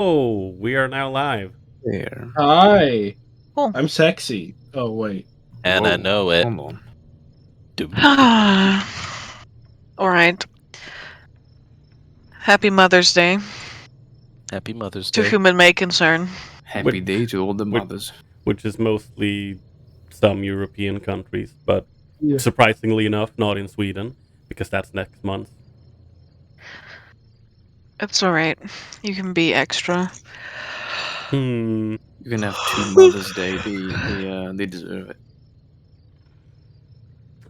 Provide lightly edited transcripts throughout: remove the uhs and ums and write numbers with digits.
Oh, we are now live. There. Hi. Cool. I'm sexy. Oh, wait. And I Whoa, know it. Hold on. All right. Happy Mother's Day, Happy Mother's to Day. whom it may concern. Happy day to all the mothers. Which is mostly some European countries, but Yeah. surprisingly enough, not in Sweden, because that's next month. It's all right. You can be extra. Hmm. You can have 2 Mother's Day. They deserve it.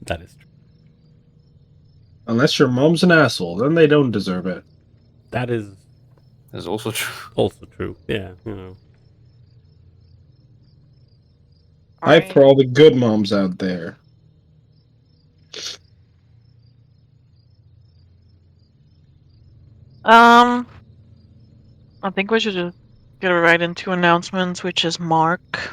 That is true. Unless your mom's an asshole, then they don't deserve it. That is That's also true. also true. Yeah, you know. All Hi right. for all the good moms out there. I think we should just get right into announcements, which is Mark.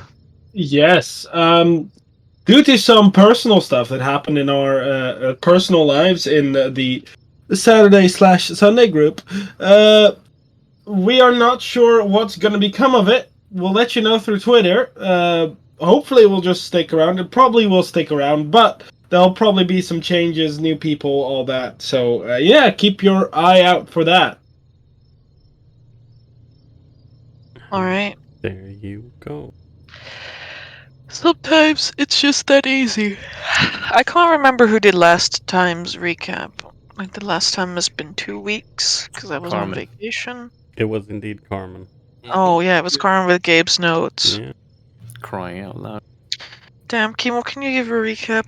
Yes. Due to some personal stuff that happened in our personal lives in the Saturday/Sunday group, we are not sure what's going to become of it. We'll let you know through Twitter. Hopefully, we'll just stick around. It probably will stick around, but there'll probably be some changes, new people, all that. So, yeah, keep your eye out for that. All right. There you go. Sometimes it's just that easy. I can't remember who did last time's recap. Like the last time has been 2 weeks because I was on Carmen. vacation. It was indeed Carmen. Oh yeah, it was Carmen with Gabe's notes. Yeah. Crying out loud. Damn, Kimo, can you give a recap?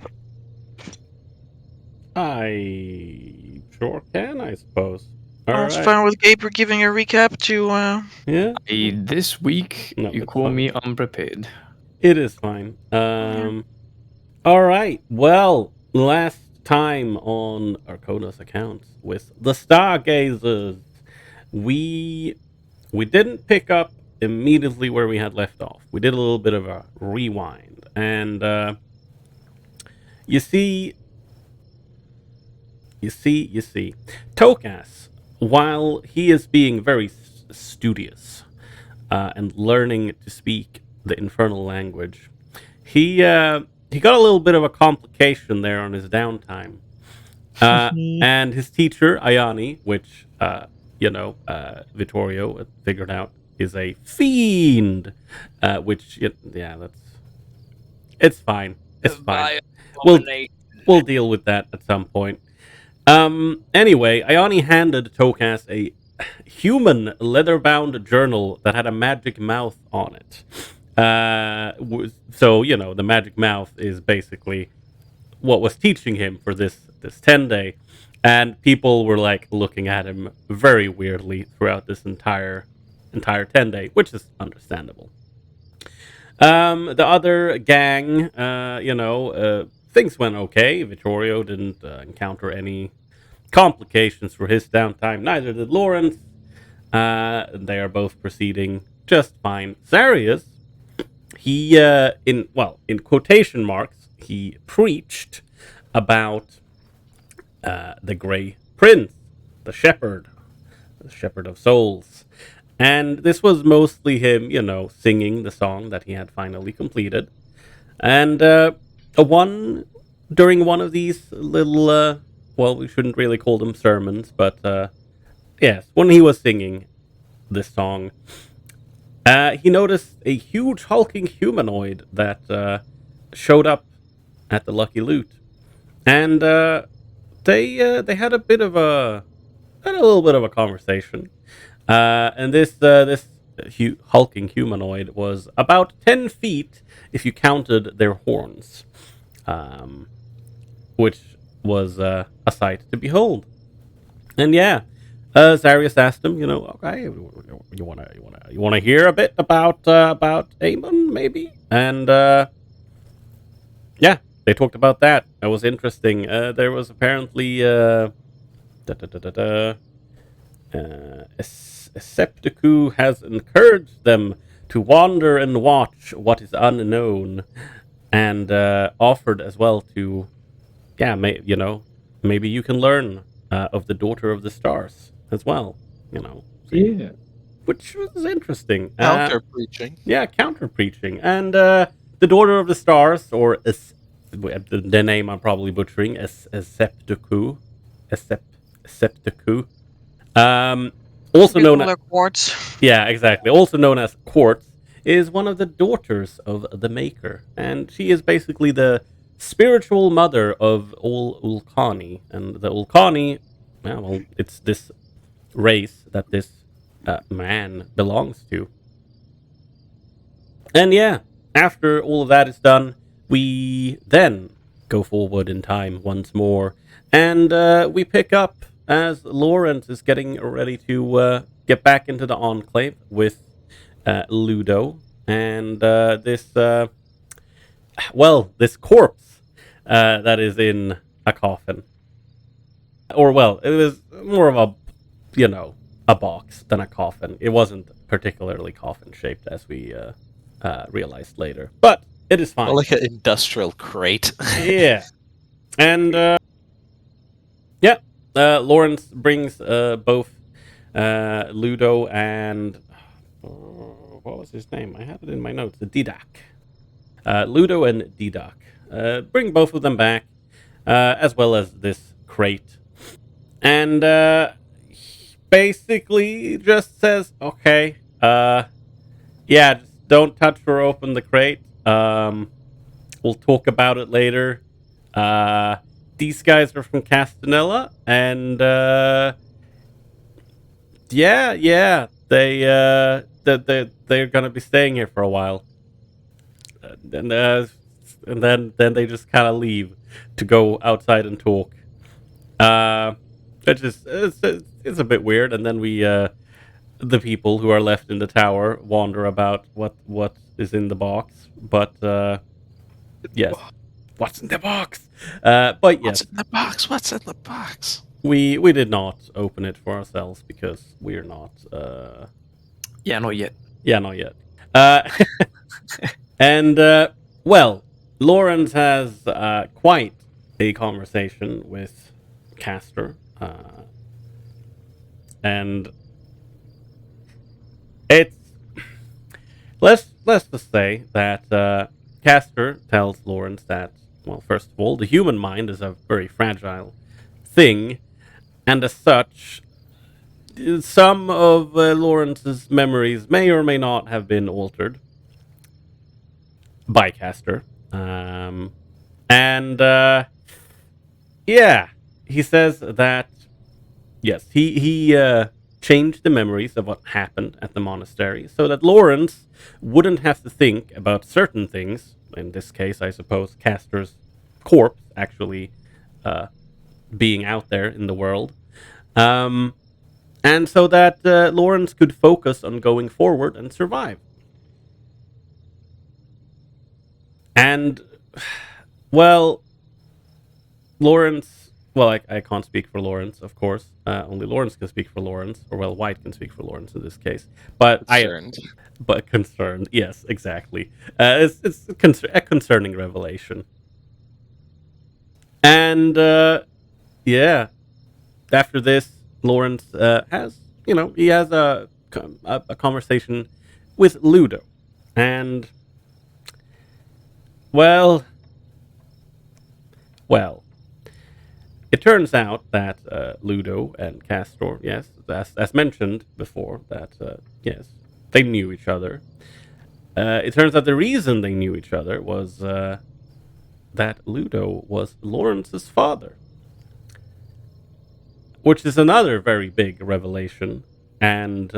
I sure can, I suppose. I was fine with Gabe giving a recap to. Yeah, This week, No, you it's call fine. me unprepared. it is fine. All right. Well, last time on Arkona's accounts with the Stargazers, we didn't pick up immediately where we had left off. We did a little bit of a rewind, and you see, Tokas, while he is being very studious and learning to speak the infernal language, he got a little bit of a complication there on his downtime. And his teacher, Ayani, which, Vittorio figured out is a fiend, which, it's fine. It's fine. We'll deal with that at some point. Anyway, Ayani handed Tokas a human leather-bound journal that had a magic mouth on it. So, the magic mouth is basically what was teaching him for this 10-day, and people were like looking at him very weirdly throughout this entire 10-day, which is understandable. The other gang, things went okay. Vittorio didn't encounter any complications for his downtime. Neither did Lawrence. They are both proceeding just fine. Zarius, he, in quotation marks, he preached about the Grey Prince, the Shepherd of Souls. And this was mostly him, singing the song that he had finally completed. And during one of these little, we shouldn't really call them sermons, but yes, when he was singing this song, he noticed a huge hulking humanoid that showed up at the Lucky Loot, and they had a little bit of a conversation. And this hulking humanoid was about 10 feet if you counted their horns, which was a sight to behold. And yeah, Zarius asked him, okay, you wanna hear a bit about Amon, maybe? And yeah, they talked about that. It was interesting. There was apparently a Septiku has encouraged them to wander and watch what is unknown, and offered as well to, maybe you can learn of the Daughter of the Stars as well. Yeah. which was interesting. Counter preaching. Yeah, counter preaching. And the Daughter of the Stars, or the name I'm probably butchering, Septiku. Septiku. Also known as. Similar quartz. Yeah, exactly. Also known as Quartz, is one of the daughters of the Maker. And she is basically the spiritual mother of all Ulkani. And the Ulkani, well, it's this race that this man belongs to. And yeah, after all of that is done, we then go forward in time once more, and we pick up as Lawrence is getting ready to get back into the Enclave with Ludo and this corpse that is in a coffin, or well, it was more of a box than a coffin. It wasn't particularly coffin shaped, as we realized later, but it is fine. Well, like an industrial crate. Yeah, and Lawrence brings both Ludo and what was his name? I have it in my notes. The Didak. Ludo and Didak. Bring both of them back, as well as this crate, and basically just says, "Okay, yeah, just don't touch or open the crate. We'll talk about it later. These guys are from Castanella, and they're gonna be staying here for a while, and then they just kind of leave to go outside and talk. It's a bit weird, and then we the people who are left in the tower wonder about what is in the box, but yes, what's in the box? But yes, What's in the box? What's in the box? we did not open it for ourselves because we're not. Yeah, not yet. Yeah, not yet. And well, Lawrence has quite a conversation with Castor, and it's let's just say that Castor tells Lawrence that, well, first of all, the human mind is a very fragile thing, and as such, some of Lawrence's memories may or may not have been altered by Castor. And yeah, he says that yes, he changed the memories of what happened at the monastery so that Lawrence wouldn't have to think about certain things. In this case, I suppose Castor's corpse actually being out there in the world. And so that Lawrence could focus on going forward and survive. And, well, Lawrence, well, I can't speak for Lawrence, of course. Only Lawrence can speak for Lawrence, or well, White can speak for Lawrence in this case. But concerned, yes, exactly. It's a concerning revelation. And, yeah, after this, Lawrence has a conversation with Ludo. And, well, it turns out that Ludo and Castor, yes, as mentioned before, that, yes, they knew each other. It turns out the reason they knew each other was that Ludo was Lawrence's father, which is another very big revelation. And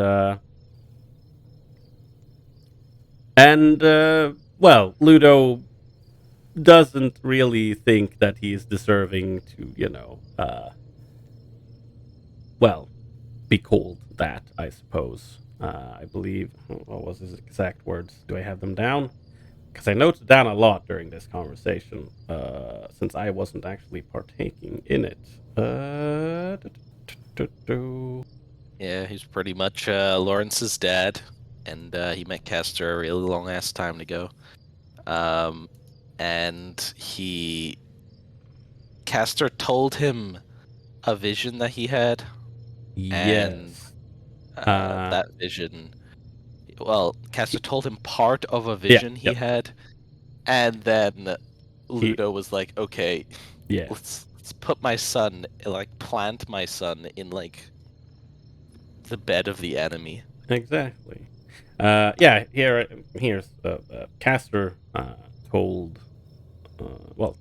well, Ludo doesn't really think that he is deserving to, well, be called that, I suppose. I believe, what was his exact words? Do I have them down? Because I noted down a lot during this conversation, since I wasn't actually partaking in it. Yeah, he's pretty much Lawrence's dad, and he met Castor a really long ass time ago. And Castor told him a vision that he had. Yes. And That vision. Well, Castor told him part of a Yeah, vision he yep. had, and then Ludo was like, "Okay, Yeah, let's put my son, like plant my son in like the bed of the enemy." exactly. Yeah, here's Castor told.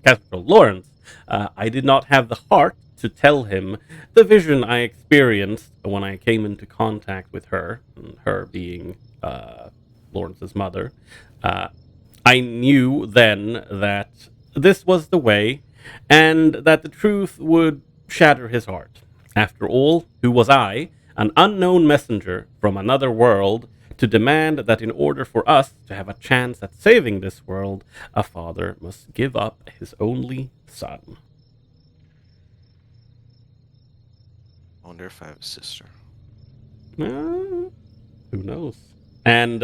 Castor told Lawrence, I did not have the heart to tell him the vision I experienced when I came into contact with her, and her being Lawrence's mother. Uh, I knew then that this was the way, and that the truth would shatter his heart. After all, who was I, an unknown messenger from another world, to demand that in order for us to have a chance at saving this world, a father must give up his only son? I wonder if I have a sister. Who knows? And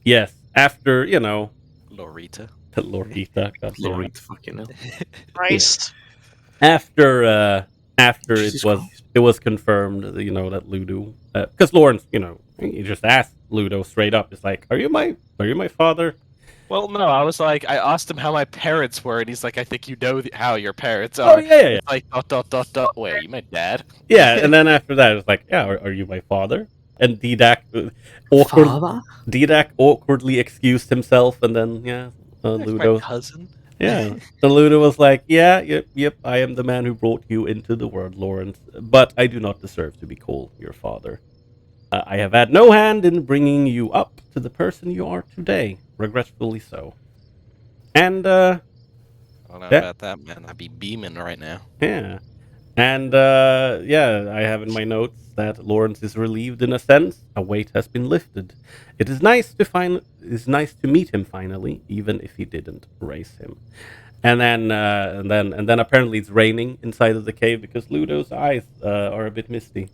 yes, after Lorita. Lorita, God damn it. Lorita, fucking hell. Christ. After Jesus Christ. it was confirmed, that Ludo, because Lawrence, he just asked Ludo straight up. It's like, are you my father? Well, no, I was like, I asked him how my parents were, and he's like, I think you know how your parents Oh are. yeah. It's like, wait, are you my dad? Yeah, and then after that, it's like, yeah, are you my father? And Father? Didac awkwardly excused himself, and then That's my Ludo, cousin. yeah, the Ludo was like, yeah, yep, I am the man who brought you into the world, Lawrence, but I do not deserve to be called your father. I have had no hand in bringing you up to the person you are today, regretfully so. And I don't know Yeah. about that, man. I'd be beaming right now. yeah. And I have in my notes that Lawrence is relieved in a sense. A weight has been lifted. It is nice to meet him finally, even if he didn't raise him. And then apparently it's raining inside of the cave because Ludo's eyes are a bit misty.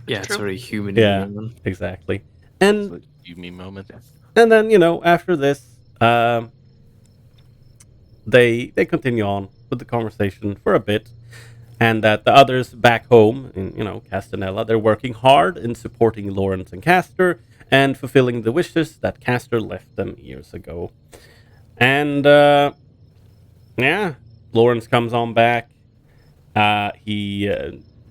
Yeah, it's True. very humid Yeah. in here, man. Exactly. It's And like a me moment. then after this, they continue on with the conversation for a bit, and that the others back home in Castanella, they're working hard in supporting Lawrence and Castor and fulfilling the wishes that Castor left them years ago. And yeah, Lawrence comes on back. He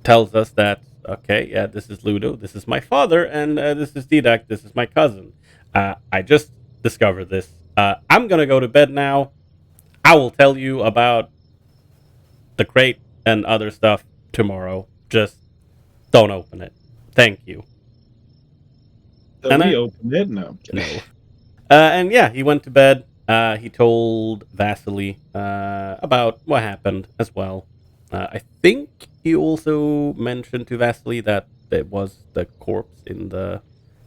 tells us that, okay, yeah, this is Ludo, this is my father, and this is Didac, this is my cousin. I just discovered this. I'm gonna go to bed now. I will tell you about the crate and other stuff tomorrow. Just don't open it. Thank you. So And we I- opened it? No, I'm kidding. No. And yeah, he went to bed. He told Vasily about what happened as well. I think he also mentioned to Vasily that there was the corpse in the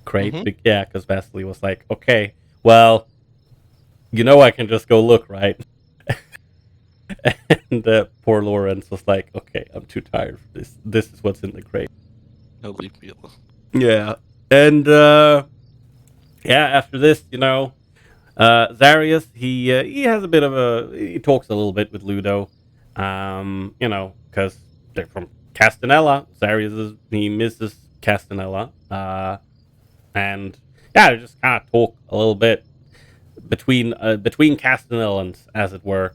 crate. Mhm. Yeah, because Vasily was like, okay, well, I can just go look, right? And poor Lawrence was like, okay, I'm too tired for this. This is what's in the crate. No, leave me alone. Yeah. And after this, Zarius, he has a bit of he talks a little bit with Ludo, because they're from Castanella. He misses Castanella, and yeah, they just kind of talk a little bit between Castanellans, as it were.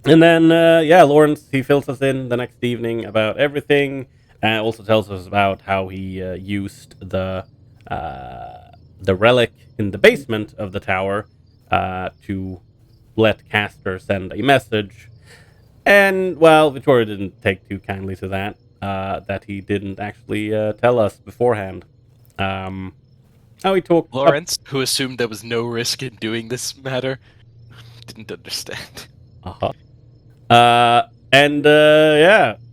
And then Lawrence, he fills us in the next evening about everything, and also tells us about how he used the relic in the basement of the tower to let Castor send a message. And, well, Vittoria didn't take too kindly to that he didn't actually tell us beforehand. How he talked... Lawrence, who assumed there was no risk in doing this matter, didn't understand. Uh-huh.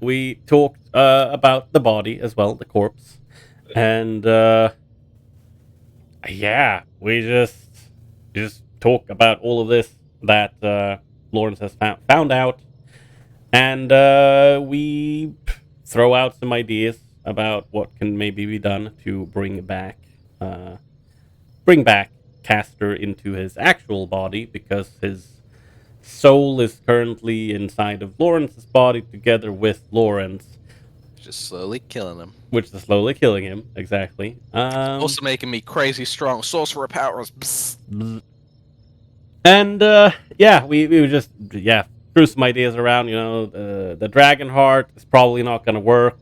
We talked about the body as well, the corpse. And, we just talk about all of this that Lawrence has found out. And we throw out some ideas about what can maybe be done to bring back Castor into his actual body, because his soul is currently inside of Lawrence's body together with Lawrence. just slowly killing him. which is slowly killing him. Exactly. Also making me crazy strong. Sorcerer powers. Bzz. And we just threw some ideas around. The dragon heart is probably not going to work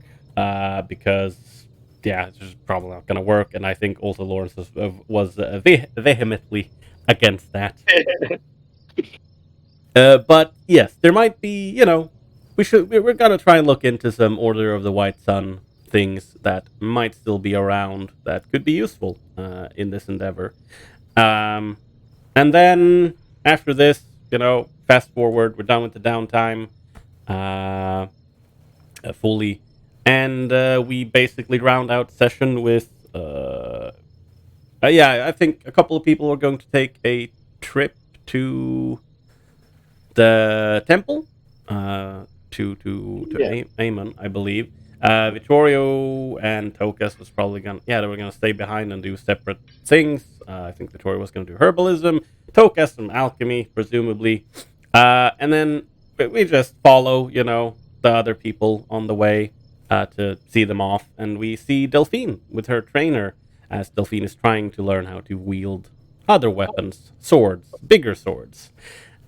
because it's just probably not going to work. And I think also Lawrence was vehemently against that. But yes, there might be. We're gonna try and look into some Order of the White Sun things that might still be around that could be useful in this endeavor. And then after this, fast forward, we're done with the downtime fully, and we basically round out session with. I think a couple of people are going to take a trip to the temple, to Amon, I believe. Vittorio and Tokas was probably they were gonna stay behind and do separate things. I think Vittorio was gonna do herbalism, Tokas some alchemy, presumably, and then we just follow, the other people on the way to see them off, and we see Delphine with her trainer as Delphine is trying to learn how to wield other weapons, swords, bigger swords.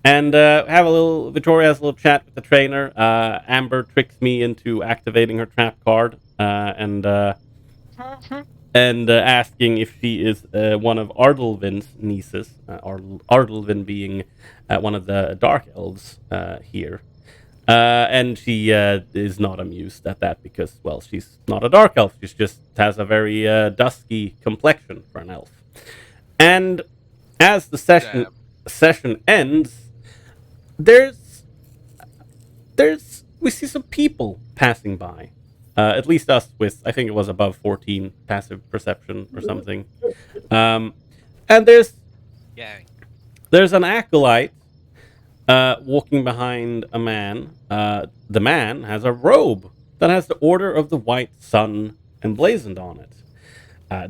And Victoria has a little chat with the trainer. Amber tricks me into activating her trap card and asking if she is one of Ardelvin's nieces. Ardelvin being one of the dark elves here. And she is not amused at that because, well, she's not a dark elf. She just has a very dusky complexion for an elf. And as the session ends, we see some people passing by. At least us with, I think it was above 14 passive perception or something. And there's an acolyte walking behind a man. The man has a robe that has the Order of the White Sun emblazoned on it.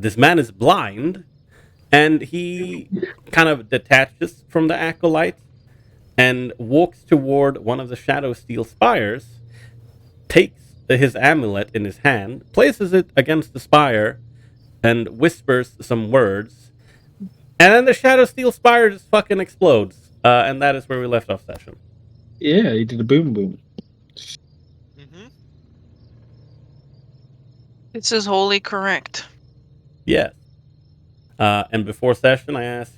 This man is blind, and he kind of detaches from the acolyte and walks toward one of the Shadow Steel spires, takes his amulet in his hand, places it against the spire, and whispers some words, and then the Shadow Steel spire just fucking explodes. And that is where we left off session. Yeah, he did a boom boom. Mm-hmm. This is wholly correct. Yes. And before session, I asked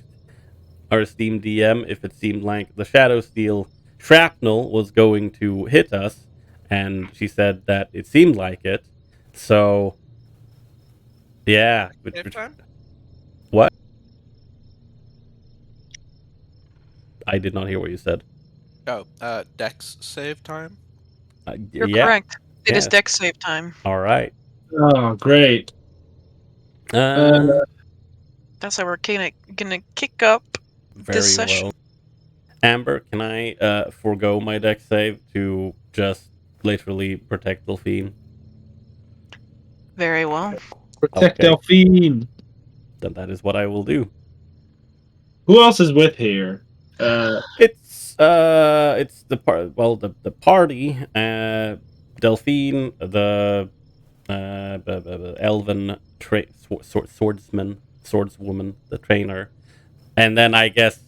our esteemed DM if it seemed like the Shadow Steel shrapnel was going to hit us, and she said that it seemed like it. So, yeah. What? I did not hear what you said. Oh, Dex save time. You're correct. It is dex save time. All right. Oh, great. That's how we're gonna kick up this session. Well. Amber, can I forego my dex save to just literally protect Delphine? Very well. Protect Delphine. Then that is what I will do. Who else is with here? It's the party. Delphine, the elven swordswoman, the trainer, and then I guess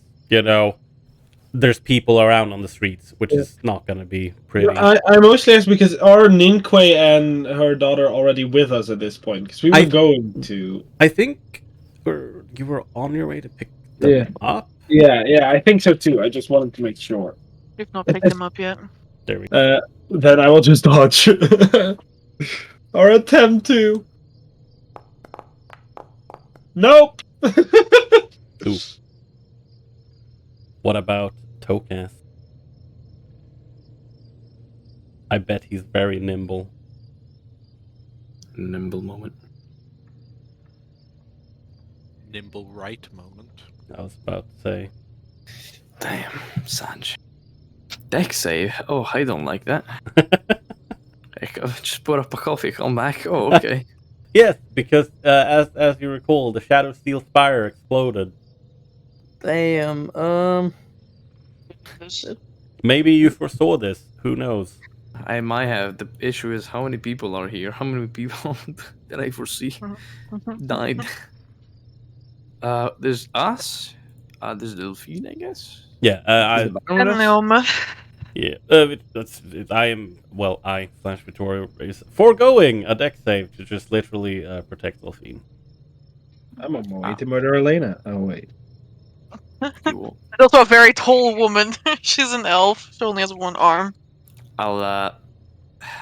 there's people around on the streets, which is not going to be pretty. I mostly ask because are Ninque and her daughter already with us at this point? Because we were going to. I think you were on your way to pick them up. Yeah, I think so too. I just wanted to make sure. You've not picked them up yet. There we go. Then I will just dodge. Or attempt to. Nope. Ooh. What about Tokas? I bet he's very nimble. Nimble moment. Nimble right moment. I was about to say. Damn, Sanj. Dex save? Oh, I don't like that. Just put up a coffee, come back. Oh, okay. Yes, because as you recall, the Shadow Steel Spire exploded. Damn. Maybe you foresaw this. Who knows? I might have. The issue is how many people are here? How many people that I foresee died? There's us. There's Delphine, I guess. Yeah, Is the Baron with us? Elma. yeah. I am I / Victoria is foregoing a deck save to just literally protect Delphine. I'm on my way to murder Elena. Oh wait. You will. Also a very tall woman. She's an elf. She only has one arm. I'll.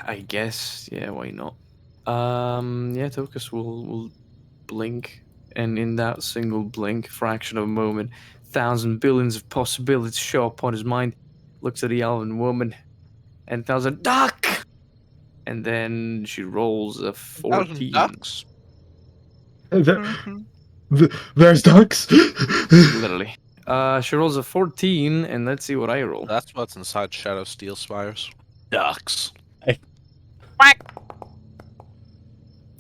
I guess. Yeah. Why not? Yeah. Tokus will blink, and in that single blink, fraction of a moment, thousand billions of possibilities show upon his mind. Looks at the elven woman, and tells her, "Duck!" And then she rolls a 14. Ducks. Mhm. There's ducks. Literally. She rolls a 14, and let's see what I roll. That's what's inside Shadow Steel Spires. Ducks.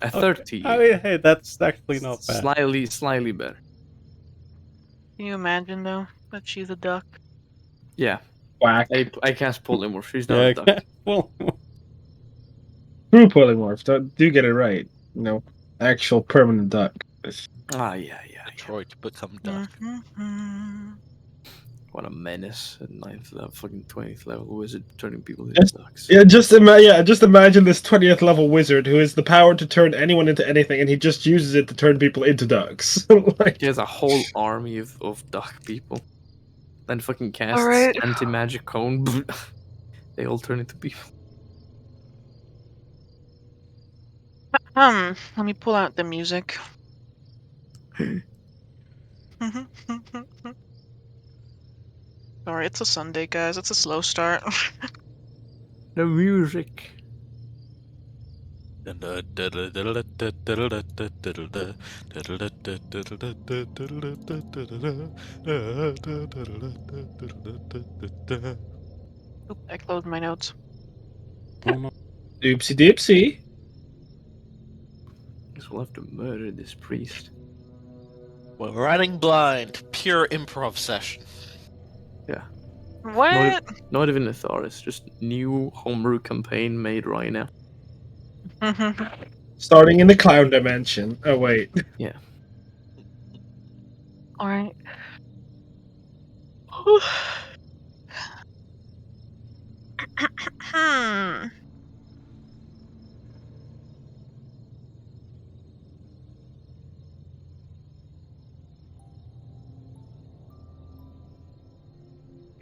A 13. I mean, hey, that's actually not bad. Slightly better. Can you imagine though that she's a duck? Yeah. Whack. I cast polymorph. She's not Yeah, a duck. well, True polymorph. Do get it right. You know, actual permanent duck. Yeah. Detroit become duck. Mhm. What a menace at 9th level, fucking 20th level wizard turning people into Yes. ducks. Yeah, just imagine this 20th level wizard who has the power to turn anyone into anything, and he just uses it to turn people into ducks. Like, He has a whole army of duck people. Then fucking casts Alright. anti-magic cone. They all turn into people. Let me pull out the music. Sorry, it's a Sunday, guys. It's a slow start. The music. Oop, I closed my notes. oopsie dipsy. Guess we'll have to murder this priest. We're running blind. Pure improv session. What? Not even Etharis, just new homebrew campaign made right now. Starting in the clown dimension. Oh wait. Alright.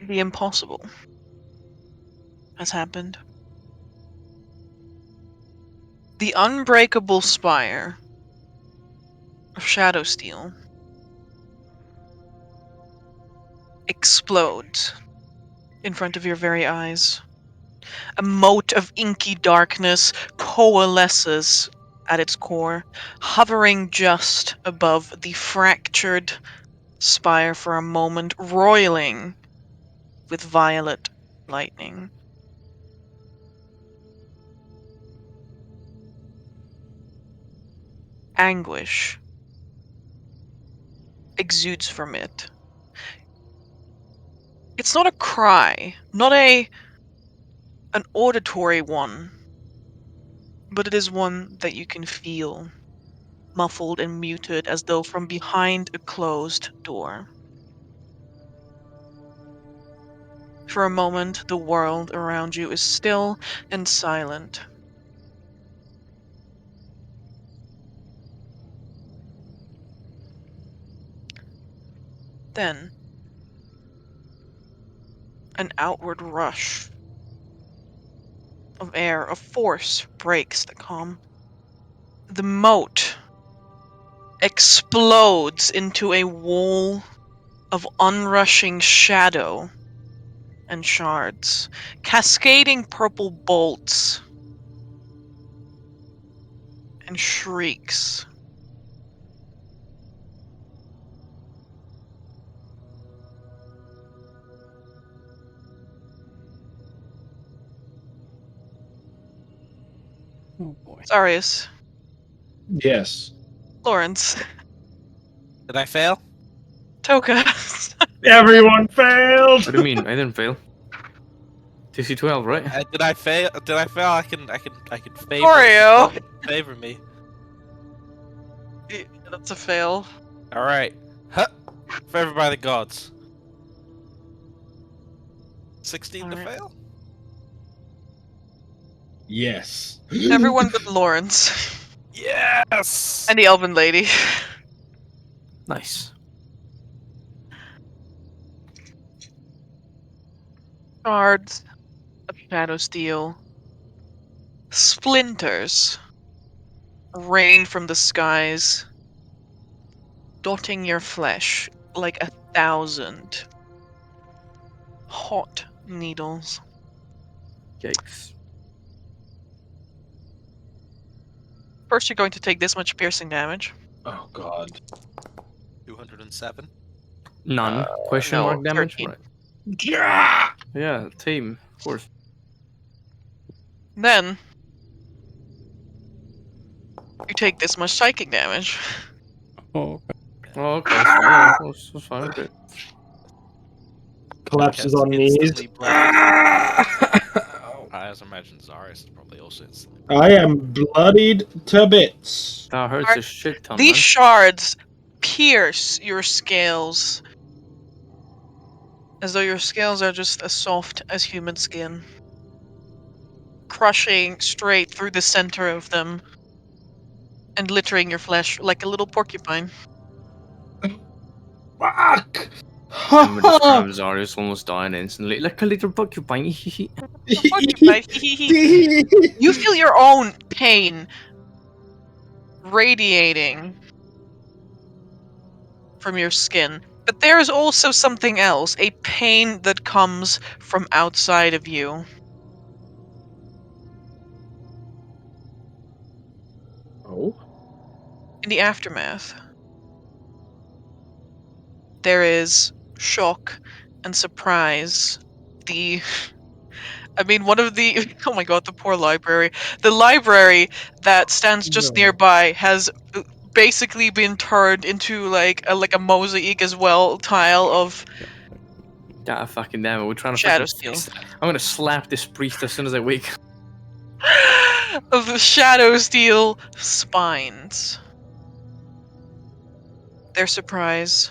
The impossible has happened. The unbreakable spire of Shadow Steel explodes in front of your very eyes. A moat of inky darkness coalesces at its core, hovering just above the fractured spire for a moment, roiling with violet lightning. Anguish exudes from it. It's not a cry, not an auditory one, but it is one that you can feel, muffled and muted as though from behind a closed door. For a moment, the world around you is still and silent. Then, an outward rush of air, of force, breaks the calm. The moat explodes into a wall of onrushing shadow and shards, cascading purple bolts and shrieks. oh boy. Zarius, Yes. Lawrence, Did I fail? Toka. Everyone failed. What do you mean? I didn't fail. DC 12, right? Did I fail? Did I fail? I can favor. Oreo! Favor me. Yeah, that's a fail. All right. Huh. Favored by the gods. 16 to Alright. fail. Yes. Everyone but Lawrence. Yes. And the elven lady. Nice. Shards of shadow steel. Splinters rain from the skies, dotting your flesh like 1,000 hot needles. Yikes. First, you're going to take this much piercing damage. Oh god. 207. None. Question no, mark damage? 13. Right. Yeah! Yeah, team. Of course. Then, you take this much psychic damage. Oh, Oh, okay. Yeah, that's fine. Okay. Collapses on Instantly knees. bloodied. I I as imagine Zarius is probably also instantly bloodied. am bloodied to bits. That hurts a shit ton, These man. shards pierce your scales as though your scales are just as soft as human skin, crushing straight through the center of them and littering your flesh like a little porcupine. Fuck! I'm gonna describe Zarius almost dying instantly. Like a little porcupine. Porcupine. You feel your own pain radiating from your skin, but there is also something else, a pain that comes from outside of you. Oh? In the aftermath, there is shock and surprise. One of the oh my god, the poor library. The library that stands just No. nearby has basically been turned into like a mosaic as well tile of God fucking damn it. We're trying to shadow fucking steel. fix that. I'm gonna slap this priest as soon as I wake up. Of shadow steel spines. Their surprise,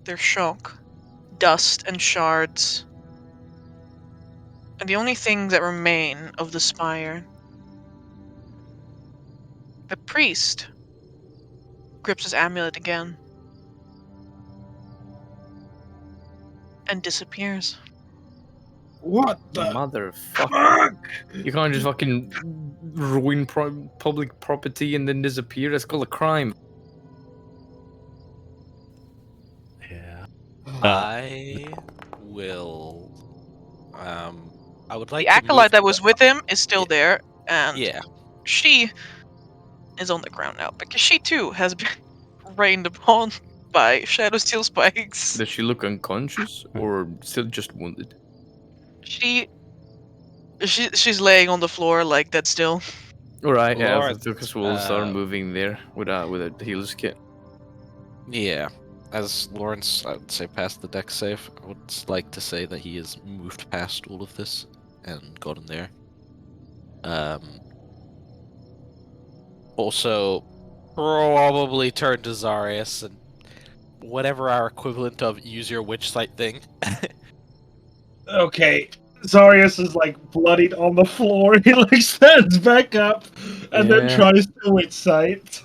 their shock, dust and shards. And the only thing that remain of the spire, the priest grips his amulet again and disappears. What the Motherfucker. fuck? You can't just fucking ruin public property and then disappear. That's called a crime. yeah. I will. I would like The to acolyte move that to was the- with him is still there, and Yeah. she is on the ground now because she too has been rained upon by shadow steel spikes. Does she look unconscious or still just wounded? She's laying on the floor like that still. Alright, yeah, Lawrence, because we'll start uh, moving there with a healer's kit. Yeah. As Lawrence, I would say, passed the deck save, I would like to say that he has moved past all of this and gotten there. Also, probably turn to Zarius and whatever our equivalent of use your witch sight thing. Okay. Zarius is like bloodied on the floor. He like stands back up and then Yeah. tries to witch sight.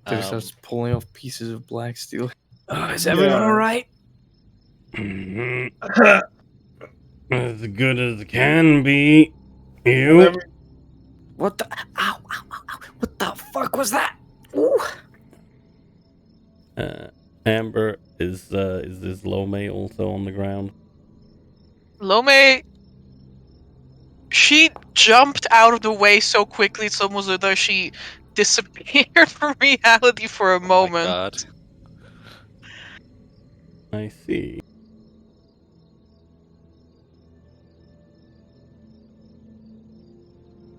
He Um, starts pulling off pieces of black steel. Is Yeah. everyone alright? As good as it can be. You? What the? Ow, ow, ow, ow. What the fuck was that? Ooh. Amber, is this Lome also on the ground? Lome, she jumped out of the way so quickly, it's almost as though she disappeared from reality for a Oh my moment. god. I see.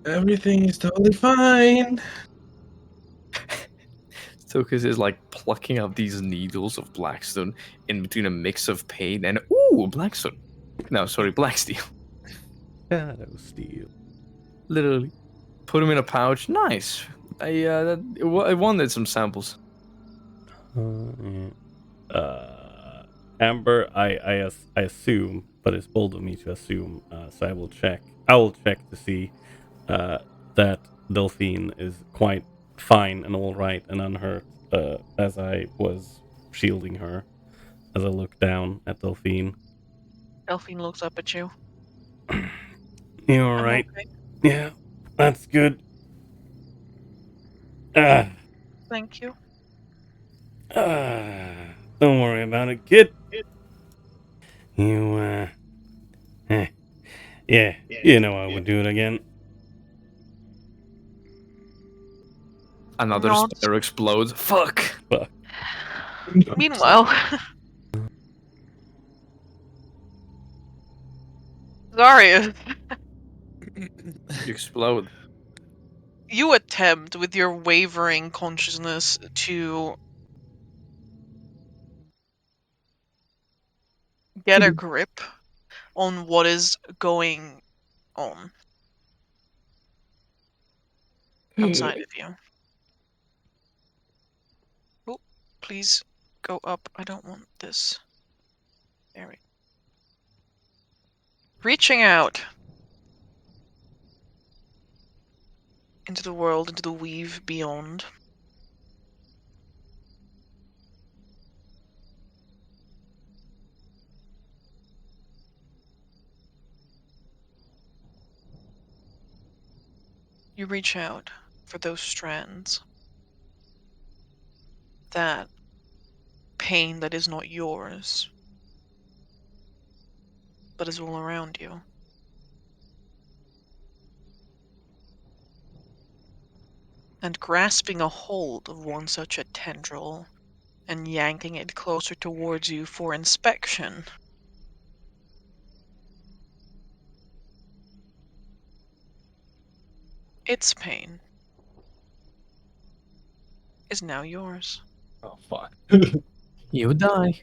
Everything is totally fine. Tokus is like plucking out these needles of blackstone in between a mix of pain and ooh, blackstone. No, sorry, black steel. Shadow steel. Literally. Put them in a pouch. Nice. I wanted some samples. Amber, I assume, but it's bold of me to assume. So I will check. I will check to see that Delphine is quite fine and all right and unhurt. As I was shielding her, as I look down at Delphine. Delphine looks up at you. You all I'm right? okay. Yeah, that's good. Ah, Thank you. don't worry about it, kid. You, yeah, you know I would do it again. Another Nods. spire explodes. Fuck. Fuck. Meanwhile, Zarius, You explode. you attempt with your wavering consciousness to get a grip on what is going on outside of you. Oh, please go up. I don't want this. There we go. Reaching out into the world, into the weave beyond. You reach out for those strands. That pain that is not yours, but is all around you. And grasping a hold of one such a tendril and yanking it closer towards you for inspection. Its pain is now yours. Oh fuck. You die.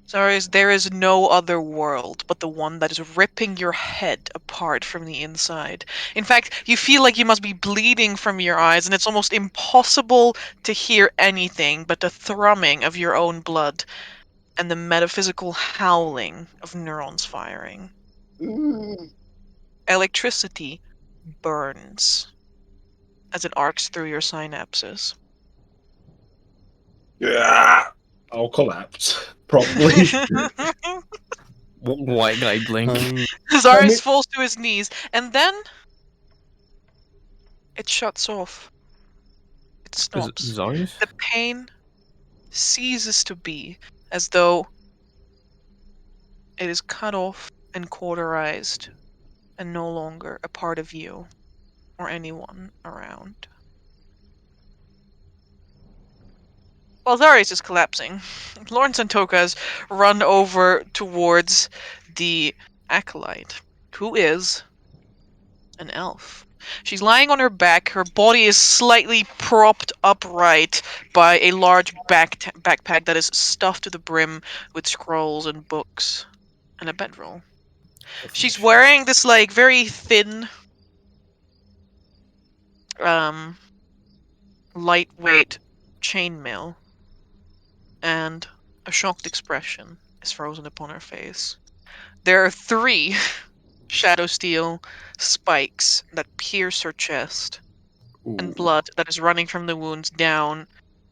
Sorry, there is no other world but the one that is ripping your head apart from the inside. In fact, you feel like you must be bleeding from your eyes, and it's almost impossible to hear anything but the thrumming of your own blood and the metaphysical howling of neurons firing. Electricity burns as it arcs through your synapses. Yeah. I'll collapse. Probably. White guy blink. Zarius falls to his knees, and then it shuts off. It stops. Zarius? The pain ceases to be, as though it is cut off and cauterized and no longer a part of you or anyone around. While Zarius is collapsing, Lawrence and Tokas run over towards the acolyte, who is an elf. She's lying on her back. Her body is slightly propped upright by a large backpack that is stuffed to the brim with scrolls and books and a bedroll. She's wearing this like very thin, lightweight chainmail, and a shocked expression is frozen upon her face. There are 3 shadow steel spikes that pierce her chest, and blood that is running from the wounds down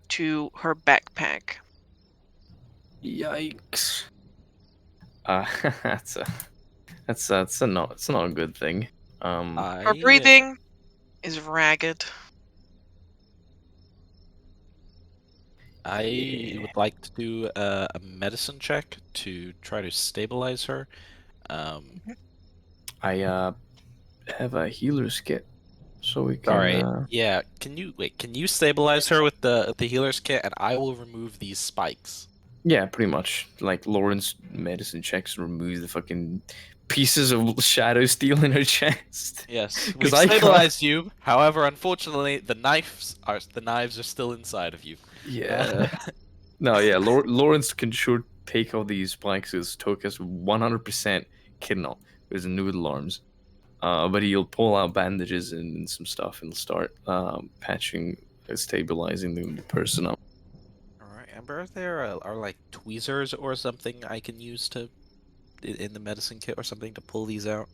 to her backpack. Yikes. That's not a good thing. Her breathing is ragged. I would like to do a medicine check to try to stabilize her. I have a healer's kit, so we can. Alright, yeah. Can you stabilize her with the healer's kit, and I will remove these spikes. Yeah, pretty much. Like Lauren's medicine checks remove the fucking pieces of shadow steel in her chest. Yes, 'Cause we've I can't- stabilized you. However, unfortunately, the knives are still inside of you. Yeah. No, yeah. Lawrence can sure take all these spikes as Tokas 100% cannot. with noodle arms. But he'll pull out bandages and some stuff and start patching, stabilizing the person up. Alright, Amber, are like tweezers or something I can use to in the medicine kit or something to pull these out?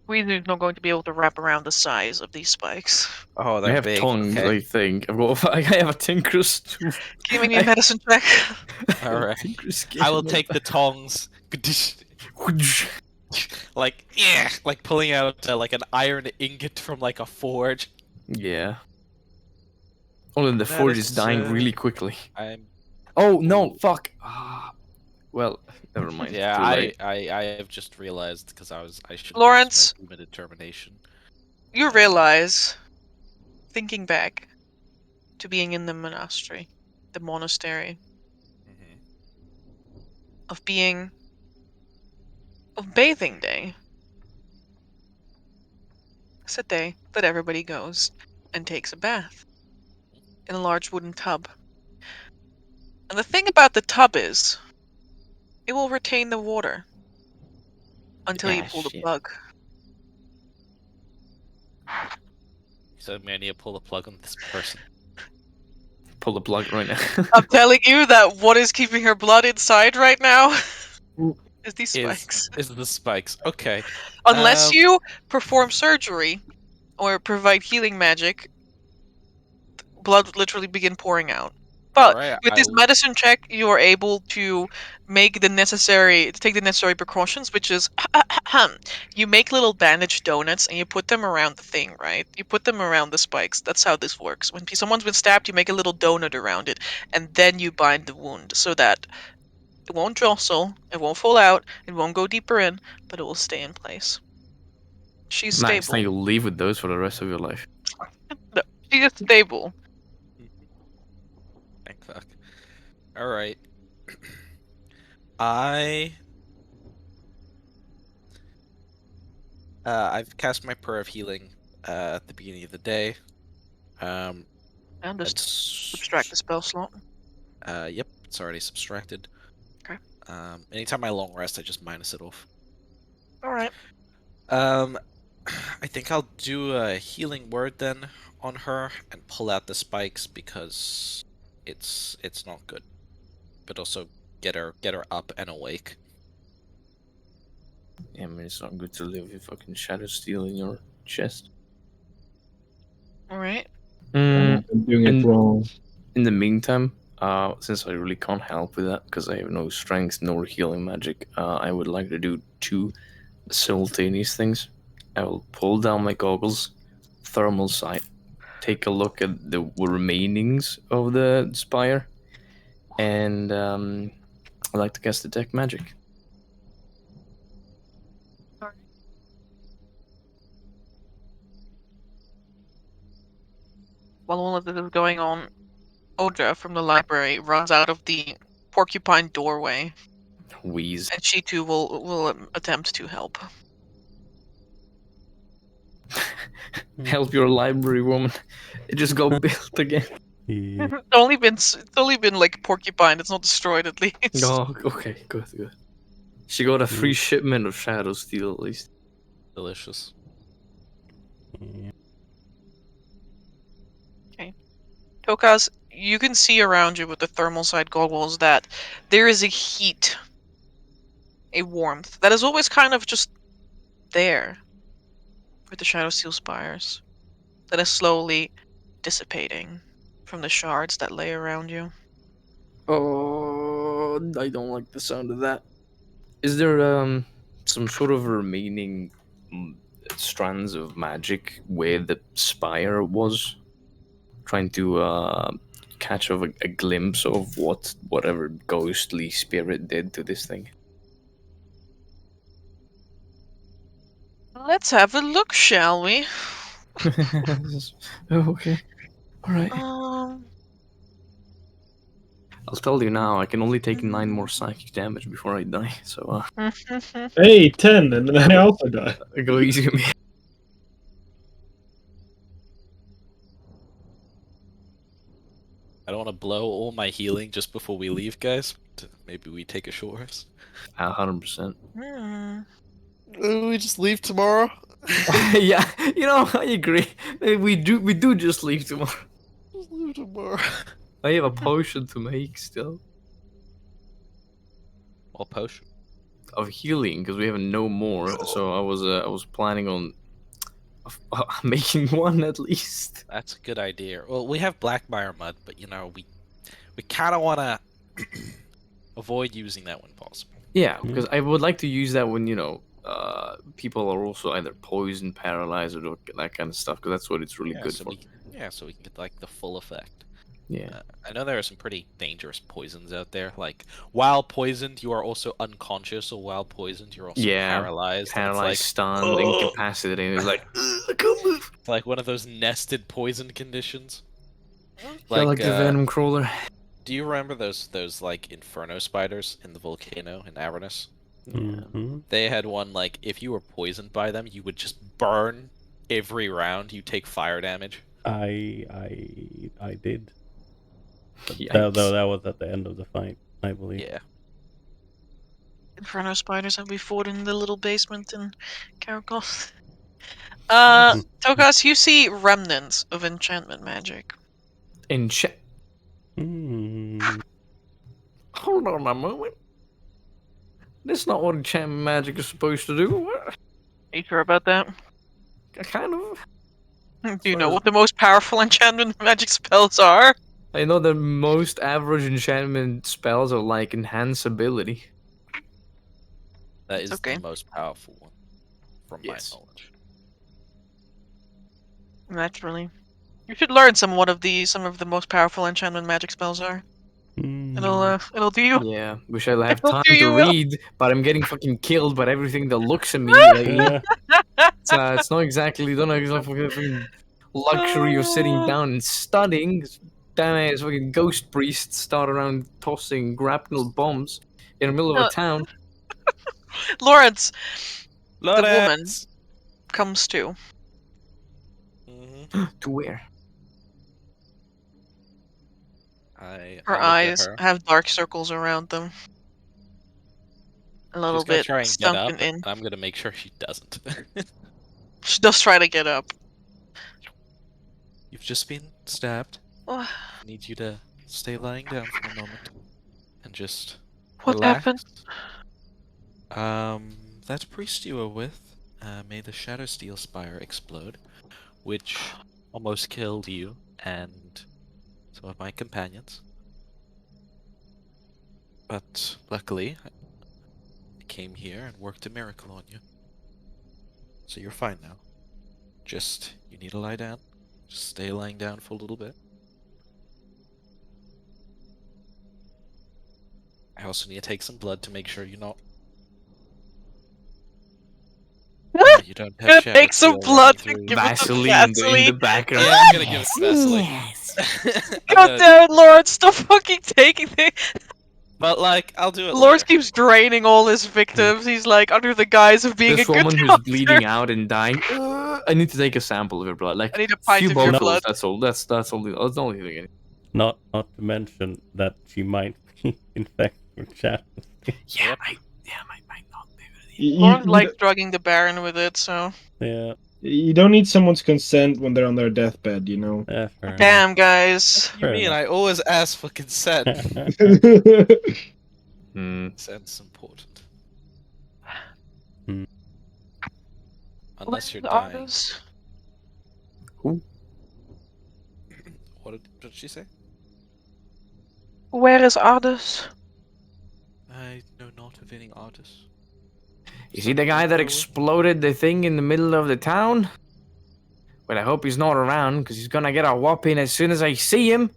We're not going to be able to wrap around the size of these spikes. Oh, I they're have big. tongues, Okay. I think. I have a tinker's tool. Can you make me a medicine check? Alright. Tinker's I will skin. take the tongs. Like, yeah, like pulling out like an iron ingot from like a forge. Yeah. Only the That forge is dying is, really quickly. I'm Oh no! Fuck. Well, never mind. yeah. Too late. I have just realized because I should Lawrence. use my determination. You realize, thinking back to being in the monastery, the monastery, of bathing day. It's a day that everybody goes and takes a bath in a large wooden tub. And the thing about the tub is, it will retain the water until you Yeah, pull the shit. plug. So I need to pull the plug on this person. Pull the plug right now. I'm telling you that what is keeping her blood inside right now is these spikes. Is the spikes? Okay. Unless you perform surgery or provide healing magic, blood would literally begin pouring out. But Alright, with this medicine check, you are able to take the necessary precautions, which is you make little bandage donuts and you put them around the thing, right? You put them around the spikes. That's how this works. When someone's been stabbed, you make a little donut around it, and then you bind the wound so that it won't jostle, it won't fall out, it won't go deeper in, but it will stay in place. She's Nice. Now stable. you'll live with those for the rest of your life. No, she is stable. Thank fuck. Alright. I've cast my prayer of healing at the beginning of the day. And just That's subtract the spell slot. Yep, it's already subtracted. Okay. Anytime I long rest, I just minus it off. Alright. I think I'll do a healing word then on her and pull out the spikes because it's not good. But also get her up and awake. Yeah, I mean, it's not good to live with fucking shadow steel in your chest. Alright. I'm doing it wrong. In the meantime, since I really can't help with that because I have no strength nor healing magic, I would like to do two simultaneous things. I will pull down my goggles, thermal sight, take a look at the remainings of the spire, and I'd like to cast detect magic. While all of this is going on, Oja from the library runs out of the porcupine doorway, Wheeze. and she too will attempt to help. Help your library, woman. It just got built again. Yeah. It's only been like porcupine. It's not destroyed at least. Oh, okay, good. She got a free shipment of shadow steel at least. Delicious. Tokas, you can see around you with the thermal sight goggles that there is a heat, a warmth that is always kind of just there with the shadow steel spires that is slowly dissipating from the shards that lay around you. Oh, I don't like the sound of that. Is there some sort of remaining strands of magic where the spire was? Trying to catch a glimpse of whatever ghostly spirit did to this thing. Let's have a look, shall we? Okay, all right. I'll tell you now. I can only take 9 more psychic damage before I die. So Hey, 10, and then I also die. go easy on me. I don't want to blow all my healing just before we leave, guys. Maybe we take a short rest. 100%. We just leave tomorrow. Yeah, I agree. We do just leave tomorrow. Just leave tomorrow. I have a potion to make still Well, potion. of healing because we have no more. So I was planning on making one at least. That's a good idea. Well, we have Blackmire mud, but we kind of want to avoid using that when possible. Yeah, because I would like to use that when people are also either poisoned, paralyzed, or that kind of stuff. Because that's what it's really good so for. so we can get like the full effect. Yeah. I know there are some pretty dangerous poisons out there. Like while poisoned, you are also unconscious, or while poisoned, you're also paralyzed. And Paralyzed, it's stunned, incapacitated. It's like I can't move. it's like one of those nested poison conditions. Like the venom crawler. Do you remember those like inferno spiders in the volcano in Avernus? Mhm. They had one like if you were poisoned by them, you would just burn every round. You take fire damage. I did. Yikes. Though that was at the end of the fight, I believe. Yeah. Inferno spiders that we fought in the little basement in Karakoth. Mhm. Tokas, you see remnants of enchantment magic. Hmm. Hold on a moment. That's not what enchantment magic is supposed to do. What? Are you sure about that? Kind of. Do you know what the most powerful enchantment magic spells are? I know the most average enchantment spells are like enhance ability. That is Okay. the most powerful one, from Yes. my knowledge. Naturally. You should learn some of the most powerful enchantment magic spells are. It'll do you. Yeah, wish I have It'll time do to you well. read, but I'm getting fucking killed by everything that looks at me. Like, Yeah. it's not exactly, don't have the fucking luxury of sitting down and studying. Damn ass fucking ghost priests start around tossing grapnel bombs in the middle of No. a town. Lawrence, the woman Lawrence! comes to. To where? I Her look eyes at her. have dark circles around them. A little She's gonna bit try and get up, sunken in. and I'm gonna make sure she doesn't. She does try to get up. You've just been stabbed. What I need you to stay lying down for a moment and just What relax. happened? That priest you were with made the Shadow Steel Spire explode, which almost killed you and some of my companions. But luckily, I came here and worked a miracle on you. So you're fine now. Just, you need to lie down. Just stay lying down for a little bit. I also need to take some blood to make sure you're not. You don't have Gonna Shadow take some Steel blood running and through give you. it to Vaseline in the Vaseline. background. Yeah, I'm gonna give it Vaseline. I'm God gonna- damn it, Lawrence, stop fucking taking things. But like, I'll do it Lawrence later. keeps draining all his victims. He's like under the guise of being This a good woman who's doctor. bleeding out and dying. I need to take a sample of her blood. Like I need a pint few of your bottles. blood. That's all. That's all. That's the only thing I need. Not to mention that she might be infected with shadows. Yeah, Yep. might not be. Lawrence likes drugging the Baron with it, so. Yeah, You don't need someone's consent when they're on their deathbed, you know. fair enough. Damn, guys. You Fair mean enough. I always ask for consent? Hmm. Consent's important. Hmm. Unless you're Where's dying. Ardus? What did she say? Where is Ardus? I know not of any artists. Is he the guy that exploded the thing in the middle of the town? Well, I hope he's not around, because he's gonna get a whopping as soon as I see him.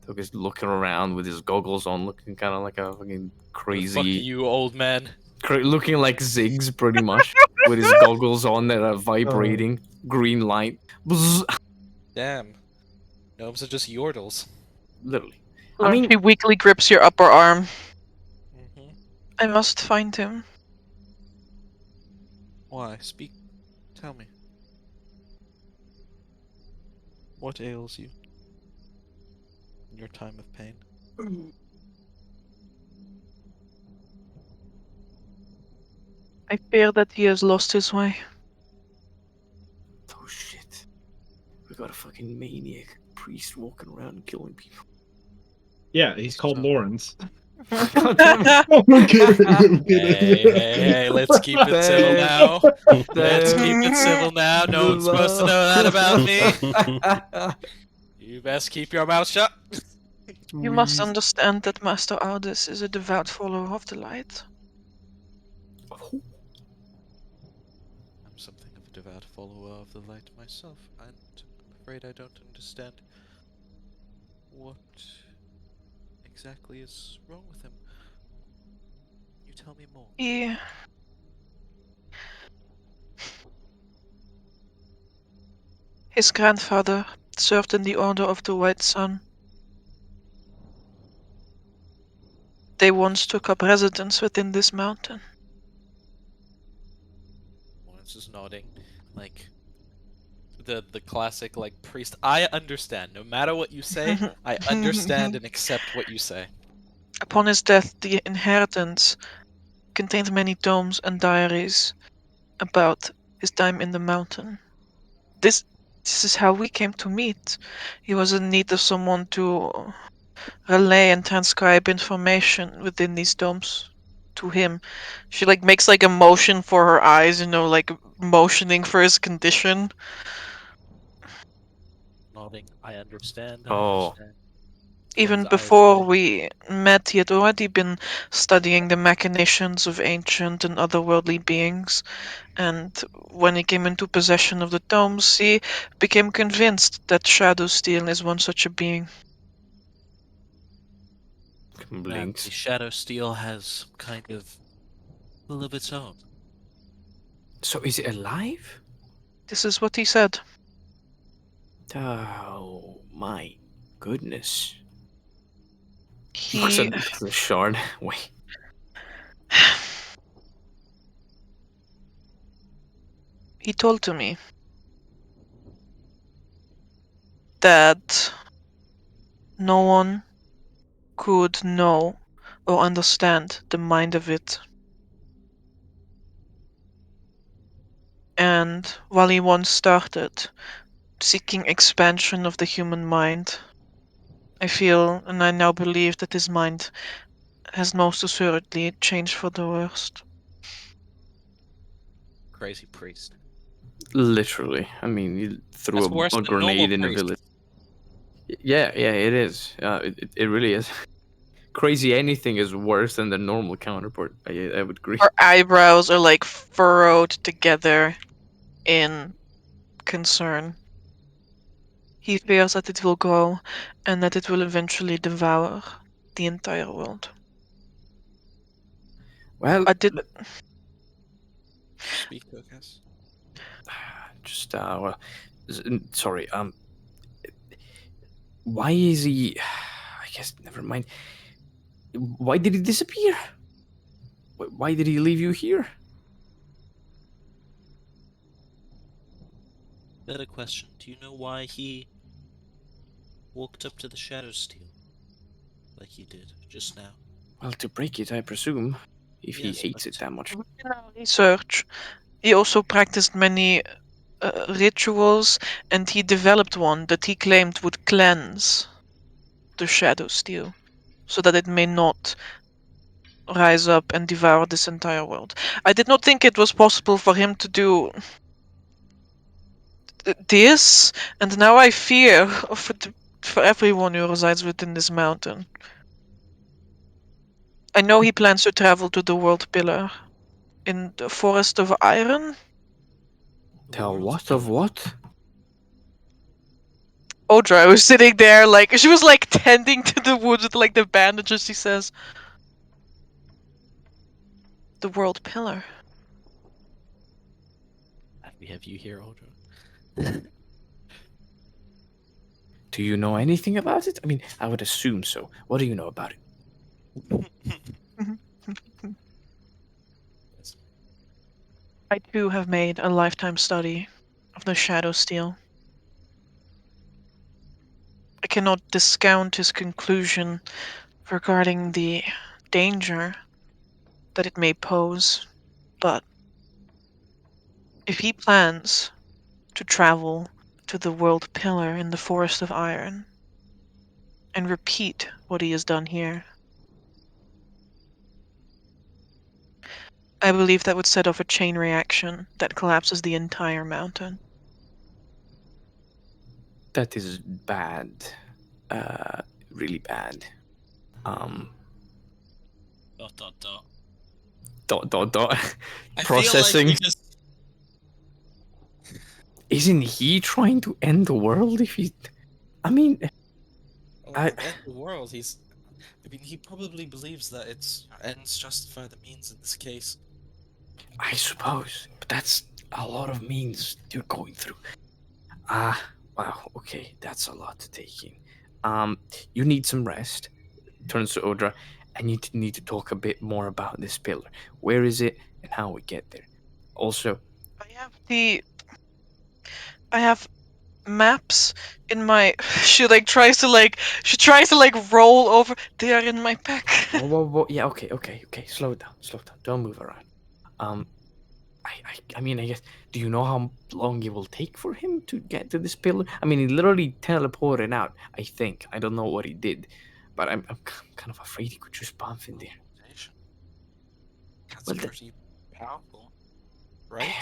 Took his looking around with his goggles on, looking kind of like a fucking Fuck crazy, you, old man. looking like Ziggs pretty much, with his goggles on that are vibrating, green light. Bzz. Damn. Gnomes are just yordles. Literally. I mean- he weakly grips your upper arm. Mm-hmm. I must find him. Why? Speak. Tell me. What ails you? In your time of pain? I fear that he has lost his way. Oh shit. We got a fucking maniac priest walking around and killing people. Yeah, he's called So- Lawrence. God damn it. I'm kidding. I'm kidding. Hey, let's keep it civil Damn. now. Let's Damn. keep it civil now. No one's supposed to know that about me. You best keep your mouth shut. You must understand that Master Ardis is a devout follower of the light. I'm something of a devout follower of the light myself, and I'm afraid I don't understand what exactly is wrong with him. You tell me more. His grandfather served in the Order of the White Sun. They once took up residence within this mountain. Lawrence is nodding, like the classic like priest. I understand. No matter what you say, I understand and accept what you say. Upon his death, the inheritance contained many tomes and diaries about his time in the mountain. This is how we came to meet. He was in need of someone to relay and transcribe information within these tomes to him. She like makes like a motion for her eyes, like motioning for his condition. Nodding. I understand. I Oh. understand. Even Close eyes, before buddy. we met, he had already been studying the machinations of ancient and otherworldly beings, and when he came into possession of the tomes, he became convinced that Shadow Steel is one such a being. And Blinks. the Shadow Steel has some kind of will of its own. So is it alive? This is what he said. Oh my goodness. He Looks at the shard. Wait. he told to me that no one could know or understand the mind of it. And while he once started seeking expansion of the human mind, I feel and I now believe that his mind has most assuredly changed for the worst. Crazy priest. Literally. I mean, you threw That's worse a than normal grenade in a priest. village. Yeah, it is. It really is. Crazy anything is worse than the normal counterpart. I would agree. Her eyebrows are like furrowed together in concern. He fears that it will grow and that it will eventually devour the entire world. Well, I did. Speak, Lucas. just well, sorry. Why is he? I guess never mind. Why did he disappear? Why did he leave you here? Better question. Do you know why he walked up to the Shadow Steel like he did just now? Well, to break it, I presume. If he Yes, hates it but- that much. In our research, he also practiced many rituals, and he developed one that he claimed would cleanse the Shadow Steel, so that it may not rise up and devour this entire world. I did not think it was possible for him to do this, and now I fear for everyone who resides within this mountain. I know he plans to travel to the World Pillar in the Forest of Iron. Tell World's what of pillar. what? Audra was sitting there, like, she was like tending to the wood with like the bandages, she says. The World Pillar. We have you here, Audra. Do you know anything about it? I mean, I would assume so. What do you know about it? I too have made a lifetime study of the Shadow Steel. I cannot discount his conclusion regarding the danger that it may pose, but If he plans to travel to the World Pillar in the Forest of Iron and repeat what he has done here, I believe that would set off a chain reaction that collapses the entire mountain. That is bad. Really bad. Dot dot dot. Dot. I Processing. feel like because Isn't he trying to end the world? If he, I mean, well, to end the world, I mean, he probably believes that it's ends justify the means in this case. I suppose, but that's a lot of means you're going through. Wow. Okay, that's a lot to take in. You need some rest. Turns to Odra, and you need to talk a bit more about this pillar. Where is it, and how we get there? Also, I have maps in my she tries to roll over. They are in my pack. whoa. Yeah, okay. Slow down. Don't move around. I mean, I guess. Do you know how long it will take for him to get to this pillar? I mean, he literally teleported out. I think. I don't know what he did, but I'm kind of afraid he could just bump in there. That's Well, pretty powerful, right?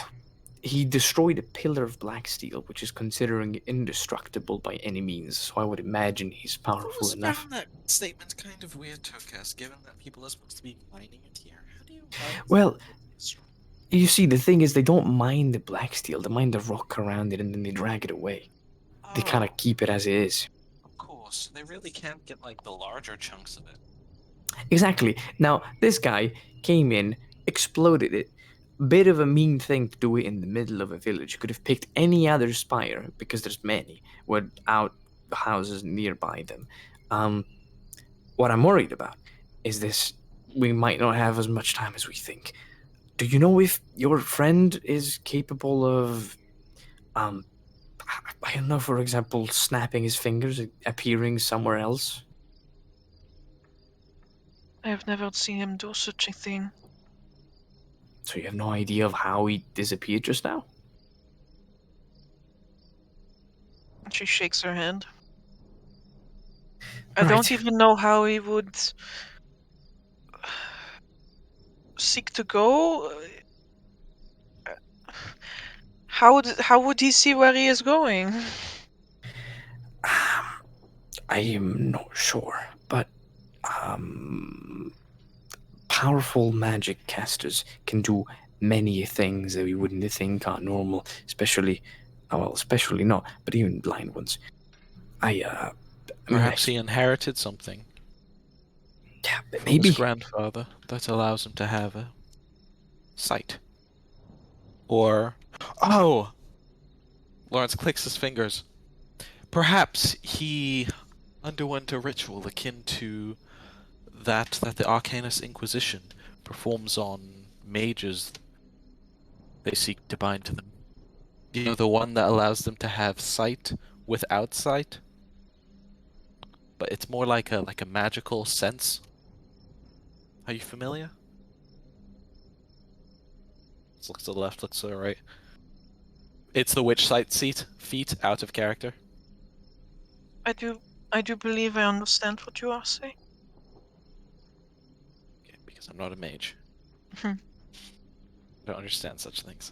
He destroyed a pillar of black steel, which is considering indestructible by any means. So I would imagine he's powerful enough. Found that statement's kind of weird, Tokas, given that people are supposed to be mining it here. How do you mine Well, something? you see, the thing is, they don't mine the black steel. They mine the rock around it, and then they drag it away. They kind of keep it as it is. Of course, they really can't get like the larger chunks of it. Exactly. Now, this guy came in, exploded it. Bit of a mean thing to do it in the middle of a village. Could have picked any other spire, because there's many, without houses nearby them. What I'm worried about is this. We might not have as much time as we think. Do you know if your friend is capable of, I don't know, for example, snapping his fingers, appearing somewhere else? I have never seen him do such a thing. So you have no idea of how he disappeared just now? She shakes her hand. I Right. don't even know how he would seek to go. How would he see where he is going? I am not sure, but powerful magic casters can do many things that we wouldn't think are normal, especially not, but even blind ones. Perhaps he inherited something Yeah, from maybe. his grandfather that allows him to have a sight. Or, oh! Lawrence clicks his fingers. Perhaps he underwent a ritual akin to that the Arcanist Inquisition performs on mages they seek to bind to them. You know, the one that allows them to have sight without sight? But it's more like a magical sense. Are you familiar? Let's look to the left, look to the right. It's the witch sight feat out of character. I do believe I understand what you are saying. Okay, because I'm not a mage. Hmm. I don't understand such things.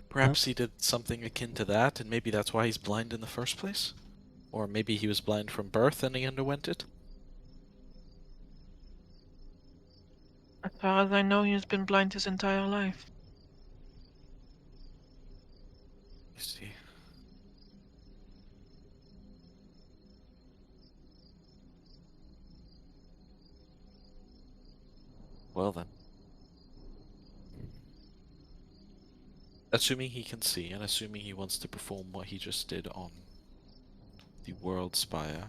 Perhaps he did something akin to that, and maybe that's why he's blind in the first place? Or maybe he was blind from birth and he underwent it? As far as I know, he's been blind his entire life. I see. Well then. Assuming he can see, and assuming he wants to perform what he just did on the World Spire,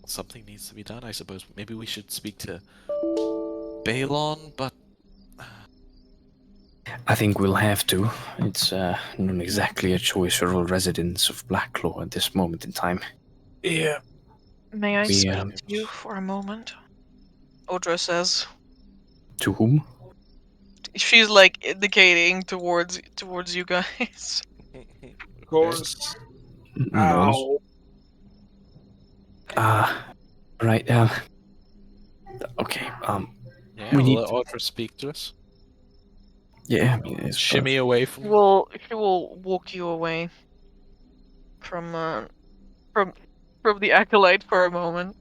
something needs to be done, I suppose. Maybe we should speak to Balon, but I think we'll have to. It's not exactly a choice for all residents of Blacklaw at this moment in time. Yeah. May I We, speak um, to you for a moment? Odra says. To whom? She's like indicating towards you guys. Of course. No. Ow. Right. Okay. Yeah, We we'll need. let Audra speak to us. Yeah. I mean, Shimmy away from. She will walk you away from from the acolyte for a moment.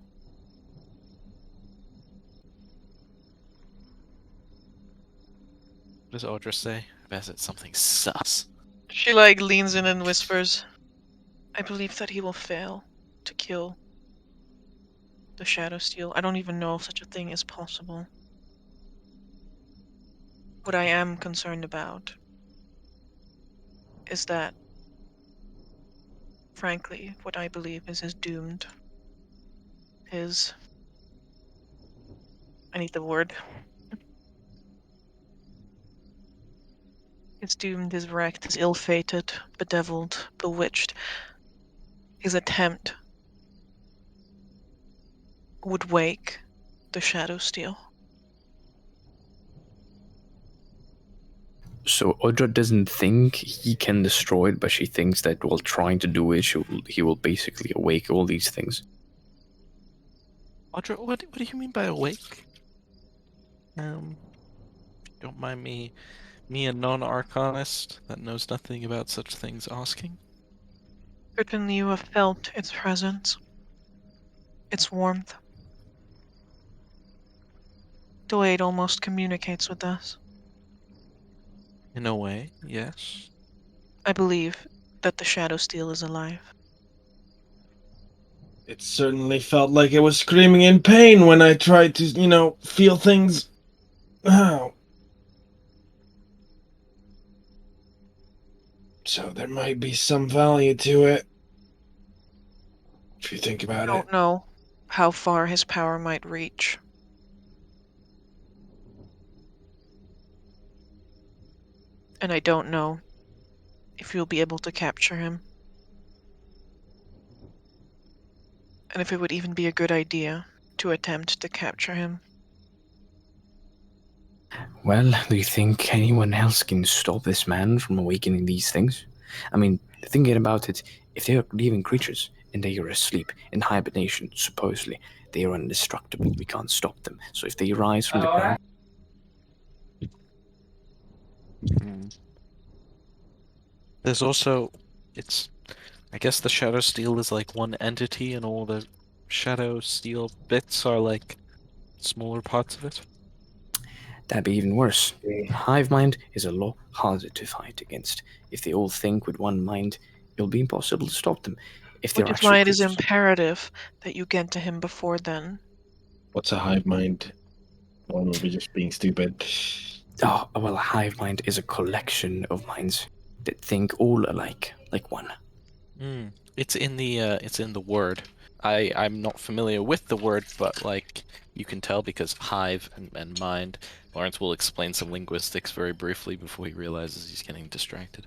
What does Audra say? I bet it's something sus. She like leans in and whispers, "I believe that he will fail to kill the Shadow Steel. I don't even know if such a thing is possible. What I am concerned about is that, frankly, what I believe is his doomed. His. I need the word. His doomed, his wrecked, his ill-fated, bedeviled, bewitched. His attempt would wake the Shadow Steel." So Audra doesn't think he can destroy it, but she thinks that while trying to do it, he will basically awake all these things. Audra, what do you mean by awake? Don't mind me, a non-arcanist that knows nothing about such things, asking. Certainly you have felt its presence, its warmth, the way it almost communicates with us. In a way, yes. I believe that the Shadow Steel is alive. It certainly felt like it was screaming in pain when I tried to, feel things. Ow. So there might be some value to it. If you think I about it. don't know how far his power might reach. And I don't know if you'll be able to capture him. And if it would even be a good idea to attempt to capture him. Well, do you think anyone else can stop this man from awakening these things? I mean, thinking about it, if they are living creatures and they are asleep in hibernation, supposedly, they are indestructible. We can't stop them. So if they rise from the ground. There's also, I guess the Shadow Steel is like one entity, and all the Shadow Steel bits are like smaller parts of it. That'd be even worse. Hive mind is a lot harder to fight against. If they all think with one mind, it'll be impossible to stop them. If they're Which is actually why it is creatures. imperative that you get to him before then. What's a hive mind? One will be just being stupid. Oh, well, a hive mind is a collection of minds that think all alike, like one. It's in the word. I'm not familiar with the word, but like you can tell because hive and mind. Lawrence will explain some linguistics very briefly before he realizes he's getting distracted.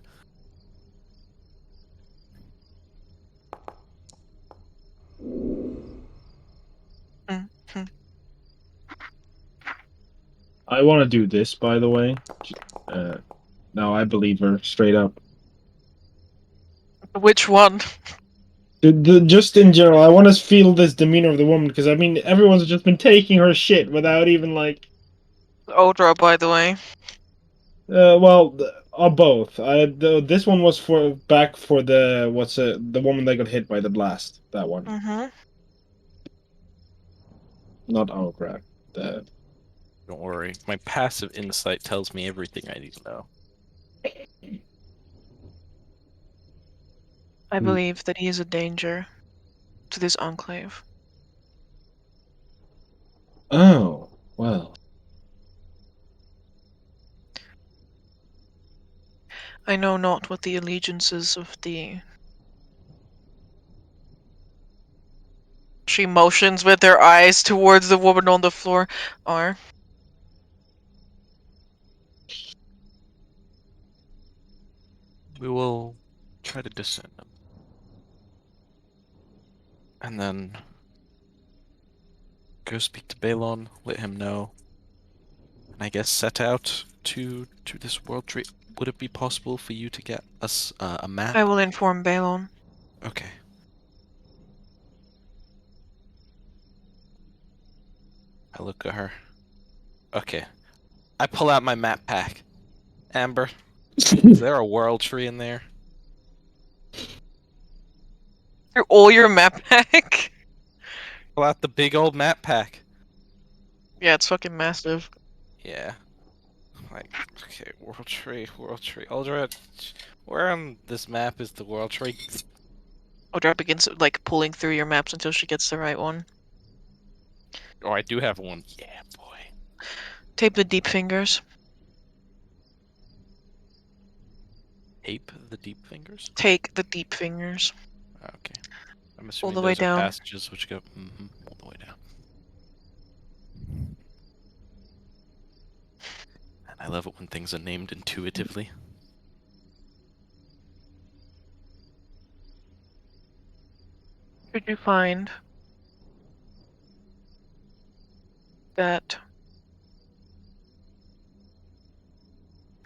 Mm-hmm. I want to do this, by the way. No, I believe her straight up. Which one? Just in general, I want to feel this demeanor of the woman because I mean everyone's just been taking her shit without even like. Odra, by the way. Well, both. This one was back for the woman that got hit by the blast. That one, Mm-hmm. not oh crap. The Don't worry, my passive insight tells me everything I need to know. I believe that he is a danger to this enclave. oh well. I know not what the allegiances of the... She motions with her eyes towards the woman on the floor are. We will try to discern them. And then go speak to Balon, let him know, and I guess set out to this world tree. Would it be possible for you to get us a map? I will inform Balon. Okay. I look at her. Okay. I pull out my map pack. Amber, is there a world tree in there? All your map pack? Pull out the big old map pack. Yeah, it's fucking massive. Yeah. Like, okay, world tree, world tree. Aldred, where on this map is the world tree? Odra begins like pulling through your maps until she gets the right one. Oh, I do have one. Yeah, boy. Tape the deep fingers. Ape the deep fingers? Take the deep fingers. Okay. I'm assuming the way those are down. passages which go all the way down. And I love it when things are named intuitively. Should you find that...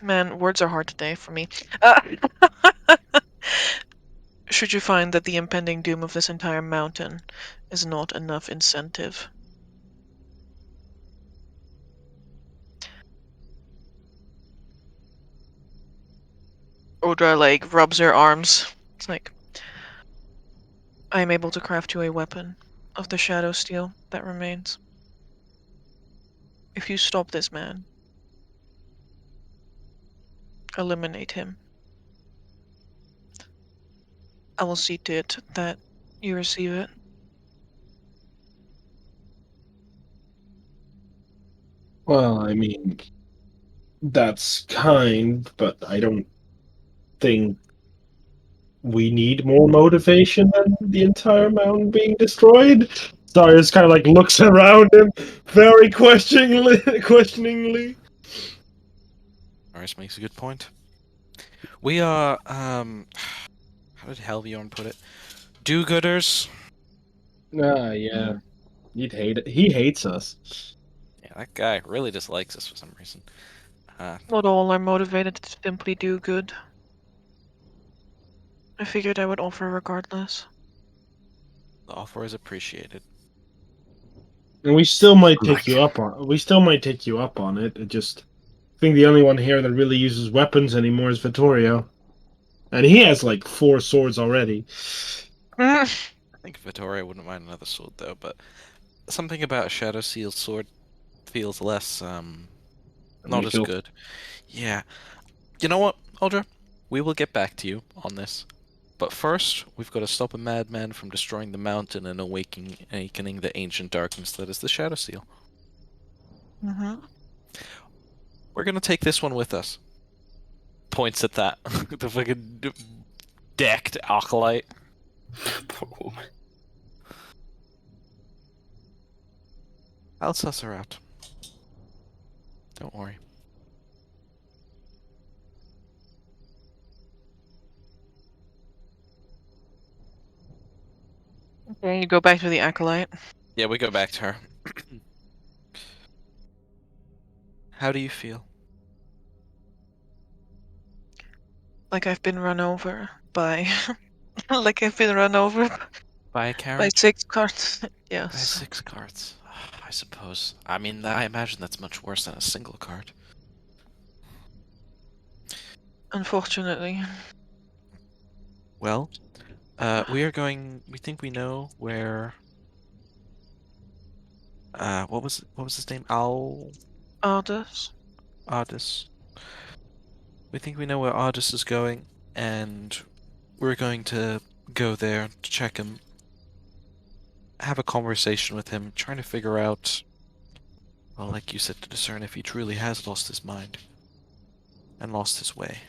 Man, words are hard today for me. Should you find that the impending doom of this entire mountain is not enough incentive, Odra like rubs her arms. It's like, I am able to craft you a weapon of the shadow steel that remains. If you stop this man, eliminate him, I will see to it that you receive it. Well, I mean, that's kind, but I don't think we need more motivation than the entire mountain being destroyed. Darius kind of like looks around him very questioningly. Norris makes a good point. We are, how did Helvion put it? Do-gooders. Ah, yeah. He'd hate it. He hates us. Yeah, that guy really dislikes us for some reason. Not all are motivated to simply do good. I figured I would offer regardless. The offer is appreciated. And we still might take you up on. We still might take you up on it. It just, I think the only one here that really uses weapons anymore is Vittorio, and he has like 4 swords already. I think Vittoria wouldn't mind another sword though, but something about a Shadow Seal sword feels less, not as good. Yeah. You know what, Aldra? We will get back to you on this. But first, we've got to stop a madman from destroying the mountain and awakening the ancient darkness that is the Shadow Seal. We're gonna take this one with us. Points at that. The fucking decked acolyte. Poor woman. I'll suss her out. Don't worry. Okay, you go back to the acolyte. Yeah, we go back to her. How do you feel? Like I've been run over by... like I've been run over By a by carriage? 6 carts. By Yes. 6 carts. I suppose. I mean, I imagine that's much worse than a single cart. Unfortunately. Well, we think we know where, what was his name? Ardus. Ardus. We think we know where Ardus is going, and we're going to go there to check him, have a conversation with him, trying to figure out, well, like you said, to discern if he truly has lost his mind and lost his way.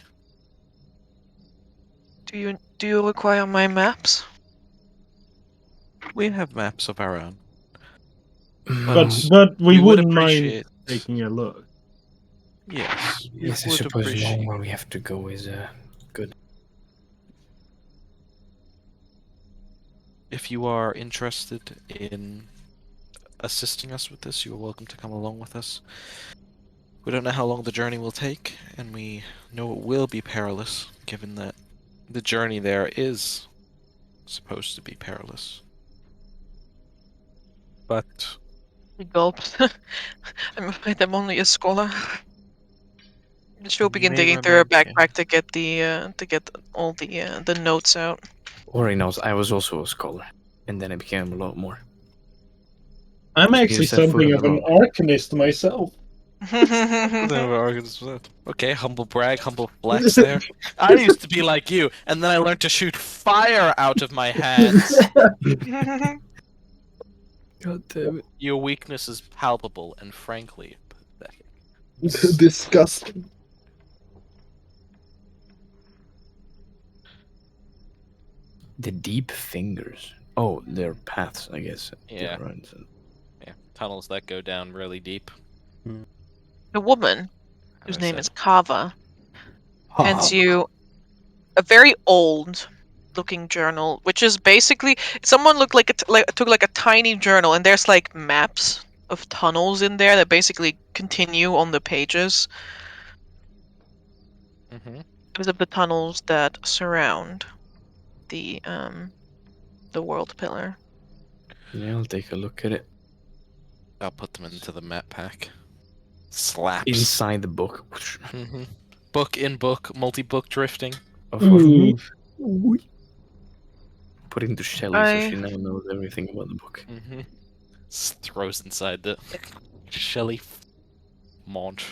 Do you require my maps? We have maps of our own. But we we would wouldn't mind appreciate taking a look. Yes, we Yes, I would suppose the appreciate. long way we have to go is good. If you are interested in assisting us with this, you are welcome to come along with us. We don't know how long the journey will take, and we know it will be perilous, given that the journey there is supposed to be perilous. But He gulped. I'm afraid I'm only a scholar. She'll you begin may digging through her remain here. backpack to get all the notes out. Ori knows I was also a scholar, and then I became a lot more. I'm Just actually use that for something of another an one. arcanist myself. Okay, humble brag, humble flex there. I used to be like you, and then I learned to shoot fire out of my hands. God damn Your weakness is palpable and frankly pathetic. Disgusting. The deep fingers. Oh, they're paths, I guess. Yeah. Right. Yeah, tunnels that go down really deep. The woman, whose as I name said. is Kava, hands you a very old-looking journal, which is basically someone looked like took like a tiny journal, and there's like maps of tunnels in there that basically continue on the pages. Mm-hmm. Because of the tunnels that surround the world pillar. Yeah, I'll take a look at it. I'll put them into the map pack. Slaps. Inside the book. Mm-hmm. Book in book, multi-book drifting. Of Ooh. Put it into Shelly so I- she now knows everything about the book. Mm-hmm. Throws inside the Shelly mod.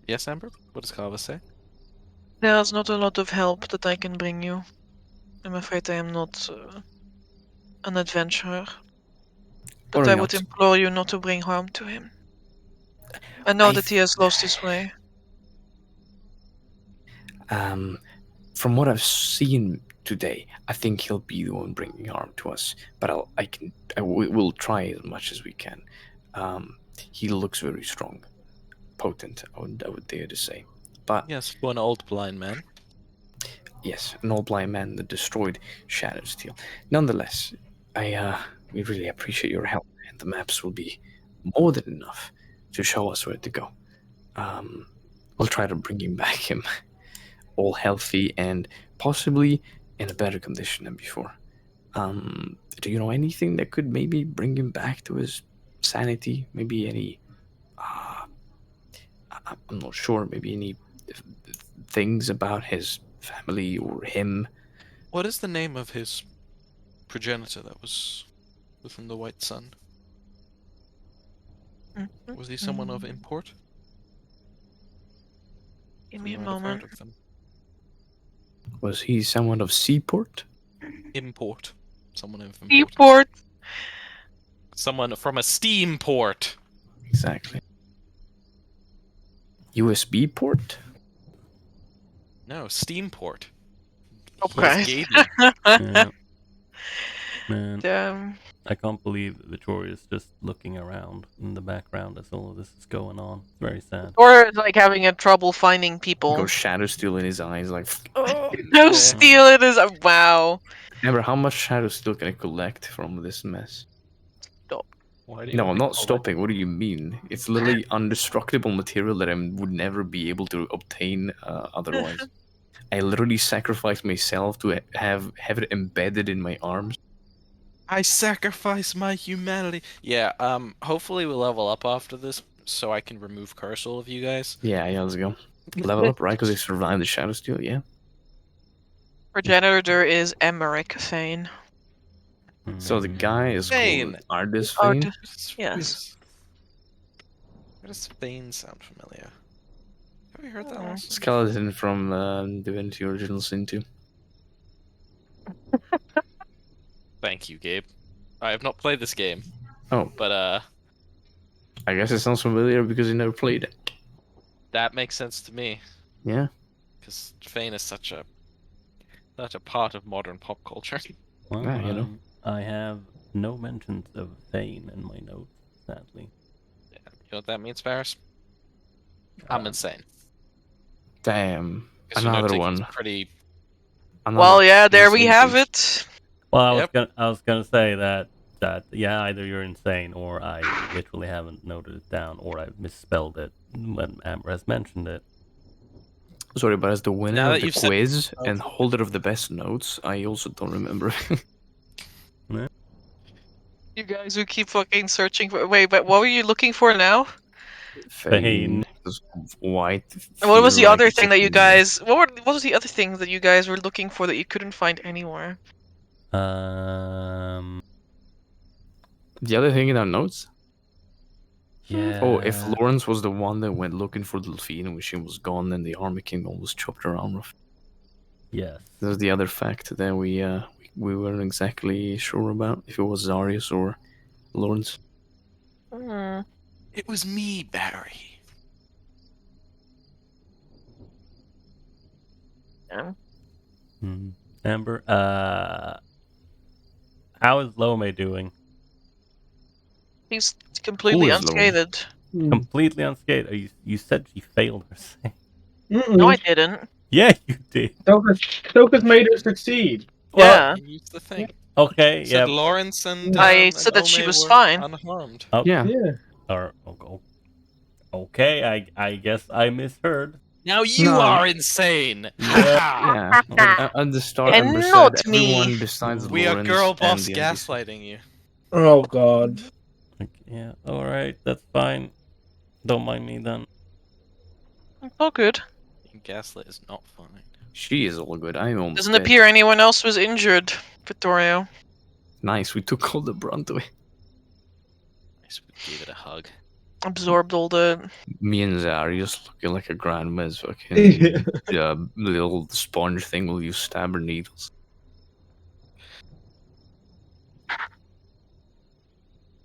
Yes, Amber? What does Kava say? There's not a lot of help that I can bring you. I'm afraid I am not an adventurer. But Or I would not. implore you not to bring harm to him. I know that I've- he has lost his way. From what I've seen today, I think he'll be the one bringing harm to us. But we'll try as much as we can. He looks very strong, potent. I would dare to say. But Yes, one old blind man. yes, an old blind man that destroyed Shatter Steel. Nonetheless, we really appreciate your help, and the maps will be more than enough to show us where to go. We'll try to bring him all healthy and possibly in a better condition than before. Do you know anything that could maybe bring him back to his sanity? Maybe any? I'm not sure. Maybe any things about his family or him. What is the name of his progenitor that was within the White Sun? Was he someone of import? Give We me a might have heard moment. of them. Was he someone of Seaport? Import. Someone of importance. Seaport. Someone from a steam port. Exactly. USB port? No, steam port. Oh, He's Christ. Gaben. Yeah. Man, Damn. I can't believe Victoria's just looking around in the background as all of this is going on. It's very sad. Or like having a trouble finding people. Goes shadow steel in his eyes, like. No Yeah. steal it is wow. Remember, how much shadow steel can I collect from this mess? Why do you No, want I'm to not collect- stopping. What do you mean? It's literally undestructible material that I would never be able to obtain otherwise. I literally sacrificed myself to have it embedded in my arms. I sacrifice my humanity. Yeah, hopefully we'll level up after this so I can remove Cursal of you guys. Yeah, let's go. Level up, right? Because I survived the shadow steel, yeah. Progenitor is Emmerich Thane. So the guy is Thane. called Ardis Oh, Fane. yes. Where does Thane sound familiar? Have you heard that one? Skeleton from Divinity Original Sin 2. Thank you, Gabe. I have not played this game. Oh. But I guess it sounds familiar because you never played it. that makes sense to me. Yeah. Because Thane is such a part of modern pop culture. Well, Yeah, you know. I have no mentions of Thane in my notes, sadly. Yeah, you know what that means, Varys? I'm insane. Damn. 'Cause you know Another Tiggy's one. pretty. Another Well, yeah, there we insane have beast. it. Well, Yep. I was gonna say that yeah, either you're insane or I literally haven't noted it down or I misspelled it when Amber has mentioned it. Sorry, but as the winner Now of that the you've said quiz it, and holder of the best notes, I also don't remember. You guys who keep fucking searching for. Wait, but what were you looking for now? Fane. This white. And what was feel the like other it's thing a that you female. guys? What was the other thing that you guys were looking for that you couldn't find anywhere? Um. The other thing in our notes. Yeah. Oh, if Lawrence was the one that went looking for Delphine when she was gone, and the army king almost chopped her arm off. Yes. That was the other fact that we weren't exactly sure about if it was Zarius or Lawrence. Hmm. it was me, Barry. Yeah. Hmm. Amber. How is Lome doing? He's completely Who is Lone? unscathed. Completely unscathed. You said she failed her save. No, I didn't. Yeah, you did. Tokus made her succeed. Well, Yeah. Use the thing. okay. You said Yeah. Lawrence and I said that Ome she was were fine. unharmed. Oh, Yeah. Yeah. or okay. I guess I misheard. Now you No. are insane. Yeah. At the start, And Amber not said me. everyone besides We are Lawrence girl and boss the NPC. gaslighting you. Oh God. Yeah. All right. That's fine. Don't mind me then. It's all good. Gaslit is not fine. She is all good. I'm almost Doesn't dead. appear anyone else was injured, Vittorio. Nice. We took all the brunt away. Nice, we gave it a hug. Absorbed all the. Me and Zarius looking like a grandma's fucking little sponge thing will use stabber needles.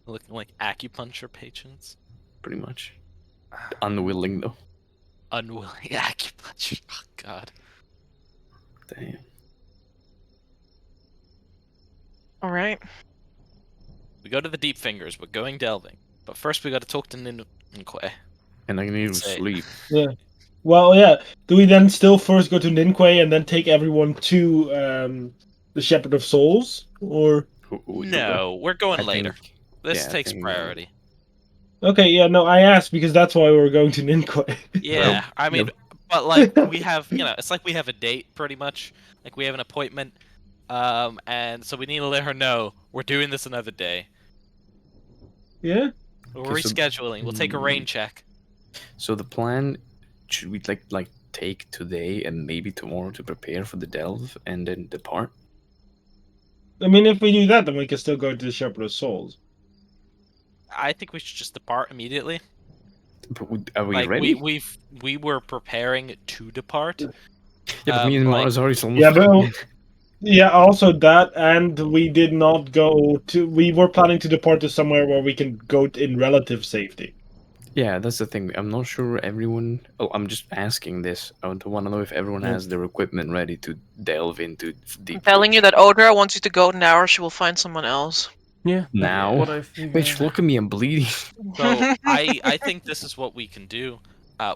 Looking like acupuncture patients. Pretty much. Unwilling though. Unwilling acupuncture. Oh god. Damn. All right. We go to the deep fingers. We're going delving. But first we gotta talk to Ninkwe. And I need to Say- sleep. Well, yeah. Do we then still first go to Ninquay and then take everyone to the Shepherd of Souls, or? No, we're going I later. think- This yeah, I takes think, priority. Okay, yeah, no, I asked because that's why we were going to Ninquay. Yeah, I mean, but like we have, it's like we have a date pretty much. Like we have an appointment, and so we need to let her know we're doing this another day. Yeah. We're Okay, so- rescheduling. We'll take a rain check. So the plan, should we like take today and maybe tomorrow to prepare for the delve and then depart? I mean, if we do that, then we can still go to the Shepherd of Souls. I think we should just depart immediately. Are we Like ready? we were preparing to depart. Yeah, but me and like- Mars already almost. Yeah, but yeah, also that, and we did not go to. We were planning to depart to somewhere where we can go in relative safety. Yeah, that's the thing. I'm not sure everyone. Oh, I'm just asking this. I want to know if everyone has their equipment ready to delve into deep. I'm telling you that Odra wants you to go now, or she will find someone else. Yeah. Now? What I figured. Bitch, look at me, I'm bleeding. So I think this is what we can do.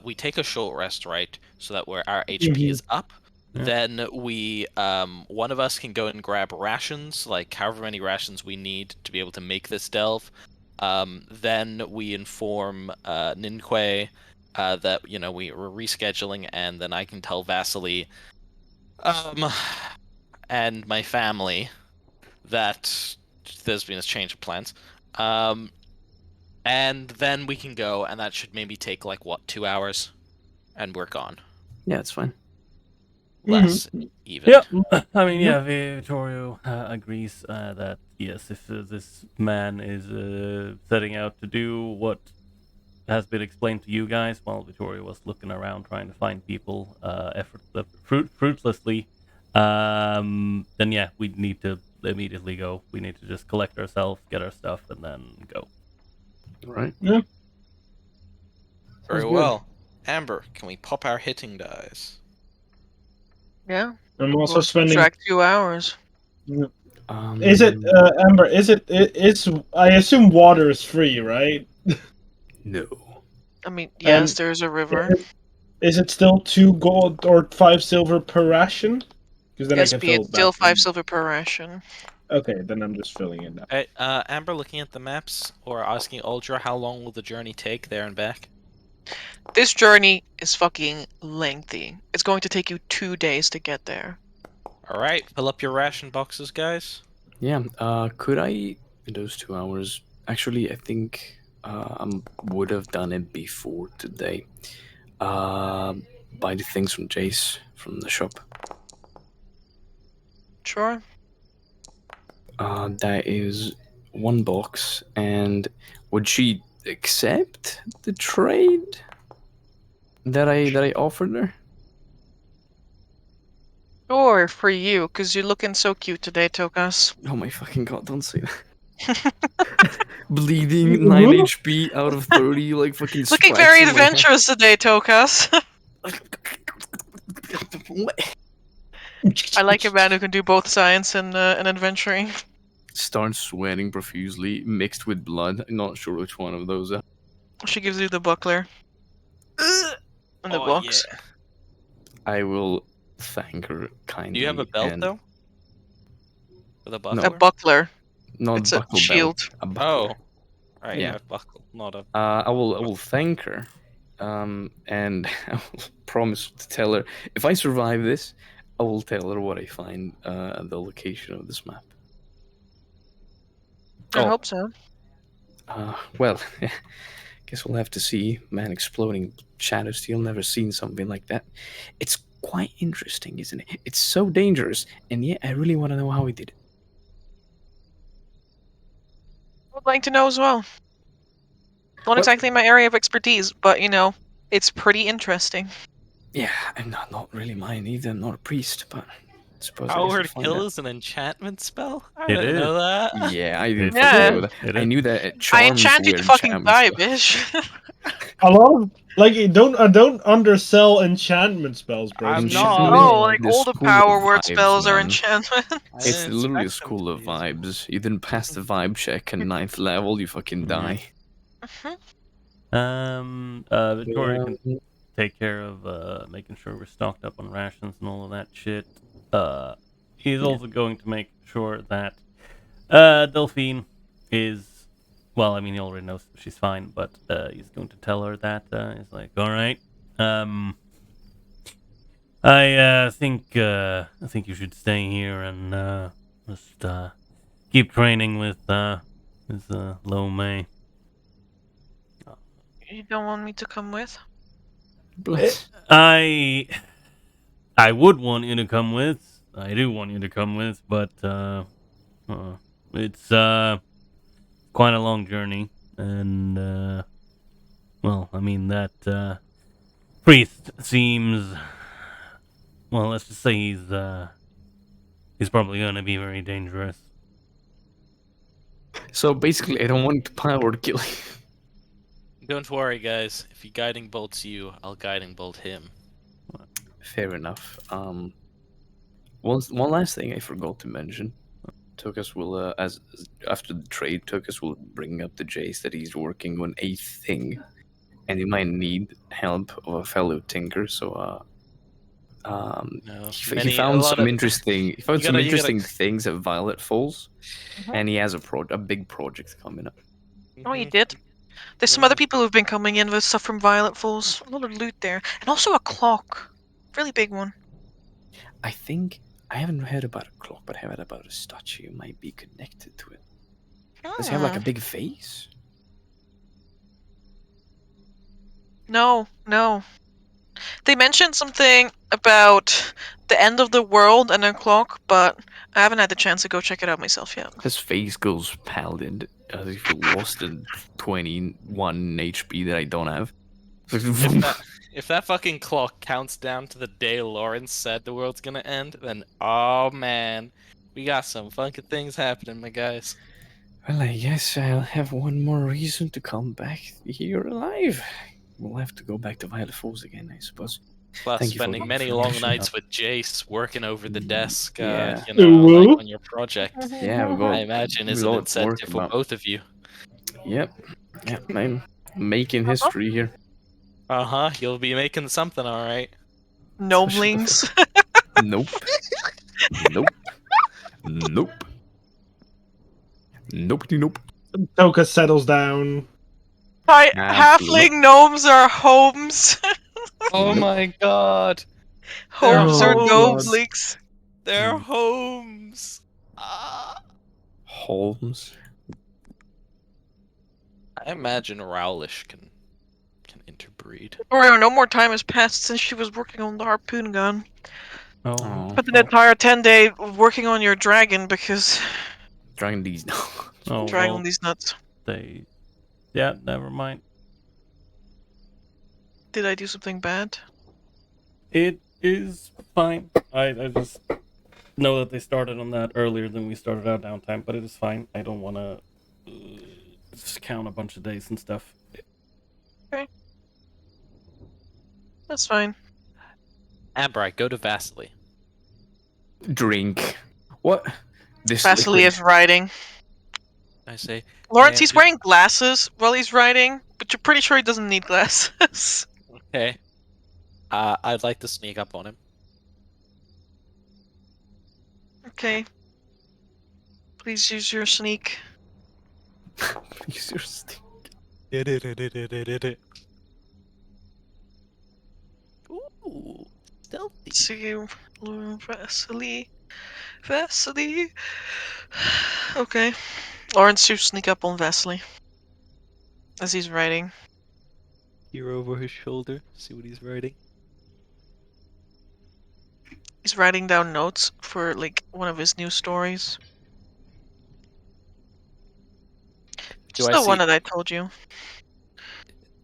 We take a short rest, right? So that where our HP is up. Yeah. Then we one of us can go and grab rations, like however many rations we need to be able to make this delve. Then we inform Ninquay that we're rescheduling, and then I can tell Vasily and my family that there's been a change of plans. And then we can go, and that should maybe take 2 hours, and we're gone. Yeah, it's fine. Less even. Yep. I mean, yeah, Vittorio agrees that yes, if this man is setting out to do what has been explained to you guys while Vittorio was looking around trying to find people fruitlessly, then yeah, we need to immediately go. We need to just collect ourselves, get our stuff, and then go. Right. Yeah. Very Sounds good. well. Amber, can we pop our hitting dice? Yeah. I'm also We'll spending. subtract 2 hours. Is it Amber? It's? I assume water is free, right? No. I mean, yes, And- there's a river. Is it still 2 gold or 5 silver per ration? Because then Yes, I can be fill it still back 5 silver per ration. Okay, then I'm just filling it now. Hey, Amber, looking at the maps, or asking Ultra, how long will the journey take there and back? This journey is fucking lengthy. It's going to take you 2 days to get there. Alright, fill up your ration boxes, guys. Yeah. Could I in those 2 hours? Actually, I think I would have done it before today. Buy the things from Jace from the shop. Sure. That is 1 box, and would she accept the trade that I offered her? Sure, for you, because you're looking so cute today, Tokas. Oh my fucking god! Don't say that. Bleeding 9 HP out of 30, like fucking. Looking very scratching my head. adventurous today, Tokas. I like a man who can do both science and adventuring. Starts sweating profusely, mixed with blood. I'm not sure which one of those. She gives you the buckler. And the box. Yeah. I will thank her kindly. Do you have a belt, and- though? With a No. buckler? A buckler. Not It's a buckle shield. belt. A buckler. Oh. Alright, Yeah. yeah, buckle, not a... I will thank her, and I will promise to tell her if I survive this, I will tell her what I find the location of this map. I Oh. hope so. Well, guess we'll have to see. Man, exploding shadow steel. Never seen something like that. It's quite interesting, isn't it? It's so dangerous, and yet I really want to know how he did it. I would like to know as well. Not Well- exactly my area of expertise, but it's pretty interesting. Yeah, I'm not really mine either. I'm not a priest, but I suppose I guess Power we'll to find kill out. is an enchantment spell? I It didn't is. know that. Yeah, I didn't It's fucking Yeah. know that. It I is. knew that I charms enchant you were to fucking die, enchantment spells. bitch. A lot of don't undersell enchantment spells, bro. I'm Enchantment not. Oh, like the all the school of power word vibes, spells are man. enchantment. I It's didn't literally a expect them school to of be as good. vibes. You didn't pass the vibe check at 9th level, you fucking die. Victoria can Yeah. take care of making sure we're stocked up on rations and all of that shit. He's also going to make sure that Delphine is, well, I mean, he already knows she's fine, but he's going to tell her that he's like, all right, I think you should stay here and just keep training with Lo Mei. You don't want me to come with? Bless. I would want you to come with. I do want you to come with, but it's quite a long journey, and well, I mean that priest seems, well, let's just say he's probably going to be very dangerous. So basically, I don't want to power kill you. Don't worry, guys. If he guiding bolts you, I'll guiding bolt him. Fair enough. One last thing I forgot to mention. Tokas will, as after the trade, Tokas will bring up the Jace that he's working on a thing, and he might need help of a fellow tinker. So, No, he found some interesting. He found You some gotta- interesting things at Violet Falls, Mhm. and he has a big project coming up. Oh, you did? There's some other people who've been coming in with stuff from Violet Falls. A lot of loot there. And also a clock. Really big one. I think I haven't heard about a clock, but I heard about a statue might be connected to it. Does it have like a big face? No. They mentioned something about the end of the world and a clock, but I haven't had the chance to go check it out myself yet. His face goes pallid as if he lost the 21 HP that I don't have. If that fucking clock counts down to the day Lawrence said the world's gonna end, then oh man, we got some funky things happening, my guys. Well, I guess I'll have one more reason to come back here alive. We'll have to go back to Violet Falls again, I suppose. Plus, Thank you for spending the many long information. nights with Jace working over the desk, Yeah. Woo. on your project. Yeah, we got. I imagine is we an got to work incentive for about- both of you. Yep. I'm making history here. You'll be making something, alright. Gnomelings. Nope. Nope. Nope. Nope. Nope. Toka settles down. Hi, Absolutely. halfling gnomes are homes. Oh Nope. my god! They're Homes are Oh, God. gnoblings. They're homes! Ah. Holmes. I imagine Rowlish can interbreed. Or no more time has passed since she was working on the harpoon gun. Oh, Oh. Spent an entire 10-day working on your dragon because Dragging these now. oh dragging well, on these nuts. yeah, never mind. Did I do something bad? It is fine. I just know that they started on that earlier than we started our downtime, but it is fine. I don't want to just count a bunch of days and stuff. That's fine. Ambright, go to Vasily. Drink. What? This Vasily liquid. is riding. I say, Lawrence, "Hey, he's wearing glasses while he's riding, but you're pretty sure he doesn't need glasses. okay. I'd like to sneak up on him. Okay. Please use your sneak. Use your stick. Ooh, stealthy. See you, Vasily. Vasily. Okay. Lawrence, you sneak up on Vasily as he's riding. Peer over his shoulder, see what he's writing. He's writing down notes for like one of his new stories. Just the one that I told you.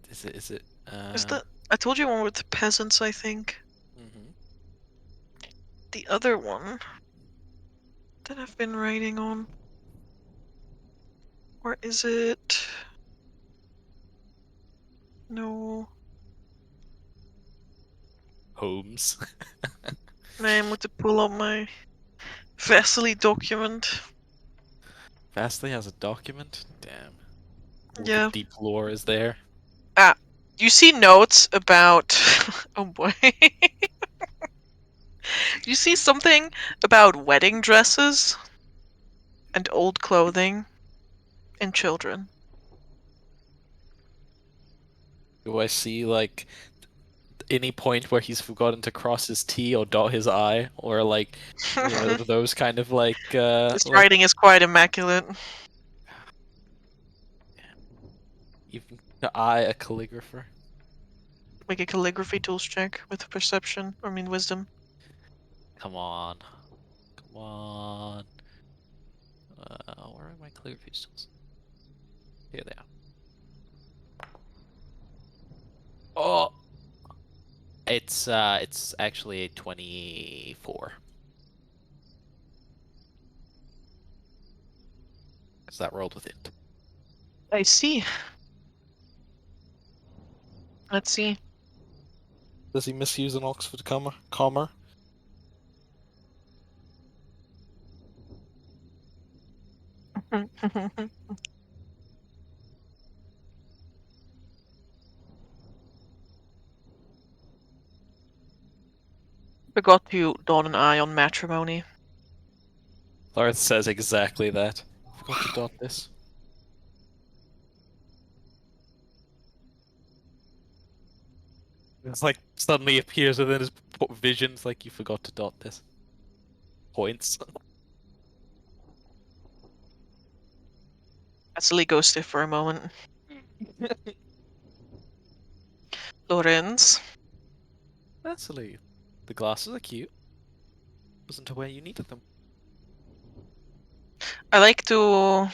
Is it? Is the I told you one with the peasants, I think. Mhm. The other one that I've been writing on. Where is it? No. Holmes. Man, with to pull up my Vasily document. Vasily has a document? Damn. What Yeah. deep lore is there? You see notes about oh boy. You see something about wedding dresses and old clothing and children. Do I see, like, any point where he's forgotten to cross his T or dot his I? Or, like, those kind of, like, His writing is quite immaculate. even to I, a calligrapher? Make a calligraphy tools check with perception, wisdom. Come on. Come on. Where are my calligraphy tools? Here they are. Oh! It's actually a 24. Because that rolled with it. I see. Let's see. Does he misuse an Oxford comma? Forgot to dot an I on matrimony. Lawrence says exactly that. Forgot to dot this. It's like suddenly appears within his visions, like you forgot to dot this. Points. Vasily ghosted for a moment. Lorenz. Vasily, the glasses are cute. Wasn't aware you needed them. I like to...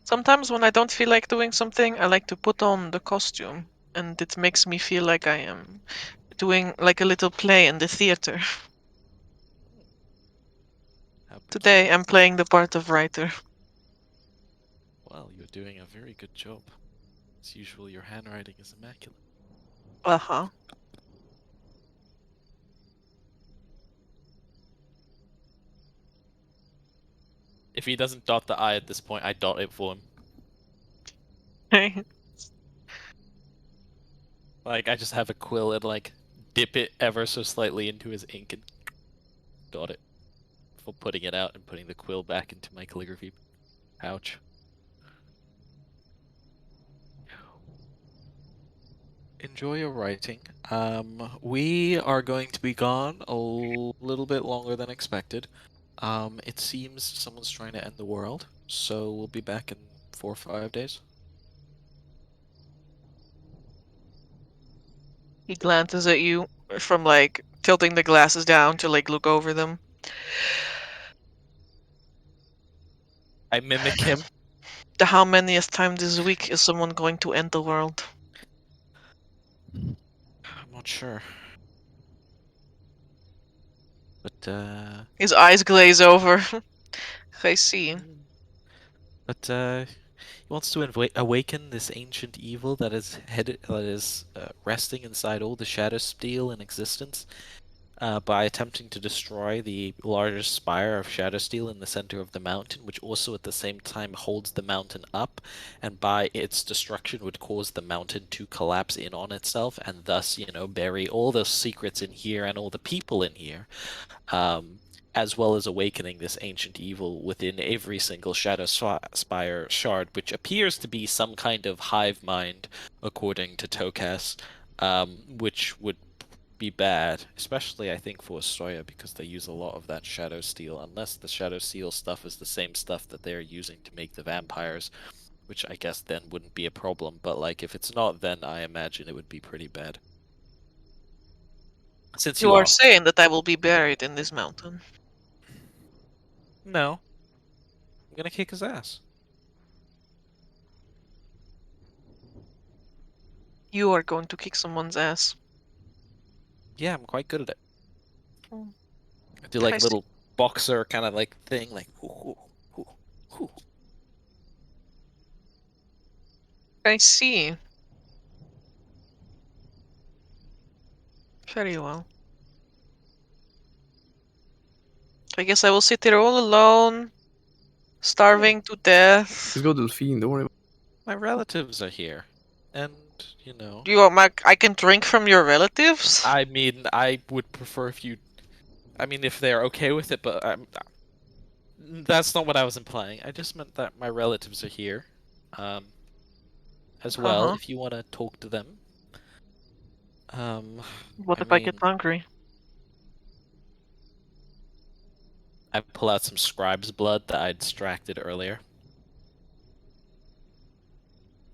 Sometimes when I don't feel like doing something, I like to put on the costume. And it makes me feel like I am doing like a little play in the theater. How Today peculiar. I'm playing the part of writer. Well, you're doing a very good job. As usual, your handwriting is immaculate. Uh-huh. If he doesn't dot the I at this point, I dot it for him. Like, I just have a quill and, like, dip it ever so slightly into his ink and dot it before putting it out and putting the quill back into my calligraphy pouch. Enjoy your writing. We are going to be gone a little bit longer than expected. It seems someone's trying to end the world, so we'll be back in 4 or 5 days. He glances at you from like tilting the glasses down to like look over them. I mimic him. The how manyth time this week is someone going to end the world? I'm not sure. But, His eyes glaze over. I see. But he wants to awaken this ancient evil that is resting inside all the shadow steel in existence, by attempting to destroy the largest spire of shadow steel in the center of the mountain, which also at the same time holds the mountain up, and by its destruction would cause the mountain to collapse in on itself, and thus, bury all the secrets in here and all the people in here. As well as awakening this ancient evil within every single Shadow Spire shard, which appears to be some kind of hive mind, according to TaleChasers, which would be bad, especially I think for Soya, because they use a lot of that Shadow Steel, unless the Shadow Steel stuff is the same stuff that they're using to make the vampires, which I guess then wouldn't be a problem, but like if it's not, then I imagine it would be pretty bad. Since You are saying that I will be buried in this mountain. No. I'm gonna kick his ass. You are going to kick someone's ass. Yeah, I'm quite good at it. Hmm. I do like I a see. little boxer kind of like thing, like hoo. I see. Very well. I guess I will sit here all alone, starving to death. Let's go, Delphine. Don't worry. My relatives are here, and Do you want I can drink from your relatives? I mean, I would prefer if you. I mean, if they're okay with it, but that's not what I was implying. I just meant that my relatives are here, as well. If you want to talk to them. What I if I get mean, hungry? I pull out some scribe's blood that I distracted earlier.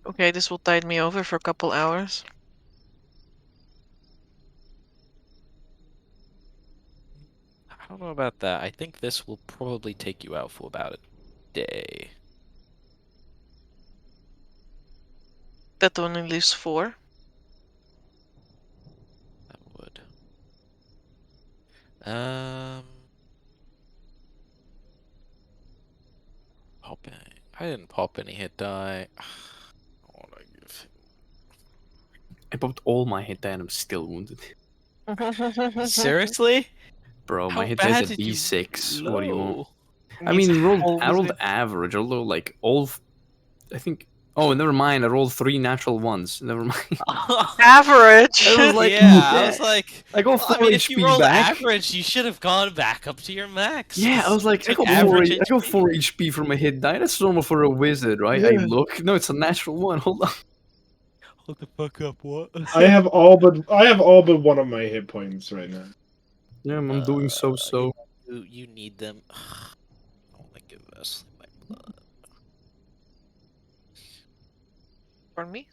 Okay, this will tide me over for a couple hours. I don't know about that. I think this will probably take you out for about a day. That only leaves 4. That would. Popping. I didn't pop any hit die. What would I give him? I popped all my hit die and I'm still wounded. Seriously? Bro, my How hit die is bad a did you D6. What do you want? low? I mean, I was rolled it? average, although like I think. Oh, never mind. I rolled 3 natural ones. Never mind. Average! I was like, yeah, I was like, I got well, 4 I mean, if you HP rolled back. average, you should have gone back up to your max. Yeah, I was like, I Took got 4 average HP. HP from a hit die. That's normal for a wizard, right? Yeah. I look. No, it's a natural one. Hold on. Hold the fuck up, what? I have all but one of my hit points right now. Yeah, I'm doing so. You need them. I want to give us my blood. For me?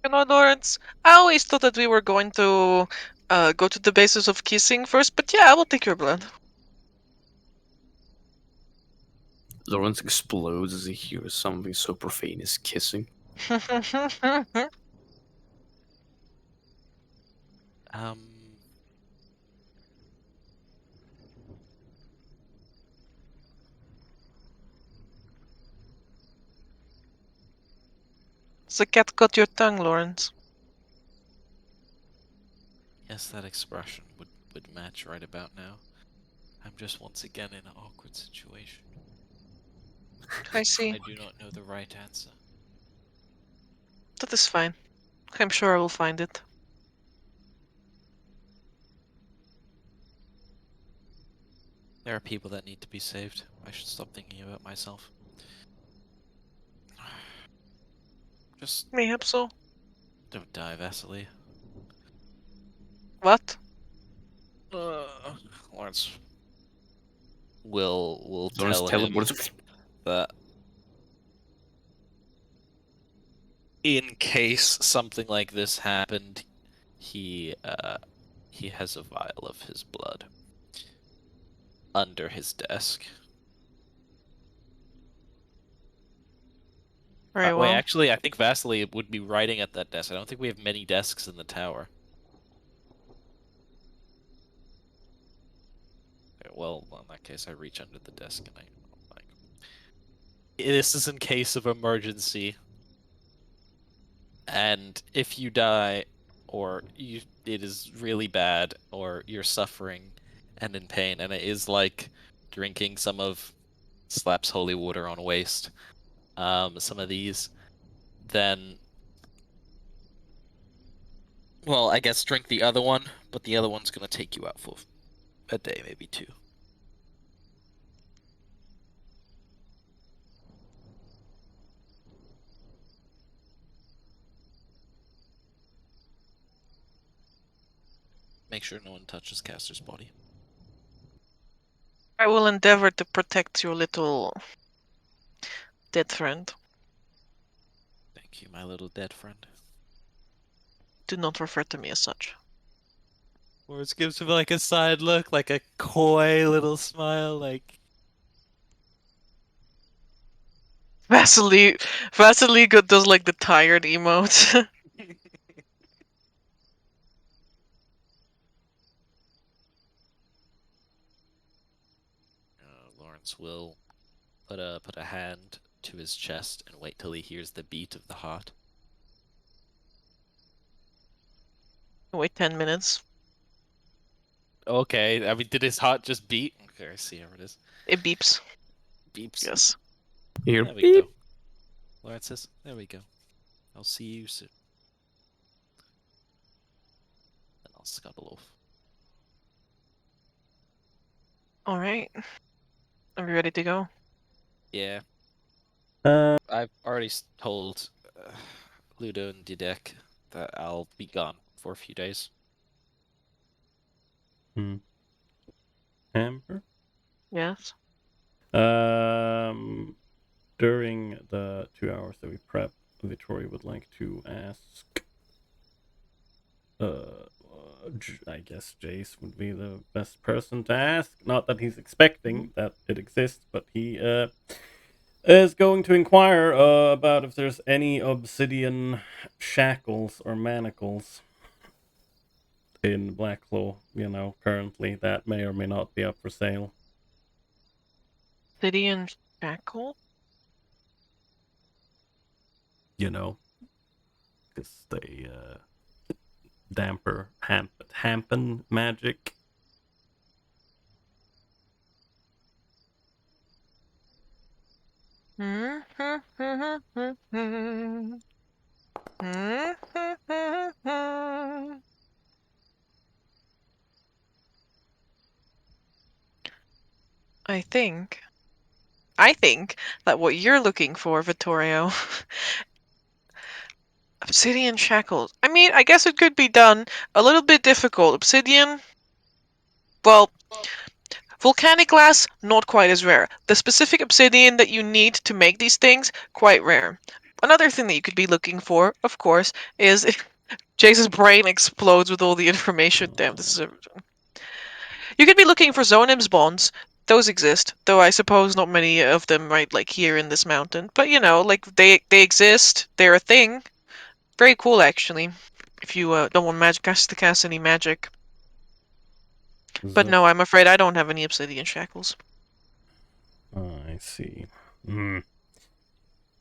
Lawrence, I always thought that we were going to go to the basis of kissing first, but yeah, I will take your blood. Lawrence explodes as he hears something so profane as kissing. The cat got your tongue, Lawrence. Yes, that expression would match right about now. I'm just once again in an awkward situation. I see. I do not know the right answer. That is fine. I'm sure I will find it. There are people that need to be saved. I should stop thinking about myself. Just Mayhap so. don't die, Vasily. What? Lawrence will Lawrence tell him teleports. that in case something like this happened, he has a vial of his blood under his desk. Very Wait, well. actually, I think Vasily would be writing at that desk. I don't think we have many desks in the tower. Okay, well, in that case, I reach under the desk and I like. This is in case of emergency. And if you die, or it is really bad, or you're suffering and in pain, and it is like drinking some of Slap's holy water on waste, some of these, then, well, I guess drink the other one, but the other one's gonna take you out for a day, maybe 2. Make sure no one touches Caster's body. I will endeavor to protect your little dead friend. Thank you, my little dead friend. Do not refer to me as such. Lawrence gives him like a side look, like a coy little smile, like... Vasily does like the tired emote. Lawrence will put a hand to his chest and wait till he hears the beat of the heart. Wait 10 minutes. Okay, I mean, did his heart just beat? Okay, I see how it is. It beeps. Beeps. Yes. Here, There we beep. go. Lawrence says, there we go. I'll see you soon. Then I'll scuttle off. Alright. Are we ready to go? Yeah, Uh, I've already told Ludo and Didek that I'll be gone for a few days. Amber? Yes. During the 2 hours that we prep, Vittoria would like to ask. I guess Jace would be the best person to ask. Not that he's expecting that it exists, but he is going to inquire about if there's any obsidian shackles or manacles in Blacklaw, currently that may or may not be up for sale. Obsidian shackle? Because they damper hampen magic. I think that what you're looking for, Vittorio, obsidian shackles. I mean, I guess it could be done. A little bit difficult. Obsidian, well, volcanic glass, not quite as rare. The specific obsidian that you need to make these things, quite rare. Another thing that you could be looking for, of course, is if Jace's brain explodes with all the information. Damn, this is a... You could be looking for Zonim's bonds. Those exist, though I suppose not many of them right like here in this mountain. But like they exist. They're a thing. Very cool, actually. If you don't want magic to cast any magic. But no, I'm afraid I don't have any obsidian shackles. I see.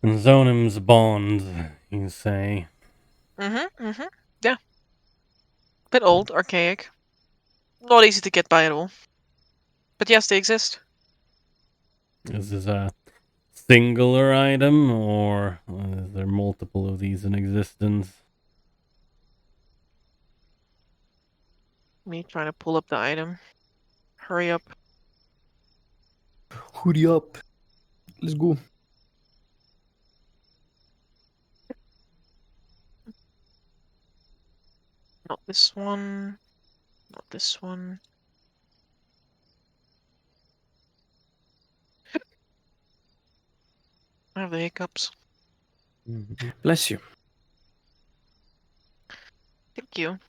Zonim's bond, you say? Yeah. Bit old, archaic. Not easy to get by at all. But yes, they exist. Is this a singular item, or is there multiple of these in existence? Me trying to pull up the item. Hurry up. Hurry up. Let's go. Not this one. Not this one. I have the hiccups. Bless you. Thank you.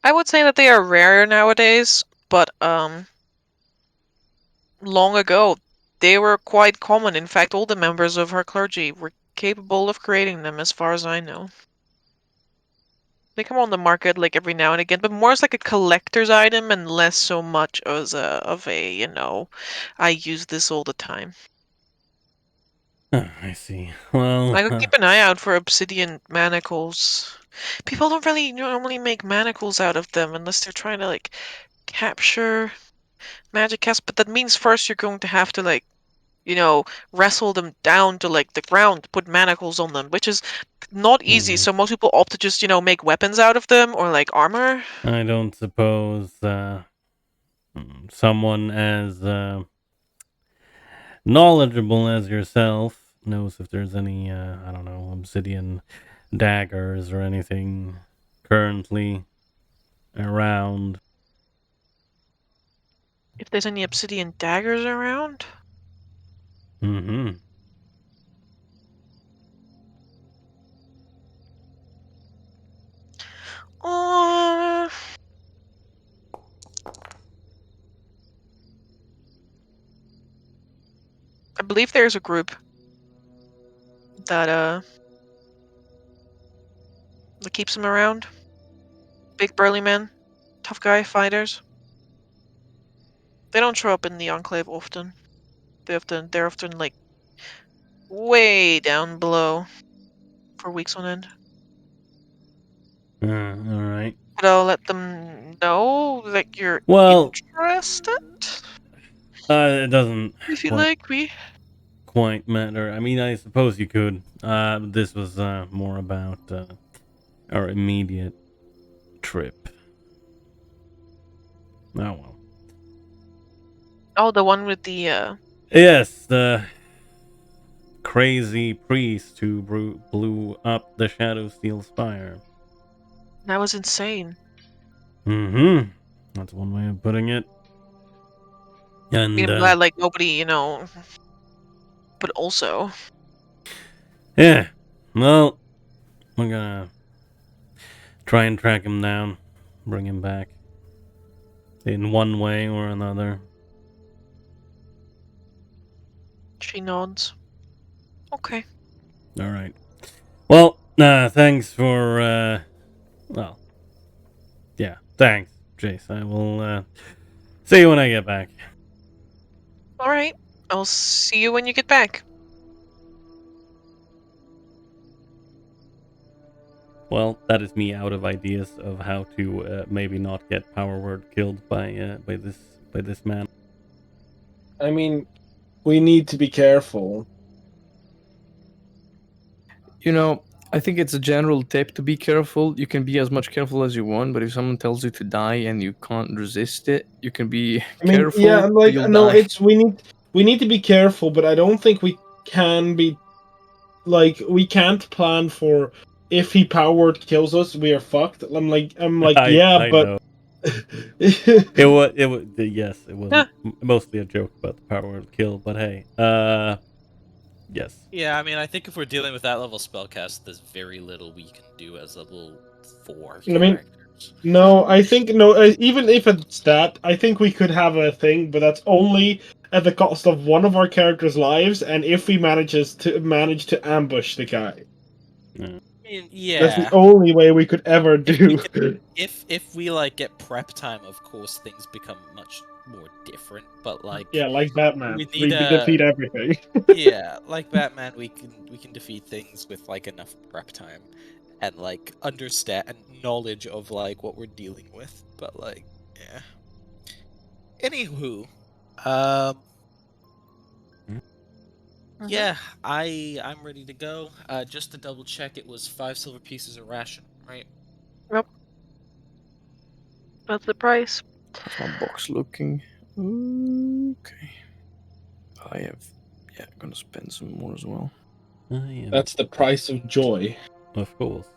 I would say that they are rare nowadays, but long ago they were quite common. In fact, all the members of her clergy were capable of creating them, as far as I know. They come on the market like every now and again, but more as like a collector's item and less so much as a you know, I use this all the time. I see. Well, I could keep an eye out for obsidian manacles. People don't really normally make manacles out of them unless they're trying to like capture magic cast, but that means first you're going to have to like, you know, wrestle them down to like the ground to put manacles on them, which is not easy. So most people opt to just, you know, make weapons out of them or like armor. I don't suppose someone as knowledgeable as yourself knows if there's any, I don't know, obsidian daggers or anything currently around. If there's any obsidian daggers around. Mm-hmm. Uh, I believe there's a group that keeps them around. Big burly men, tough guy fighters. They don't show up in the Enclave often. They're often like way down below for weeks on end. All right. But I'll let them know that you're Well, interested. it doesn't If you like me. quite matter. I mean, I suppose you could. This was more about our immediate trip. Oh well. Oh, the one with the Yes, the crazy priest who blew up the Shadow Steel Spire. that was insane. Mm-hmm. That's one way of putting it. And I'm glad like nobody, you know, but also yeah, well, we're gonna try and track him down, bring him back in one way or another. she nods. Okay. All right. Well, thanks for well, yeah, thanks, Jace. I will see you when I get back. All right. I'll see you when you get back. Well, that is me out of ideas of how to maybe not get Power Word killed by this man. I mean, we need to be careful. You know, I think it's a general tip to be careful. You can be as much careful as you want, but if someone tells you to die and you can't resist it, you can be I mean, careful. yeah, like you'll no, die. it's we need to be careful, but I don't think we can be like we can't plan for if he power word kills us, we are fucked. I'm like yeah, I but know. It was yes, it was Yeah. mostly a joke about the Power Word kill, but hey, yes. Yeah, I mean, I think if we're dealing with that level spellcast, there's very little we can do as level 4 I mean, characters. no, I think no. Even if it's that, I think we could have a thing, but that's only at the cost of one of our characters' lives, and if we manage to ambush the guy. That's the Yeah. only way we could ever If we do. if we like get prep time, of course things become much more different, but like Yeah, like Batman. we We need defeat everything. yeah, like Batman, we can defeat things with like enough prep time and like understand and knowledge of like what we're dealing with. But like, yeah. Anywho, um, yeah, I'm ready to go. Just to double check, it was 5 silver pieces a ration, right? That's the price. How's my box looking? Okay. I have, yeah, gonna spend some more as well. That's the price of joy. Of course.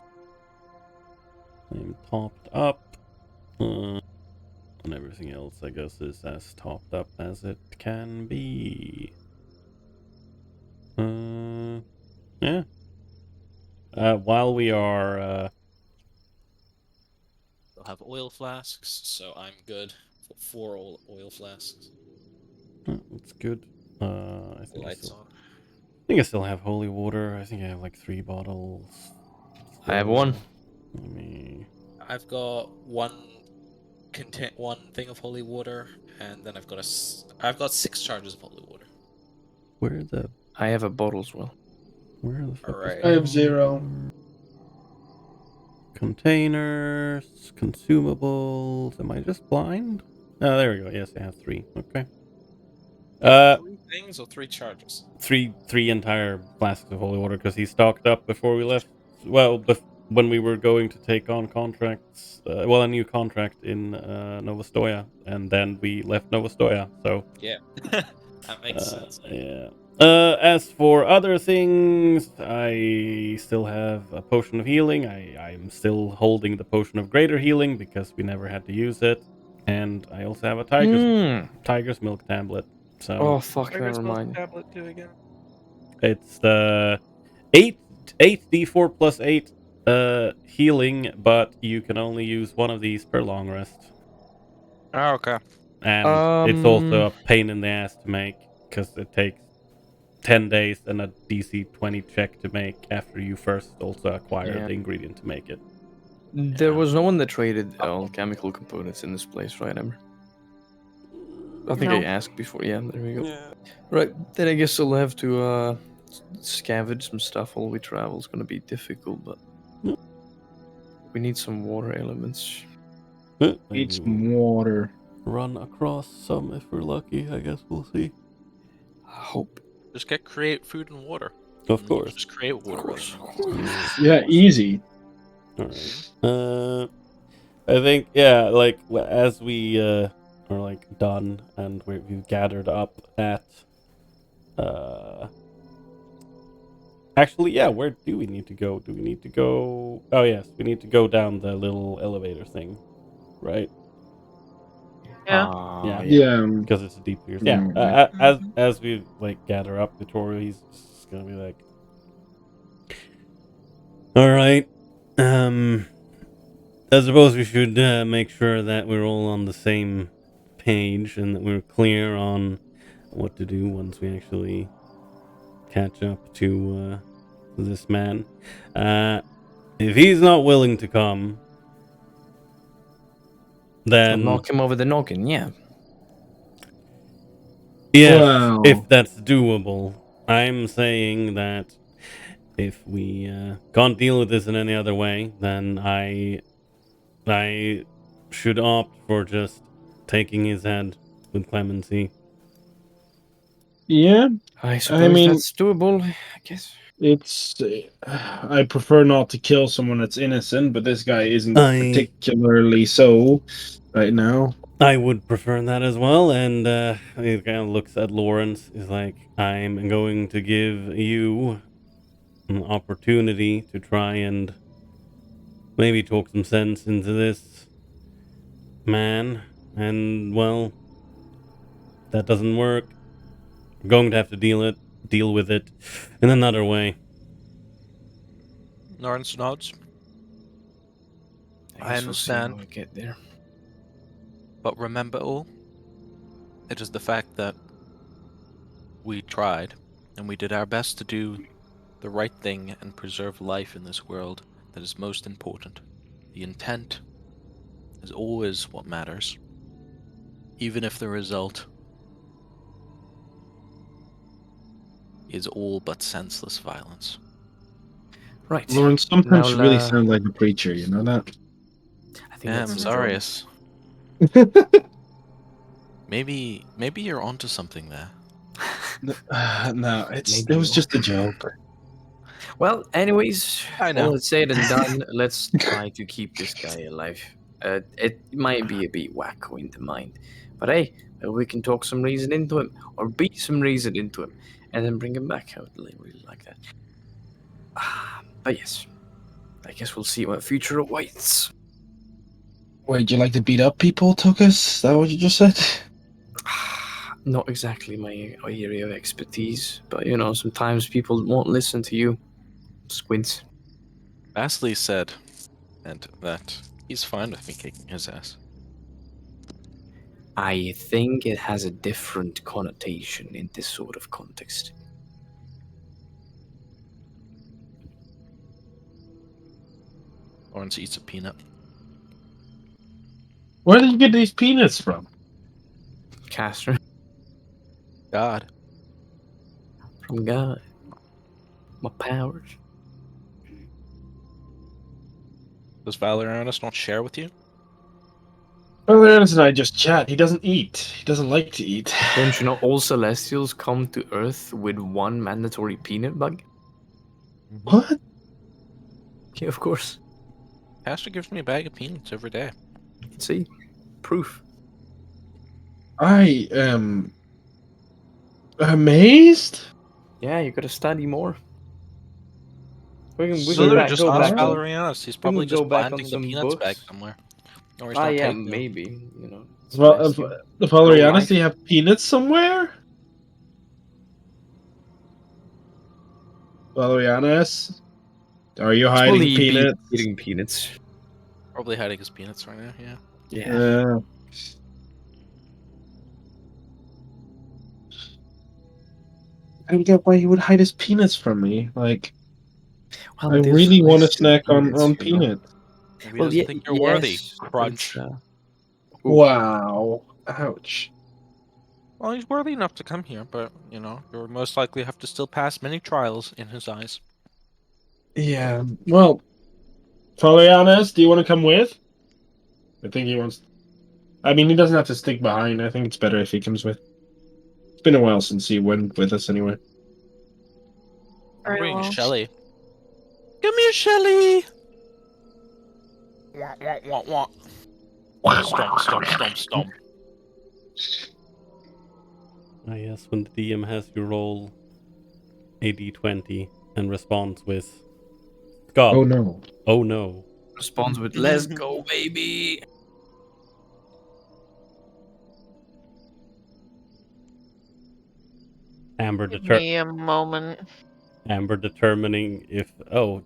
I'm topped up. And everything else, I guess, is as topped up as it can be. Yeah. While we are, We'll have oil flasks, so I'm good for 4 oil flasks. that's good. I think Lights on. I still have holy water. I think I have like 3 bottles. I have one. Let me. I've got one thing of holy water, and then I've got 6 charges of holy water. Where the I have a bottle as well. fuck Alright. is I have 0. Containers, consumables. Am I just blind? Oh, there we go. Yes, I have 3. Okay. 3 things or 3 charges? Three entire flasks of holy water because he stocked up before we left. Well, when we were going to take on contracts, a new contract in Novostoya, and then we left Novostoya. So Yeah, that makes sense. yeah. As for other things, I still have a potion of healing. I'm still holding the potion of greater healing because we never had to use it, and I also have a tiger's milk tablet. So Oh fuck! Never mind. Tablet do again. it's the 8d4 plus 8 healing, but you can only use one of these per long rest. Oh, okay. And it's also a pain in the ass to make because it takes 10 days and a DC 20 check to make after you first also acquire Yeah. the ingredient to make it. There was no one that traded alchemical components in this place, right, Ember? I think No. I asked before. Yeah, there we go. Yeah. Right, then I guess I'll have to scavenge some stuff while we travel. It's gonna be difficult, but Yep. we need some water elements. Need some water. Run across some if we're lucky. I guess we'll see. I hope. Just create food and water. Of course. Just create water. course. Yeah, easy. All right. I think like as we are like done and we've gathered up at actually, yeah, where do we need to go? Do we need to go? Oh yes, we need to go down the little elevator thing, right? Yeah. Yeah. Because it's a deep pierce. Mhm. Yeah. As we like gather up, Vittorio, he's just gonna be like, all right. I suppose we should make sure that we're all on the same page and that we're clear on what to do once we actually catch up to this man. If he's not willing to come, I'll then knock him over the noggin, yeah. yes, Well. if that's doable. I'm saying that if we can't deal with this in any other way, then I should opt for just taking his head with clemency. Yeah, I suppose mean- that's doable, I guess. it's. I prefer not to kill someone that's innocent, but this guy isn't particularly so right now. I would prefer that as well, and he kind of looks at Lawrence. He's like, I'm going to give you an opportunity to try and maybe talk some sense into this man, and well, that doesn't work. We're going to have to deal with it in another way. Lawrence nods. I guess we'll see understand. when we get there. But remember all, it is the fact that we tried, and we did our best to do the right thing and preserve life in this world that is most important. The intent is always what matters. even if the result is all but senseless violence. Right. Lawrence sometimes Now, you really sound like a preacher, you know that? I think Yeah, that's I'm the sorry. drum. Maybe you're onto something there. No, it Maybe was you just a joke. Well, anyways, I know. all it's said and done, let's try to keep this guy alive. It might be a bit wacko in the mind, but hey, we can talk some reason into him, or beat some reason into him, and then bring him back. I would really like that. But yes, I guess we'll see what future awaits. Wait, do you like to beat up people, Tukas? Is that what you just said? Not exactly my area of expertise, but you know, sometimes people won't listen to you. Squints. Astley said, and that he's fine with me kicking his ass. I think it has a different connotation in this sort of context. Lawrence eats a peanut. Where did you get these peanuts from? Caster God. from God. My powers. Does Valerianus not share with you? Well, Ernest and I just chat. He doesn't eat. He doesn't like to eat. Don't you know all Celestials come to Earth with one mandatory peanut bug? What? Yeah, of course. Pastor gives me a bag of peanuts every day. See? Proof. I am amazed. Yeah, you gotta study more. We So can they're Just go ask back on. Valerianus. He's We probably can go just back on planting the some peanuts bag books. somewhere. Or he's Ah, not yeah, taking them. maybe. You know, Well, Celestial. Valerianus, life. do you have peanuts somewhere? Valerianus, are you hiding Probably be peanuts? eating peanuts. Probably hiding his peanuts right now, yeah. Yeah. I don't get why he would hide his peanuts from me. Like, Well, I there's really want to Celestial snack on peanuts, you know. peanuts. Maybe he Well, doesn't think you're worthy. yes, Crunch. but, Ooh. Wow. Ouch. Well, he's worthy enough to come here, but, you know, you'll most likely have to still pass many trials in his eyes. Yeah. Well, Valerianus, do you want to come with? I think he wants. I mean, he doesn't have to stick behind. I think it's better if he comes with. It's been a while since he went with us anyway. I'm Very bringing well. Shelly. Come here, Shelly! Wah, wah, wah, wah. Stomp, stomp, stomp, stomp. Ah, yes, when the DM has you roll a d20 and responds with Scott. Oh no. Oh no. Responds with "Let's go, baby." Amber Give me a moment. Amber determining if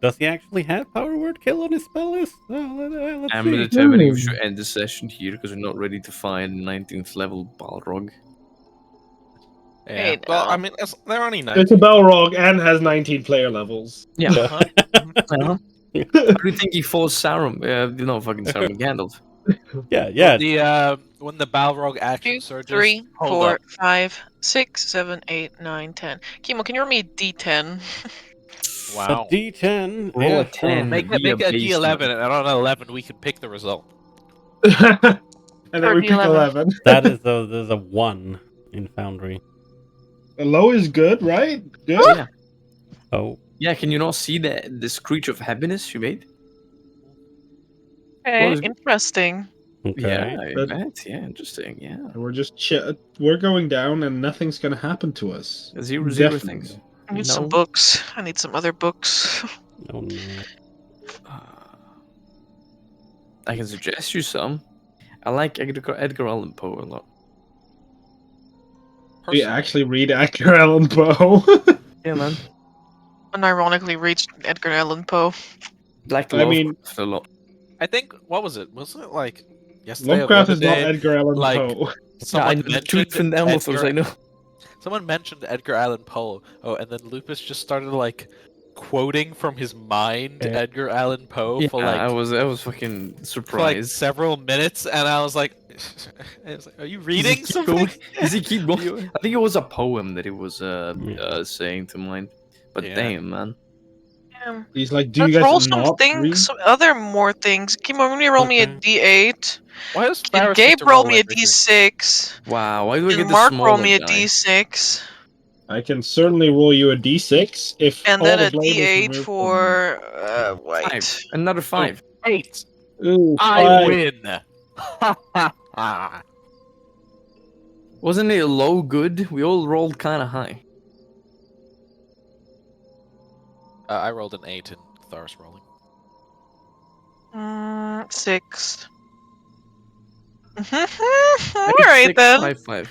does he actually have power word kill on his spell list? Let's I'm see. determining if we should end the session here because we're not ready to find 19th level Balrog. Yeah. Hey, Well, I now. mean, they're only It's a 19. Balrog and has 19 player levels. Yeah. Uh-huh. How do you think he fought Sauron? Fucking Sauron, Gandalf. Yeah. When the Balrog action 2, surges, 3, hold 4, up. 5, 6, 7, 8, 9, 10. Kimo, can you roll me a d10? A Wow. D10. Roll Yeah, a 10. Make be it a base D11, number. and on 11 we can pick the result. And then Or we pick D11. 11. there's a 1 in Foundry. Low is good, right? Good? Yeah. Oh. Yeah, can you not see the screech of happiness you made? Okay, Well, interesting. Okay. Yeah, I But- bet. Yeah, interesting. Yeah. And we're just we're going down and nothing's gonna happen to us. Zero Definitely. things. I need No. some books. I need some other books. Oh no. I can suggest you some. I like Edgar Allan Poe a lot. We actually read Edgar Allan Poe. Yeah, man. Unironically reached Edgar Allan Poe. Like I mean- Lovecraft a lot. I think, what was it? Wasn't it like yesterday Lovecraft or is the not other day? Edgar Allan like- Poe. Yeah, I Someone know the mentioned truth and the authors, I know. Someone mentioned Edgar Allan Poe. Oh, and then Lupus just started like quoting from his mind Edgar Allan Poe Yeah, for like I was fucking for like surprised. several minutes, and I was like, Are you reading something? Does he keep going? You- I think it was a poem that he was saying to mine. But Yeah. damn, man. Yeah. He's like, do Let's you guys roll some not things, read? some other more things. Kim, I'm gonna roll me a Okay. D8. Why does And Varus Gabe get to roll roll me a everything? D6. Wow, why do I And get the Mark roll smaller me a guy? D6. I can certainly roll you a d6 if And all then the a blame is D8 removed for 5. white. Another 5. 8. from... Ooh, I five. win. Wasn't it low good? We all rolled kind of high. I rolled an 8 in Thar's rolling. 6. I Alright get 6, then. 5, 5.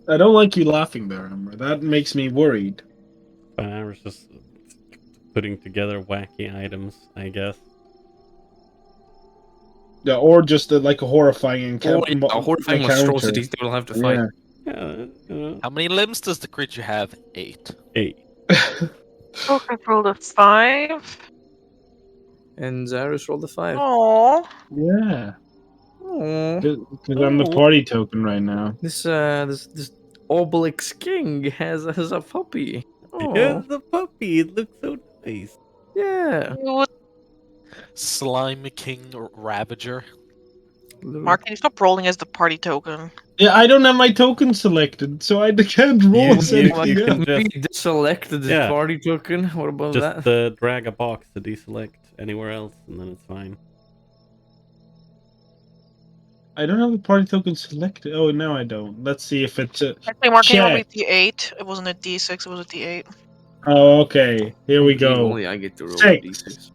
I don't like you laughing there, Amber. That makes me worried. But I was just putting together wacky items, I guess. Yeah, or just like a horrifying Or a horrifying encounter. monstrosities they will have to fight. Yeah. Yeah, How many limbs does the creature have? 8. 8. Okay, rolled a 5. And Zarus rolled a 5. Aww. Yeah. Aww. Because I'm the party token right now. This Obelix King has a puppy. Oh, Here's the puppy. It looks so nice. yeah. Slime King Ravager. Mark, can you stop rolling as the party token? Yeah, I don't have my token selected, so I can't roll You- as you anything can else. just- Maybe deselect the Yeah. party token. What about Just that? drag a box to deselect anywhere else, and then it's fine. I don't have the party token selected. Oh, no, I don't. Let's see if it's... Actually, Mark, can you roll me check. D8? It wasn't a D6, it was a D8. Oh, okay. Here we go. Only I get to roll 6. D6.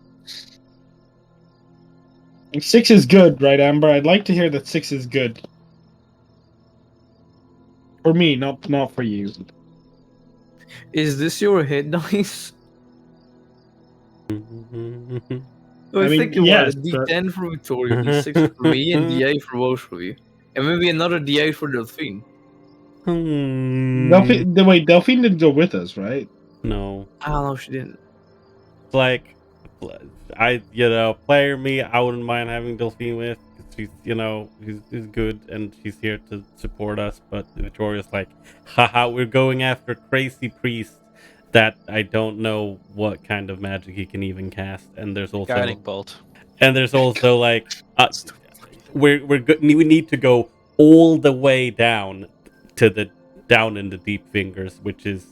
6 is good, right, Amber? I'd like to hear that 6 is good. For me, not for you. Is this your hit dice? I mean, think about yes, it. but- D10 for Victoria, D6 for me, and D8 for both of you. And maybe another D8 for Delphine. Wait, Delphine didn't go with us, right? No. Oh, no, she didn't. It's like, player me, I wouldn't mind having Delphine with. 'Cause she's, she's good and she's here to support us. But Victoria's like, haha, we're going after crazy priest that I don't know what kind of magic he can even cast. And there's also Guiding Bolt. like, we need to go all the way down to down in the deep fingers, which is,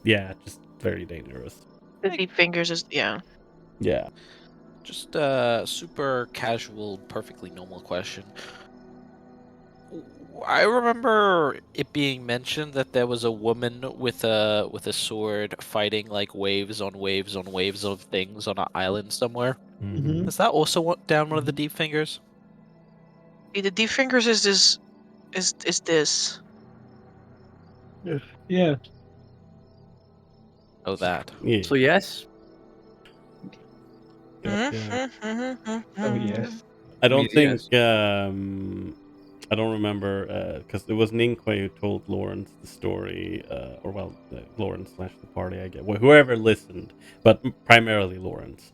just very dangerous. The deep fingers is, yeah. Yeah. Just super casual, perfectly normal question. I remember it being mentioned that there was a woman with a sword fighting like waves on waves on waves of things on an island somewhere. Mhm. Is that also down one of the deep fingers? The deep fingers is this. Yeah. Oh, that. Yeah. So, yes. Yeah. Oh, yes. I don't think Yes. I don't remember because it was Ninque who told Lawrence the story, Lawrence / the party, I guess, whoever listened, but primarily Lawrence.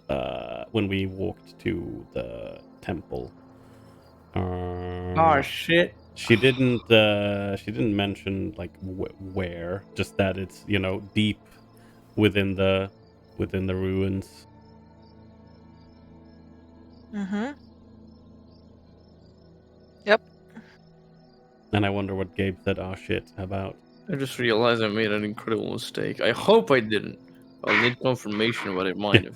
When we walked to the temple. Oh, shit. She didn't mention like where, just that it's deep within the ruins. Yep. And I wonder what Gabe said, oh shit, about. I just realized I made an incredible mistake. I hope I didn't. I'll need confirmation, but it might have.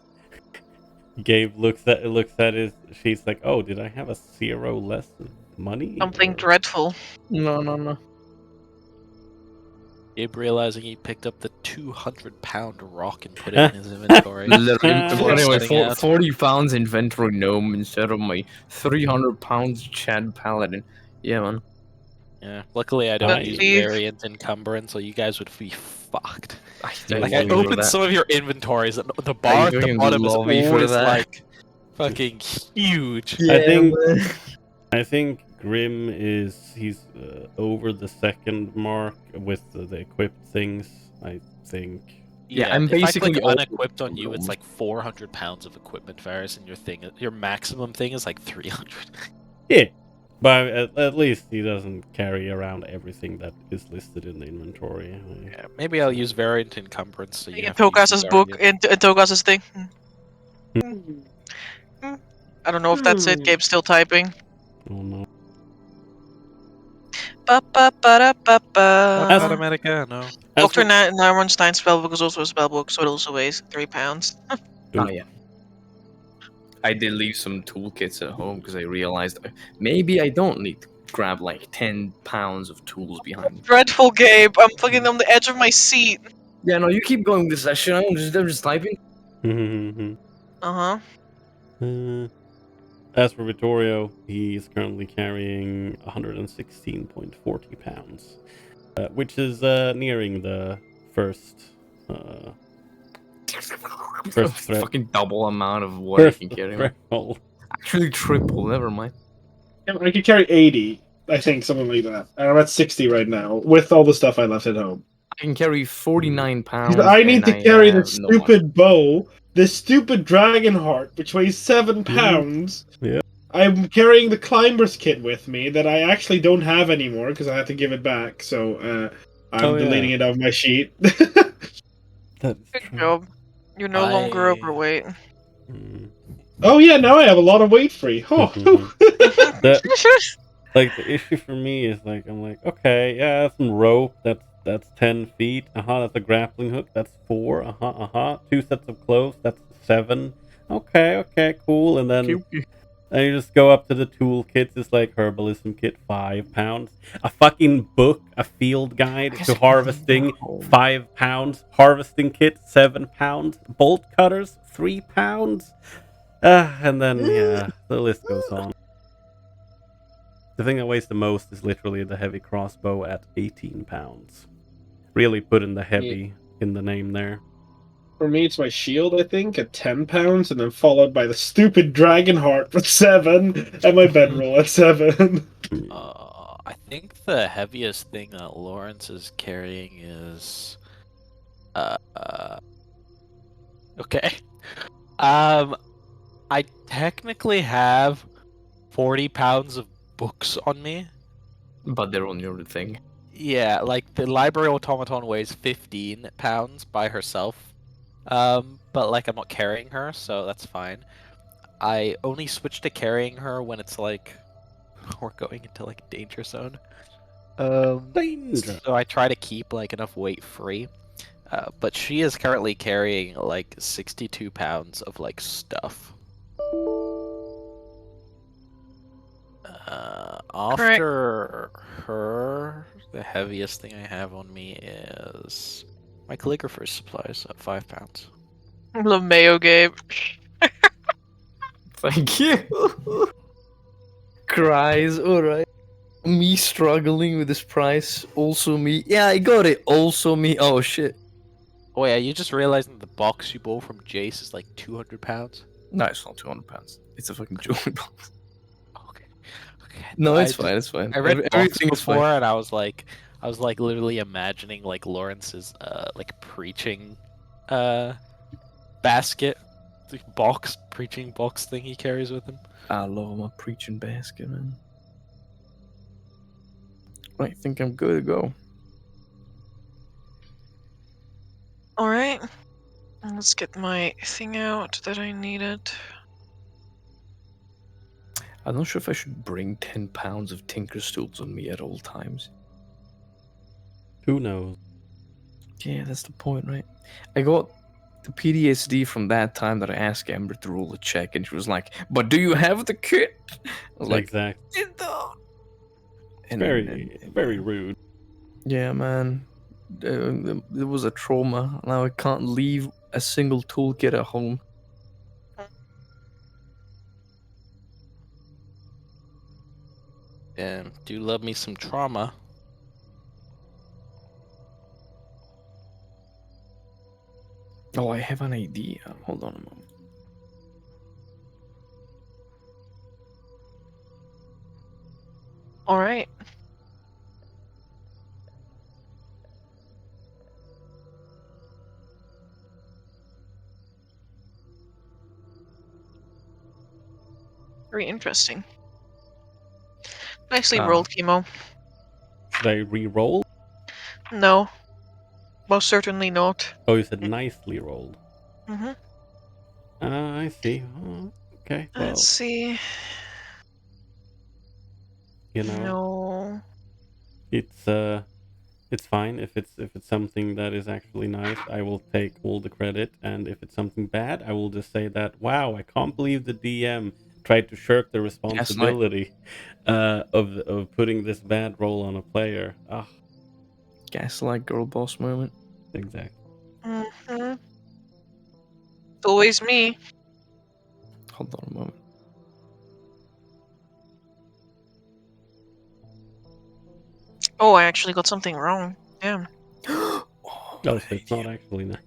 Gabe looks at his. She's like, oh, did I have a 0 less money? Something Or- dreadful. No. Gabe realizing he picked up the 200-pound rock and put it in his inventory. Literally, I'm Before putting my setting out. 40 pounds inventory gnome instead of my 300 pounds Chad paladin. Yeah, man. Yeah. Luckily, I don't Nice. use variant encumbrance, so you guys would be fucked. Yeah, Like, I love you for opened that. some of your inventories, and the bar at the fucking bottom is love you for always that. like fucking huge. I think Grim he's over the second mark with the equipped things. I think. Yeah, I'm if I basically click all- unequipped on you, it's like 400 pounds of equipment, Varus, and your maximum thing is like 300. Yeah, But at least he doesn't carry around everything that is listed in the inventory. Yeah, maybe I'll use variant encumbrance so you In have to use Togas's the book, guardian. in Togas's thing. I don't know if that's it. Gabe's still typing. Oh no. Ba ba ba da ba Not ba. Americano. As Dr. for, Nyronstein's spellbook is also a spellbook, so it also weighs 3 pounds. Oh yeah. I did leave some toolkits at home because I realized maybe I don't need to grab like 10 pounds of tools behind me. Dreadful, Gabe. I'm fucking on the edge of my seat. Yeah, no, you keep going with this session. I'm just typing. Uh-huh. as for Vittorio, he's currently carrying 116.40 pounds, which is nearing the first Fucking double amount of what I can carry. Man. threshold. Actually, triple. Never mind. I could carry 80, I think, something like that. And I'm at 60 right now, with all the stuff I left at home. I can carry 49 pounds. I need to carry the no money. stupid bow, the stupid dragon heart, which weighs 7 pounds. Yeah. I'm carrying the climber's kit with me that I actually don't have anymore because I had to give it back. So I'm deleting it off my sheet. That's Good true. job. You're no longer overweight. Oh yeah, now I have a lot of weight free. Oh. Like the issue for me is like I'm like, okay, yeah, that's some rope. That's 10 feet. That's a grappling hook. That's 4. 2 sets of clothes. That's 7. Okay, cool. And then you just go up to the toolkits. It's like herbalism kit, 5 pounds. A fucking book, a field guide to harvesting, 5 pounds. Harvesting kit, 7 pounds. Bolt cutters, 3 pounds. And then yeah, the list goes on. The thing that weighs the most is literally the heavy crossbow at 18 pounds. Really putting the heavy in the name there. For me, it's my shield, I think, at 10 pounds, and then followed by the stupid dragon heart at 7, and my bedroll at 7. I think the heaviest thing that Lawrence is carrying is okay. I technically have 40 pounds of books on me. But they're on your thing. Yeah, like the library automaton weighs 15 pounds by herself. But like I'm not carrying her, so that's fine. I only switch to carrying her when it's like we're going into like danger zone. Danger. So I try to keep like enough weight free. But she is currently carrying like 62 pounds of like stuff. After her, the heaviest thing I have on me is my calligrapher's supplies at 5 pounds. LeMayo, Gabe. Thank you. Cries, alright. Me struggling with this price. Also me. Yeah, I got it. Also me. Oh shit. Oh yeah, you just realized that the box you bought from Jace is like 200 pounds? No, it's not 200 pounds. It's a fucking jewelry box. Okay. No, it's fine. It's fine. I read Everything is before, fine. and I was like literally imagining like Lawrence's like preaching basket, the preaching box thing he carries with him. I love my preaching basket, man. I think I'm good to go. Alright. Let's get my thing out that I needed. I'm not sure if I should bring 10 pounds of Tinker's tools on me at all times. Who knows? Yeah, that's the point, right? I got the PTSD from that time that I asked Amber to roll a check, and she was like, "But do you have the kit?" I was like, Exactly. "It don't." And Very rude. Yeah, man. It was a trauma. Now I can't leave a single toolkit at home. And do love me some trauma. Oh, I have an idea. Hold on a moment. Alright. Very interesting. Nicely Ah. rolled, Chemo. Should I re-roll? No. Most certainly not. Oh, you said nicely rolled. Mm-hmm. I see. Oh, okay, well, Let's see. you know, No. it's fine if it's something that is actually nice. I will take all the credit, and if it's something bad, I will just say that wow, I can't believe the DM tried to shirk the responsibility of putting this bad roll on a player. Ah, Gaslight girl boss moment. exactly. Mm-hmm. It's always me. Hold on a moment. Oh, I actually got something wrong. Damn. Oh, Oh, what so an it's not idiot. actually nice.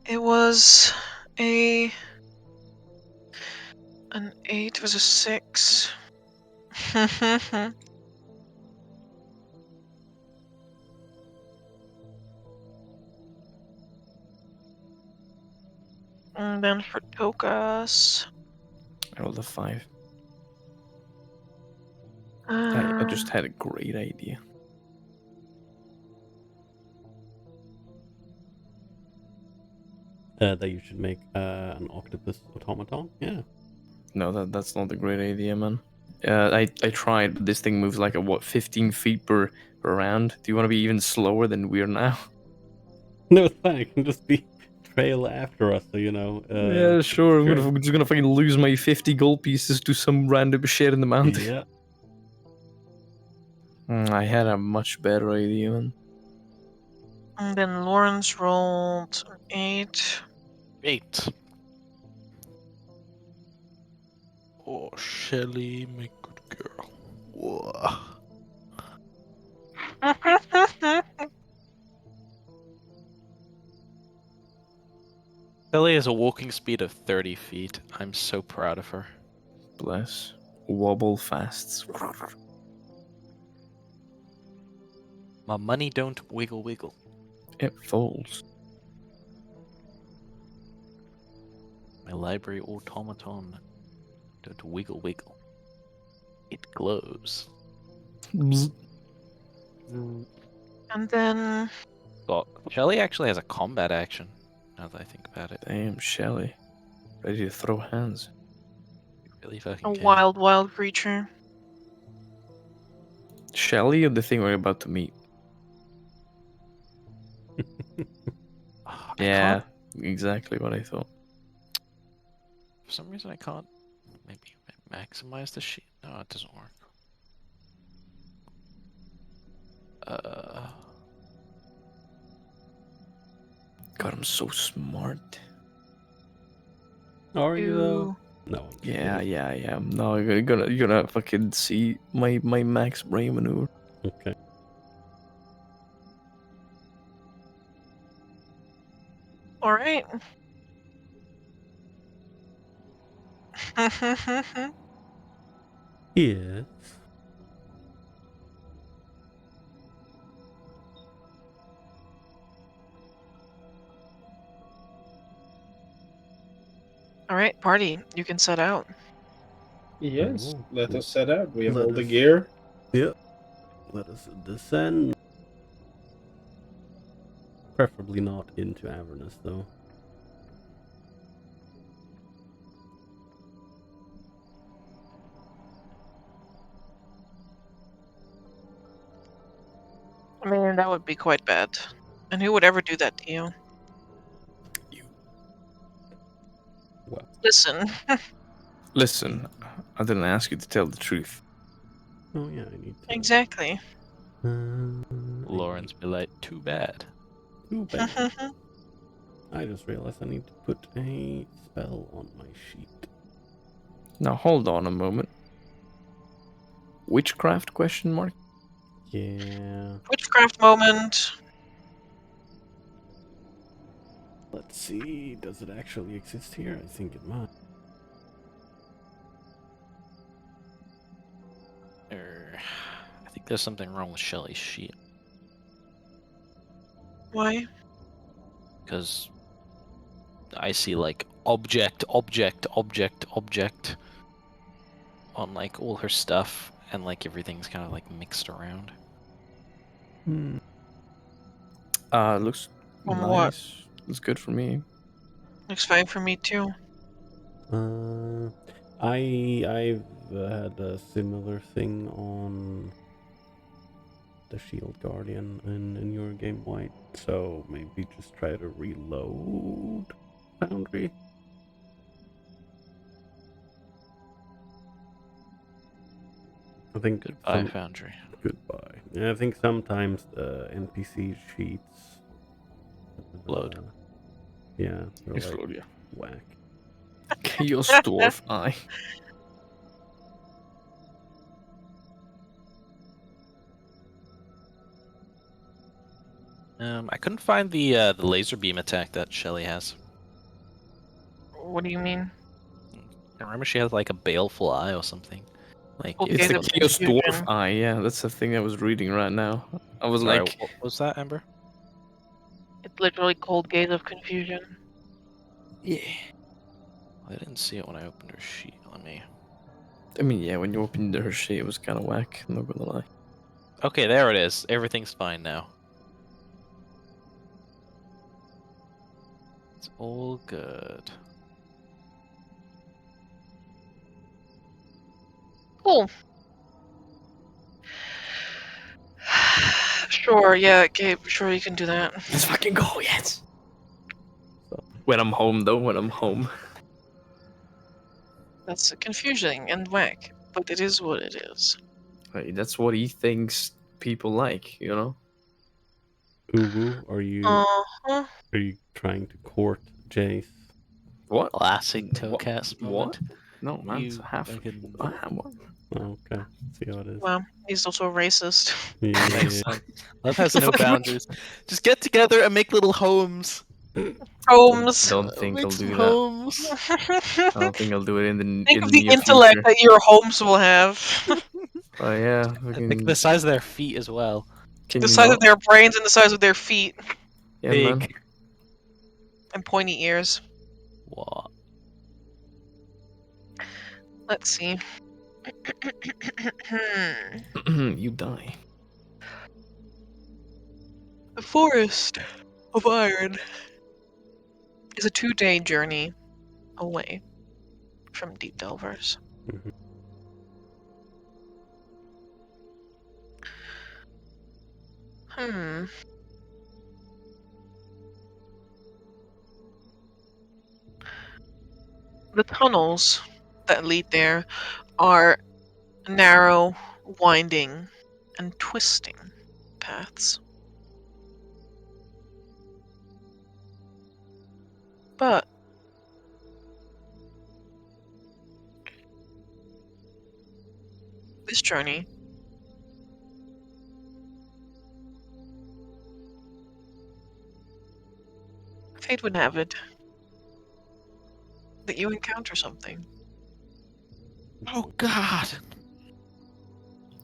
It was an 8 was a 6. And then for Tokas. I rolled a 5. I just had a great idea. That you should make an octopus automaton. Yeah. No, that's not a great idea, man. I tried, but this thing moves like 15 feet per round. Do you want to be even slower than we are now? No, it's fine. It can just be trail after us. So you know. Yeah, sure. Sure. I'm just gonna fucking lose my 50 gold pieces to some random shit in the mountain. Yeah. I had a much better idea, man. And then Lawrence rolled an 8. 8. Oh, Shelly, my good girl. Whoa. Shelly has a walking speed of 30 feet. I'm so proud of her. Bless. Wobble fasts. My money don't wiggle wiggle. It folds. My library automaton don't wiggle wiggle. It glows. Bzz. And then Well, Shelly actually has a combat action, now that I think about it. Damn, Shelly. Ready to throw hands. You really fucking a can. wild creature. Shelly or the thing we're about to meet? I Yeah, can't- exactly what I thought. For some reason I can't maybe maximize the sheet. No, it doesn't work. God, I'm so smart. Are you though? Ooh. No. I'm just Yeah, kidding. yeah. No, you're gonna fucking see my max brain maneuver. Okay. All right. Yes. All right, party. You can set out. Yes, Oh, let us set out. We have let all the us- gear. Yep. Let us descend. Preferably not into Avernus, though. I mean, that would be quite bad. And who would ever do that to you? Well. Listen. Listen, I didn't ask you to tell the truth. Oh yeah, I need to. Exactly. Lawrence be like, too bad. Too bad. I just realized I need to put a spell on my sheet. Now hold on a moment. Witchcraft question mark? Yeah. Witchcraft moment. Let's see. Does it actually exist here? I think it might. I think there's something wrong with Shelly's sheet. Why? Because I see like object on like all her stuff, and like everything's kind of like mixed around. Looks On nice. what? Looks good for me. Looks fine for me too. I've had a similar thing on the Shield Guardian in your game, White. So maybe just try to reload Foundry. I think Goodbye, Foundry. goodbye. Yeah, I think sometimes the NPC sheets Load. Yeah, they're like Explode, yeah. whack. Chaos Dwarf Eye. I couldn't find the laser beam attack that Shelly has. What do you mean? I remember she has like a baleful eye or something. Like Well, if It's the Gaze of Chaos Dwarf Confusion. Eye, yeah, that's the thing I was reading right now. I was Sorry, like, what was that, Ember? It's literally cold gaze of confusion. Yeah. I didn't see it when I opened her sheet. Let me. I mean, yeah, when you opened her shit, it was kind of whack, I'm not gonna lie. Okay, there it is. Everything's fine now. It's all good. Cool. Sure, yeah, Gabe, sure you can do that. Let's fucking go, yes! So, When I'm home, though, when I'm home. That's confusing and whack, but it is what it is. Hey, that's what he thinks people like, you know? Uwu, are Uh-huh. you trying to court Jace? What? Classic What? Tocast What? moment. No, man, You it's a half. fucking- I have one. Oh, okay, see how it is. Well, he's also racist. Yeah. Makes sense. Love has no boundaries. Just get together and make little homes. Holmes. Don't think Make I'll some do that. homes. I don't think I'll do it in the Think in of the the near intellect future. that your Holmes will have. Oh yeah, And fucking, the size of their feet as well. can The you size not? of their brains and the size of their feet. Yeah, Big. man. And pointy ears. What? Let's see. You die. The Forest of Iron is a 2-day journey away from Deep Delvers. Mhm. Hmm. The tunnels that lead there are narrow, winding, and twisting paths. But this journey fate would have it that you encounter something. Oh God!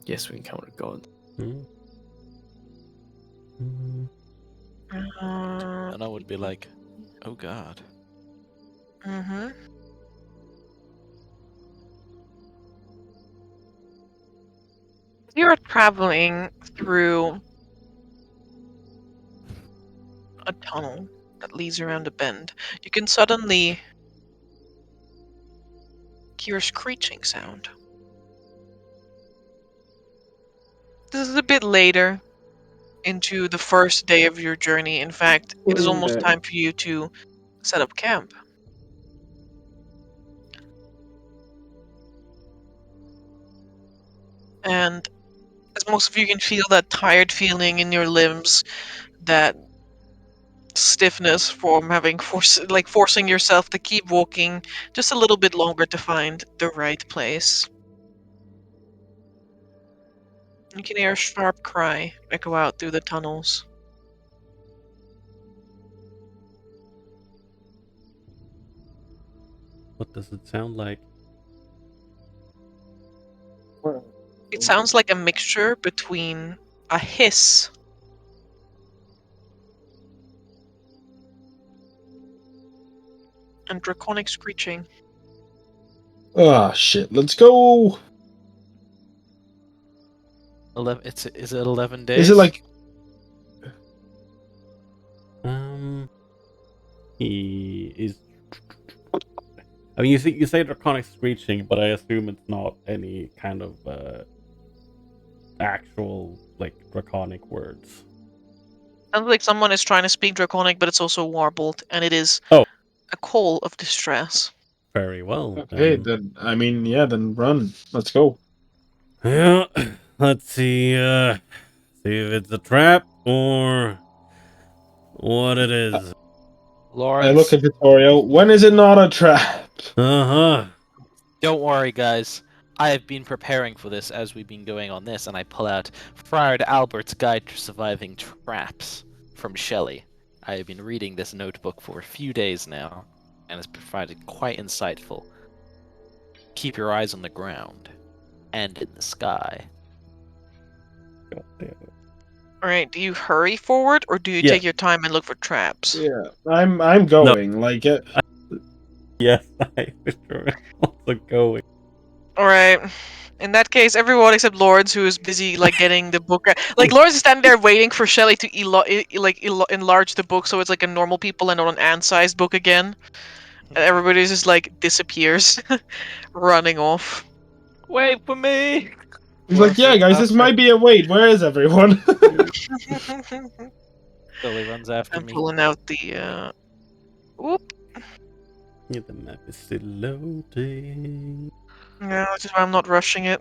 Yes, we encountered God. Mm. Mm. And I would be like, oh God. Mm-hmm. You're traveling through a tunnel that leads around a bend. You can suddenly hear a screeching sound. This is a bit later into the first day of your journey. In fact, it is almost time for you to set up camp. And as most of you can feel that tired feeling in your limbs, that stiffness from having forcing yourself to keep walking just a little bit longer to find the right place. You can hear a sharp cry echo out through the tunnels. What does it sound like? It sounds like a mixture between a hiss and draconic screeching. Ah, shit. Let's go. 11. Is it 11 days? Is it like... He is. I mean, you say draconic screeching, but I assume it's not any kind of actual like draconic words. Sounds like someone is trying to speak draconic, but it's also warbled, and it is Oh. a call of distress. Very well. Okay, then, I mean, yeah, then run. Let's go. Yeah. Let's see. See if it's a trap or what it is. I look Lawrence, at Vittorio. When is it not a trap? Uh-huh. don't worry, guys. I have been preparing for this as we've been going on this, and I pull out Friar Albert's Guide to Surviving Traps from Shelley. I have been reading this notebook for a few days now, and it's provided quite insightful. Keep your eyes on the ground and in the sky. God damn it. Alright, do you hurry forward, or do you Yeah. take your time and look for traps? Yeah, I'm going. Like, Yes, I for sure am also going. Alright. In that case, everyone except Lawrence, who is busy like getting the book. Like Lawrence is standing there waiting for Shelley to enlarge the book so it's like a normal people and not an ant-sized book again. And everybody just like disappears, running off. Wait for me! he's like, yeah, guys, this might be a wait. Where is everyone? Billy runs after I'm me. pulling out the. Whoop. Yeah, the map is still loading. No, which is why I'm not rushing it.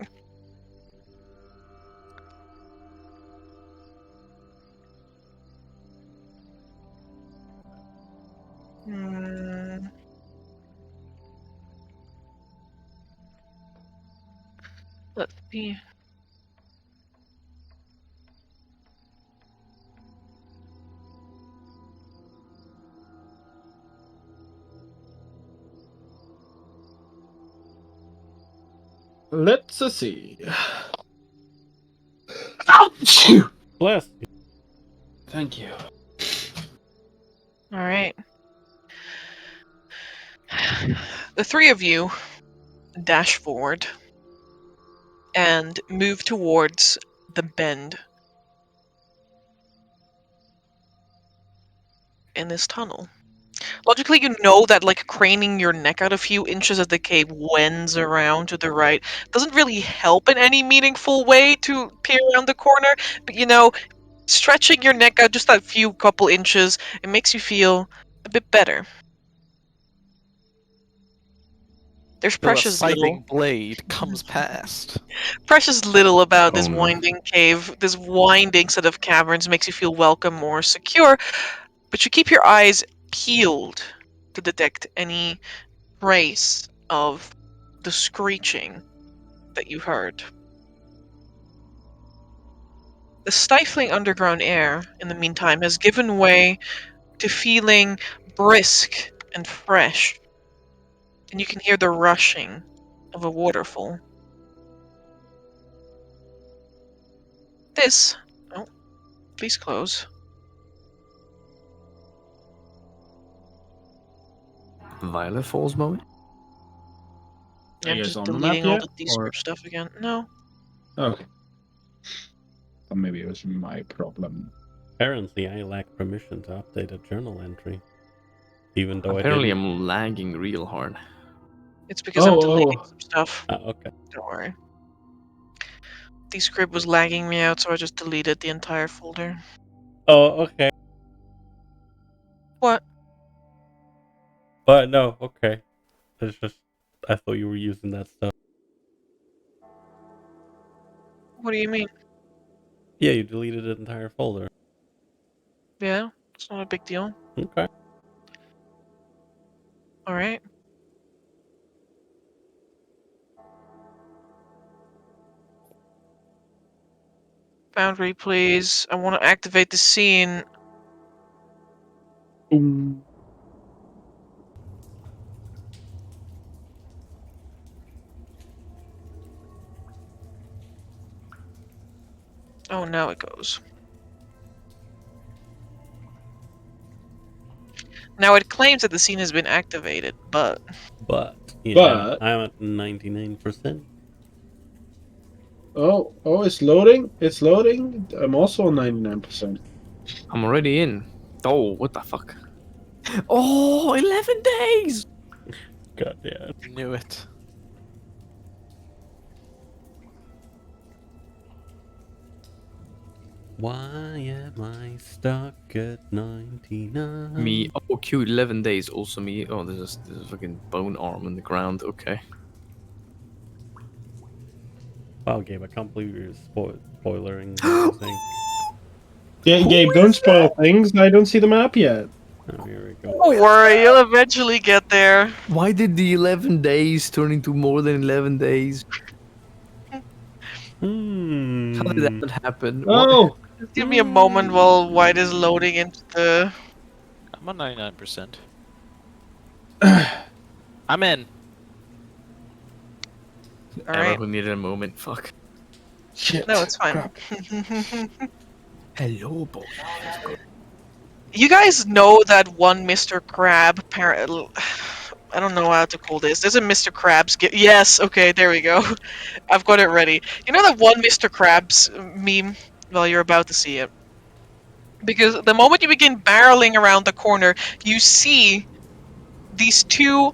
Hmm. Let's see. Let's see. Ouch! Bless you. Thank you. All right. The three of you dash forward and move towards the bend in this tunnel. Logically, you know that like craning your neck out a few inches as the cave wends around to the right doesn't really help in any meaningful way to peer around the corner, but you know, stretching your neck out just that few couple inches, it makes you feel a bit better. There's Till a precious little. scything blade comes past. Precious little about this Oh, no. winding cave, this winding set of caverns makes you feel welcome or secure, but you keep your eyes peeled to detect any trace of the screeching that you heard. The stifling underground air, in the meantime, has given way to feeling brisk and fresh, and you can hear the rushing of a waterfall. This. Oh, please close. Violet Falls moment? Are I'm you guys just on the map deleting all yet, the or- descript stuff again. No. Okay. Or maybe it was my problem. Apparently, I lack permission to update a journal entry, even though Apparently I didn't. I'm lagging real hard. It's because I'm deleting Oh. some stuff. Okay. Don't worry. Descript was lagging me out, so I just deleted the entire folder. Oh, okay. What? But no, okay. It's just I thought you were using that stuff. What do you mean? Yeah, you deleted the entire folder. Yeah, it's not a big deal. Okay. Alright. Boundary, please. I want to activate the scene. Boom. Oh, now it goes. Now it claims that the scene has been activated, but But yeah, But- I'm at 99%. Oh, it's loading. It's loading. I'm also on 99%. I'm already in. Oh, what the fuck? Oh, 11 days! God yeah. Knew it. Why am I stuck at 99? Me. Oh, cute. 11 days. Also me. Oh, there's a fucking bone arm in the ground. Okay. Wow, Gabe, I can't believe you're spoilering everything. Yeah, Gabe, don't spoil things. I don't see the map yet. Oh, here we go. don't worry, you'll eventually get there. Why did the 11 days turn into more than 11 days? How did that happen? Oh, Just give me a moment while White is loading into the. I'm on 99%. I'm in. All Emma, right. who needed a moment. Fuck. shit. No, it's fine. Crap. Hello, boy. You guys know that one Mr. Crab I don't know how to call this. There's a Mr. Krabs. Yes, okay, there we go. I've got it ready. You know that one Mr. Krabs meme? Well, you're about to see it. Because the moment you begin barreling around the corner, you see these two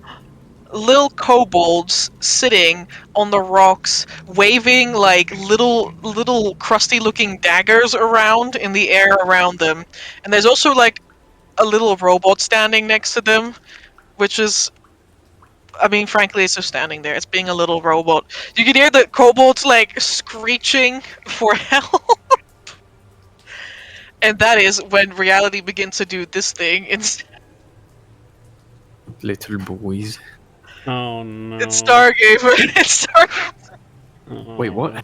little kobolds sitting on the rocks, waving like little crusty looking daggers around in the air around them. And there's also like a little robot standing next to them, which is, I mean, frankly, it's just standing there. It's being a little robot. You can hear the kobolds like screeching for help. And that is when reality begins to do this thing. Little boys. Oh no. It's Stargazer. It's Stargazer. Oh. Wait, what?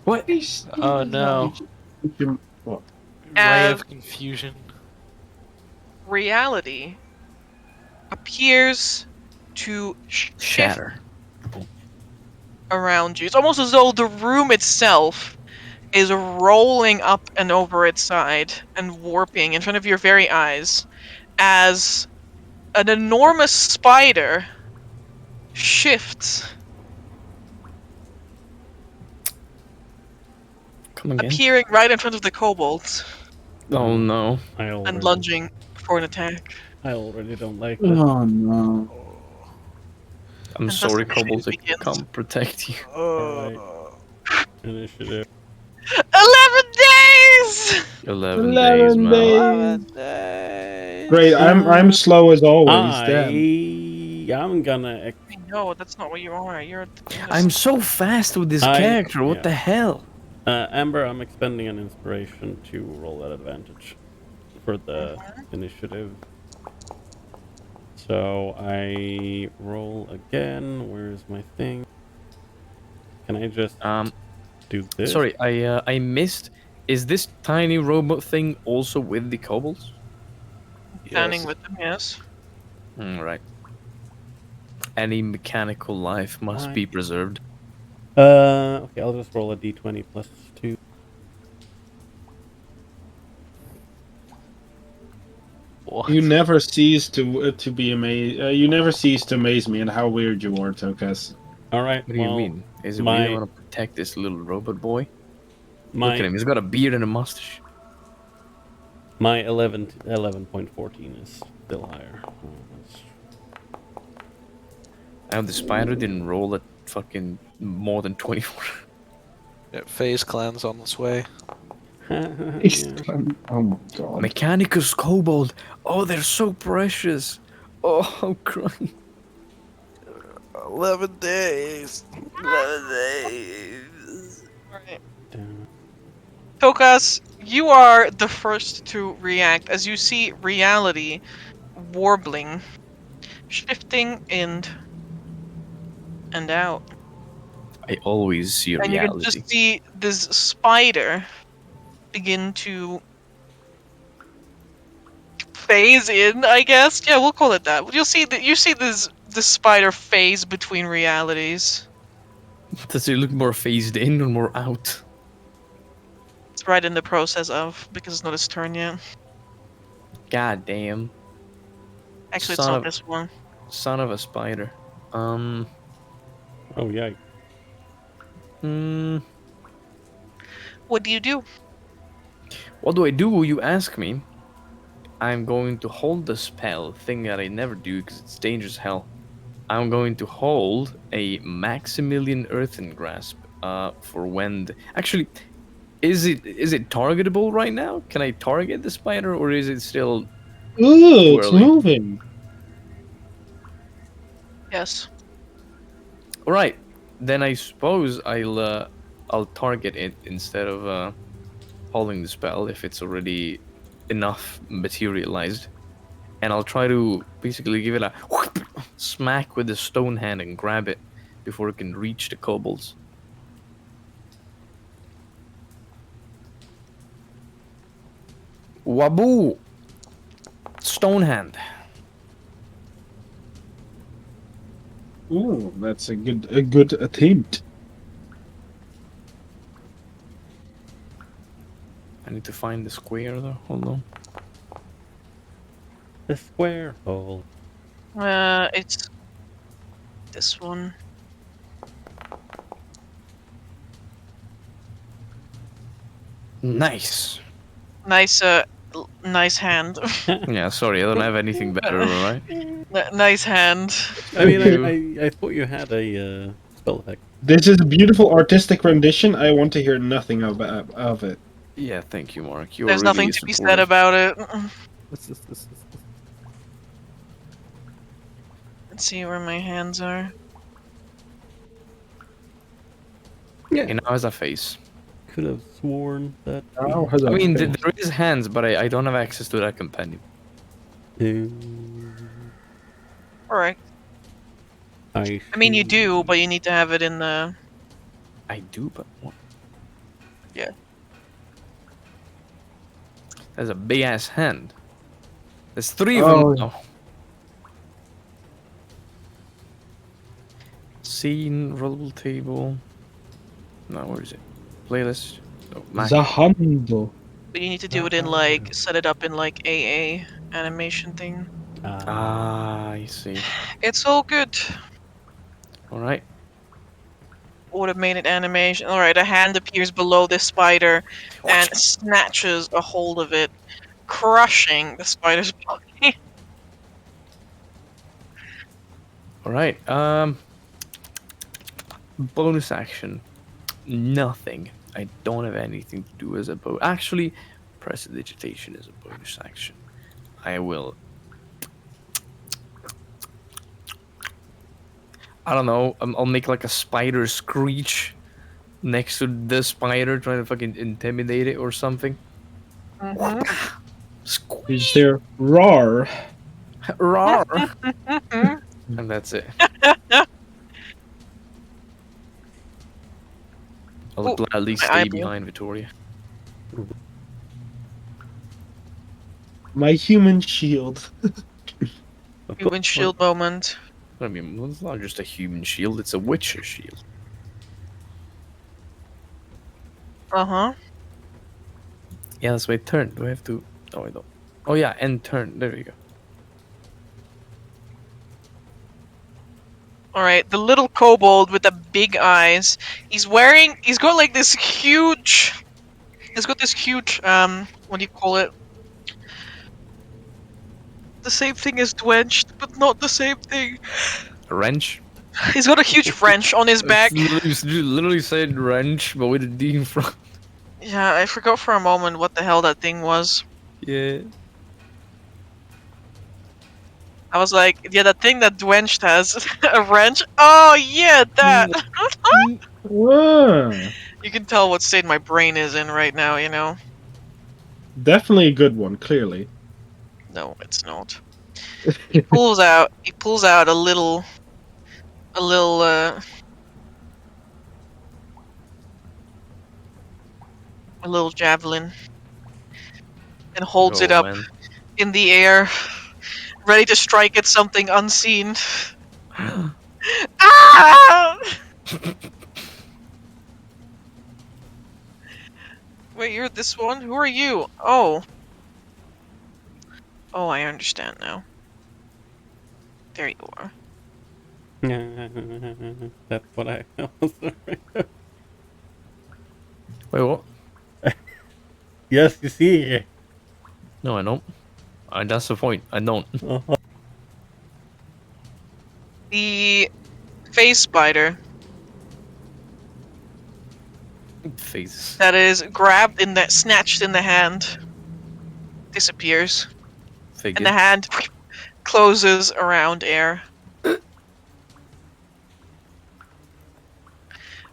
What? Oh no. What? Ray of confusion. Reality appears to shift Shatter. around you. It's almost as though the room itself is rolling up and over its side and warping in front of your very eyes as an enormous spider shifts, Come again. appearing right in front of the kobolds Oh no. and lunging for an attack. I already don't like this. Oh no. I'm And thus sorry, the shooting kobolds. I begins. can't protect you. Alright. Initiative. 11 days! 11 days, 11 man. days. Great. I'm slow as always. Damn. I'm gonna. No, that's not what you are. You're. I'm so fast with this character. What yeah. the hell? Amber, I'm expending an inspiration to roll that advantage for the initiative. So I roll again. Where's my thing? Can I just do this? Sorry, I missed. Is this tiny robot thing also with the kobolds? Standing with them, yes. Right. Any mechanical life must be preserved. Okay, I'll just roll a d20 plus 2. What? You never cease to be amazed. You never cease to amaze me and how weird you are, Tokas. All right. What do you mean? Is it my- really want to protect this little robot boy? My Look at him. He's got a beard and a mustache. my 11.14 is still higher. And the spider didn't roll at fucking more than 24. Yeah, Phase Clan's on its way. Yeah. Oh my god. Mechanicus kobold. Oh, they're so precious. Oh, I'm crying. 11 days. 11 days. Alright. Tokas, you are the first to react as you see reality warbling, shifting in and out. I always see And you can reality. just see this spider begin to phase in, I guess. Yeah, we'll call it that. You see this spider phase between realities. Does it look more phased in or more out? It's right in the process of, because it's not his turn yet. God damn. Actually, it's Son not of this one. son of a spider. Oh yeah. Hmm. What do you do? What do I do? You ask me. I'm going to hold the spell, thing that I never do because it's dangerous as hell. I'm going to hold a Maximilian Earthen Grasp for when. Actually, is it targetable right now? Can I target the spider, or is it still Ooh, too it's early? moving. Yes. All right, then I suppose I'll target it instead of holding the spell if it's already enough materialized, and I'll try to basically give it a smack with the stone hand and grab it before it can reach the kobolds. Waboo! Stone hand. Ooh, that's a good attempt. I need to find the square though. Hold on. The square hole. It's this one. Nice. Nice, nice hand. Yeah, sorry, I don't have anything better, alright? Nice hand. I mean, You. I thought you had a spell effect. This is a beautiful artistic rendition. I want to hear nothing of it. Yeah, thank you, Mark. You are There's really nothing to be said supportive. about it. This. Let's see where my hands are. He now has a face. Could have sworn that. Now has I a mean, face. there is hands, but I don't have access to that companion. All right. I mean, you do, but you need to have it in the. I do, but what? Yeah. That's a big ass hand. There's three of Oh. them. Oh. Scene, rollable table. No, where is it? Playlist. Oh, Mac. Zahando. But you need to do it in like set it up in like AA animation thing. Ah, I see. It's all good. All right. Automated animation. All right, a hand appears below this spider and snatches a hold of it, crushing the spider's body. All right. Bonus action. Nothing. I don't have anything to do as a bonus. Actually, prestidigitation is a bonus action. I will. I don't know. I'll make like a spider screech next to the spider, trying to fucking intimidate it or something. Is there roar? Roar! And that's it. I'll Ooh, gladly my stay eyeball. behind Vittoria. My human shield. Human shield moment. I mean, well, it's not just a human shield; it's a witcher shield. Uh-huh. Yeah, that's my turn. Do I have to? Oh, I don't. Oh yeah, end turn. There you go. Alright, the little kobold with the big eyes. He's got like this huge what do you call it? The same thing as Dwenched, but not the same thing. A wrench. He's got a huge wrench on his back. It's literally said wrench, but with a D in front. Yeah, I forgot for a moment what the hell that thing was. Yeah. I was like, yeah, that thing that Dwenched has. A wrench? Oh, yeah, that! Ah, You can tell what state my brain is in right now, you know? definitely a good one, clearly. No, it's not. He pulls out a little, a little javelin. And holds it Oh, up man. in the air, ready to strike at something unseen. Ah! Wait, you're this one? Who are you? Oh. Oh, I understand now. There you are. That's what I was afraid of. Wait, what? Yes, you see. No, I don't. That's the point. I don't. The phase spider Phases. that is grabbed in that snatched in the hand disappears, and the hand closes around air.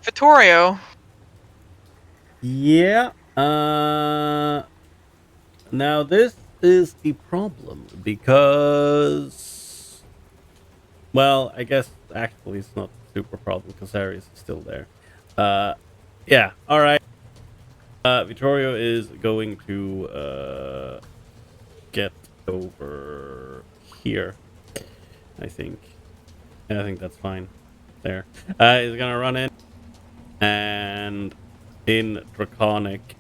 Vittorio, Yeah. Now this is the problem because, well, I guess actually it's not a super problem because Ares is still there. Yeah. All right. Vittorio is going to get over here. I think. I think that's fine. There. He's gonna run in, and in Draconic,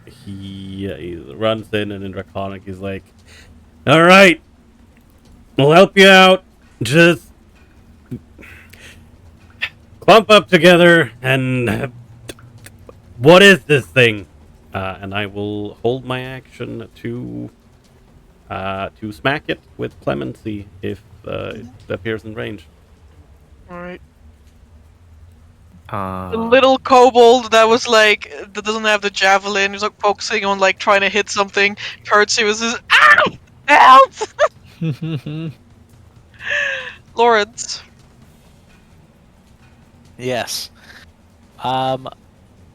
he runs in, and in Draconic, he's like, "All right, we'll help you out. Just clump up together, and what is this thing?" And I will hold my action to smack it with clemency if it appears in range. alright. Uh, The little kobold that was like that doesn't have the javelin, who's like focusing on like trying to hit something. Turns was just help! Lawrence. Yes.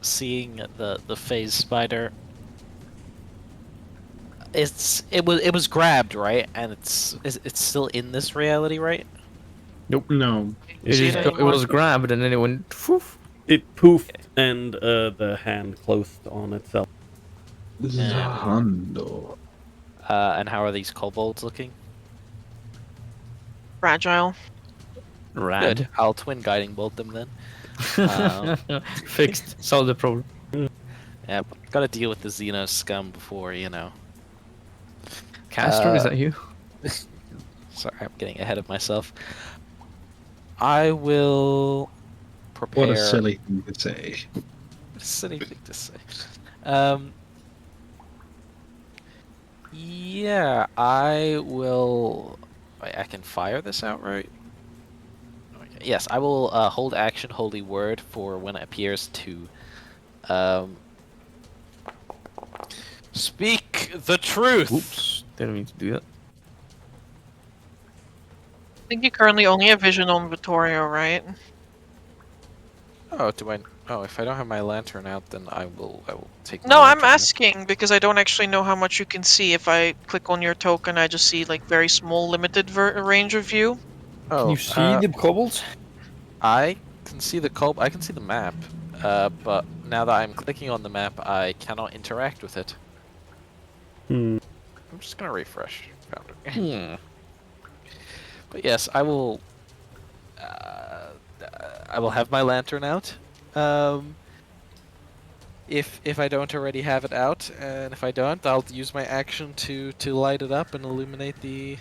Seeing the phase spider. It was grabbed, right? And it's still in this reality, right? No. it was grabbed and then it went. Poof. It poofed, and the hand closed on itself. Zahando. And how are these kobolds looking? Fragile. Rad. Good. I'll twin guiding bolt them then. Fixed. Solved the problem. Yeah, gotta deal with the Xeno scum before, you know. Castor, is that you? Sorry, I'm getting ahead of myself. I will prepare. What a silly thing to say. What a silly thing to say. Yeah, I will. Wait, I can fire this out, right? Okay. Yes, I will hold action, holy word, for when it appears to speak the truth. Oops. Didn't mean to do that. I think you currently only have vision on Vittorio, right? Oh, do I? Oh, if I don't have my lantern out, then I will take. No, my I'm lantern out. asking because I don't actually know how much you can see. If I click on your token, I just see like very small, limited range of view. Oh, Can you see the kobolds? I can see the I can see the map, but now that I'm clicking on the map, I cannot interact with it. Hmm. I'm just gonna refresh. But yes, I will. I will have my lantern out. If I don't already have it out, and if I don't, I'll use my action to light it up and illuminate the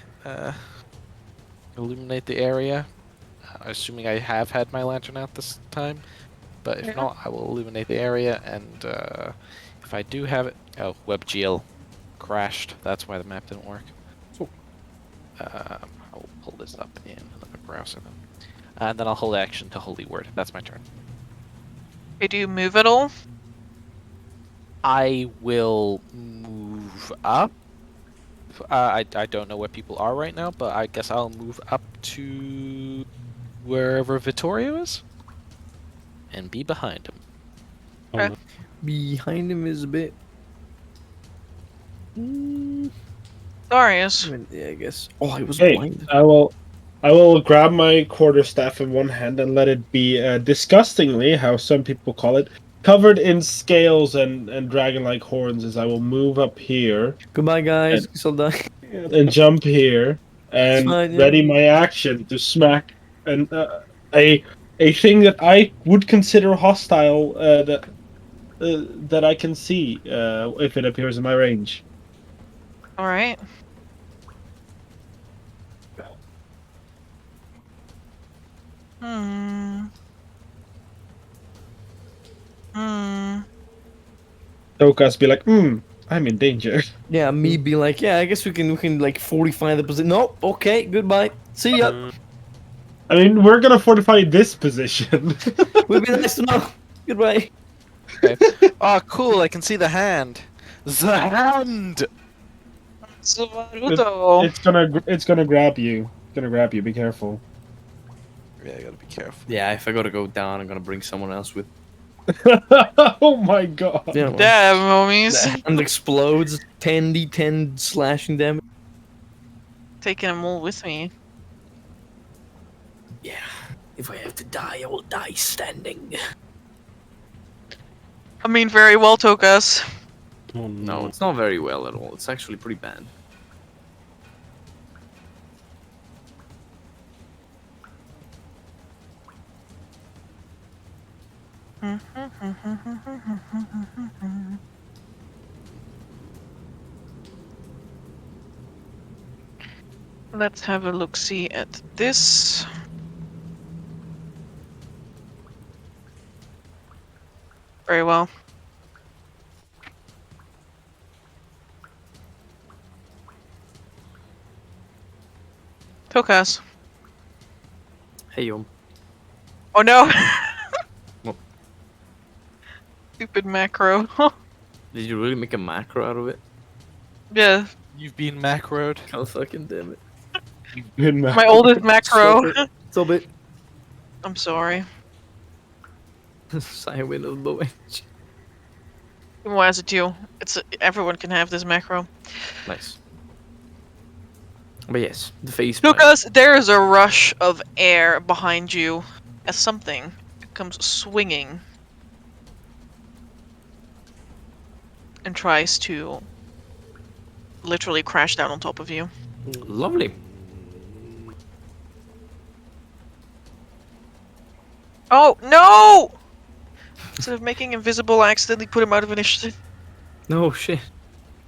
area. Assuming I have had my lantern out this time, but if not, I will illuminate the area. And if I do have it, oh, WebGL crashed. That's why the map didn't work. I'll pull this up in another browser then. And then I'll hold action to Holy Word. That's my turn. Okay, do you move at all? I will move up. I don't know where people are right now, but I guess I'll move up to wherever Vittorio is and be behind him. Oh, no. Behind him is a bit. Darius. Yeah, I guess. Oh, I was Hey, blind. I will grab my quarterstaff in one hand and let it be disgustingly, how some people call it, covered in scales and dragon-like horns. As I will move up here Goodbye, guys. So done. and jump here and fine, yeah. ready my action to smack a thing that I would consider hostile that I can see if it appears in my range. All right. Hmm. Hmm. Tokas be like, I'm in danger. Yeah, me be like, yeah, I guess we can like fortify the position. No, okay, goodbye. See ya. Mm, I mean, we're gonna fortify this position. Would be nice to know. Goodbye. Oh, cool! I can see the hand. The hand. Subaruto. It's gonna grab you. It's gonna grab you. Be careful. Yeah, I gotta be careful. Yeah, if I gotta go down, I'm gonna bring someone else with. Oh my god. Yeah, well, Damn, the homies. hand explodes. 10d10 slashing damage. Taking them all with me. Yeah. If I have to die, I will die standing. I mean, very well, Tokas. oh No, no. it's not very well at all. It's actually pretty bad. Let's have a look-see at this. Very well. Tokas. Hey, yo. Oh no! What? Stupid macro. Did you really make a macro out of it? Yeah, You've been macroed. Oh, fucking damn it. Good man. my oldest macro. Stop it. I'm sorry. Side wind of the edge. Why is it you? Everyone can have this macro. Nice. But yes, the face. Lucas, there is a rush of air behind you as something comes swinging and tries to literally crash down on top of you. Lovely. Oh no! Instead of making invisible, I accidentally put him out of initiative. No shit.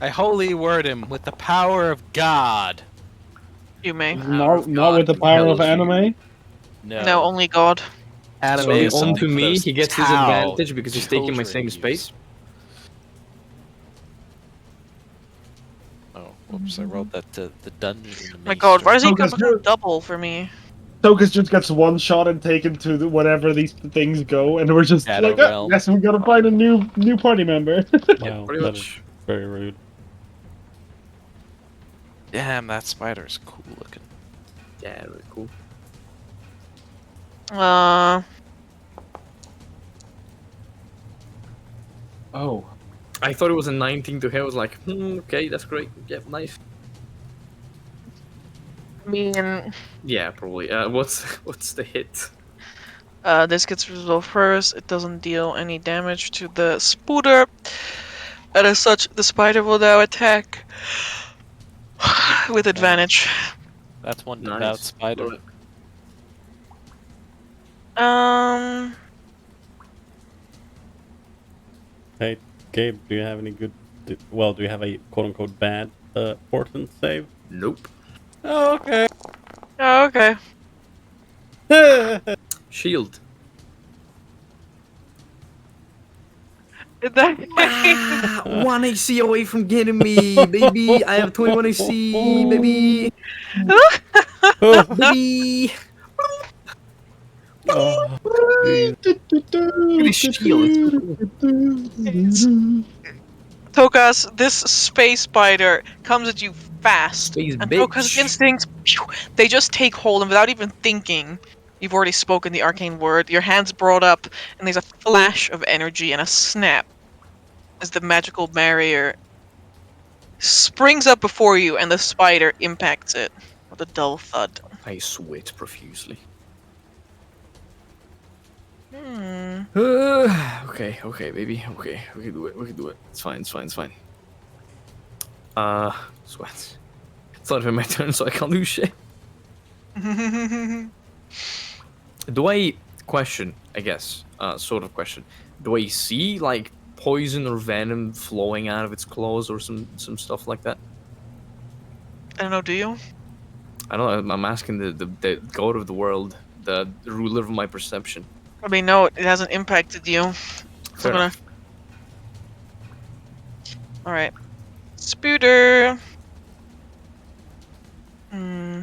I holy word him with the power of God. You may. Not with the power of anime. No, only God. Anime So is on to something for me, those he gets his Tau advantage because he's taking my children same space. use. Oh, whoops! I rolled that to the dungeon. My God, why does he Lucas, become you're- double for me? Tokas just gets one shot and taken to whatever these things go, and we're just Shadow like, realm. yes, we gotta find a new party member. Wow, Pretty that is much. very rude. Damn, that spider's cool looking. Yeah, really cool. Oh. I thought it was a 19 to hit. I was like, okay, that's great. Yep, nice. I mean, Yeah, probably. What's the hit? this gets resolved first. It doesn't deal any damage to the spooter. And as such, the spider will now attack with advantage. That's one Nice. devout spider. Love it. Hey, Gabe, do you have any good? Do you have a quote unquote bad portent save? Nope. Oh, okay. Oh, okay. Shield. In that Ah, 1 AC away from getting me, baby. I have 21 AC, baby. Baby. Oh, geez. Really shield. Tokas, this space spider comes at you fast. Space And bitch. Tokas' instincts, they just take hold, and without even thinking, you've already spoken the arcane word. Your hand's brought up, and there's a flash of energy and a snap as the magical barrier springs up before you, and the spider impacts it with a dull thud. I sweat profusely. Okay, baby. Okay, we can do it. We can do it. It's fine. Sweat. It's not even my turn, so I can't do shit. Do I question? I guess. Sort of question. Do I see like poison or venom flowing out of its claws or some stuff like that? I don't know, do you? I don't know. I'm asking the god of the world, the ruler of my perception. I mean, no, it hasn't impacted you. Fair enough. All right, Spooter. Hmm.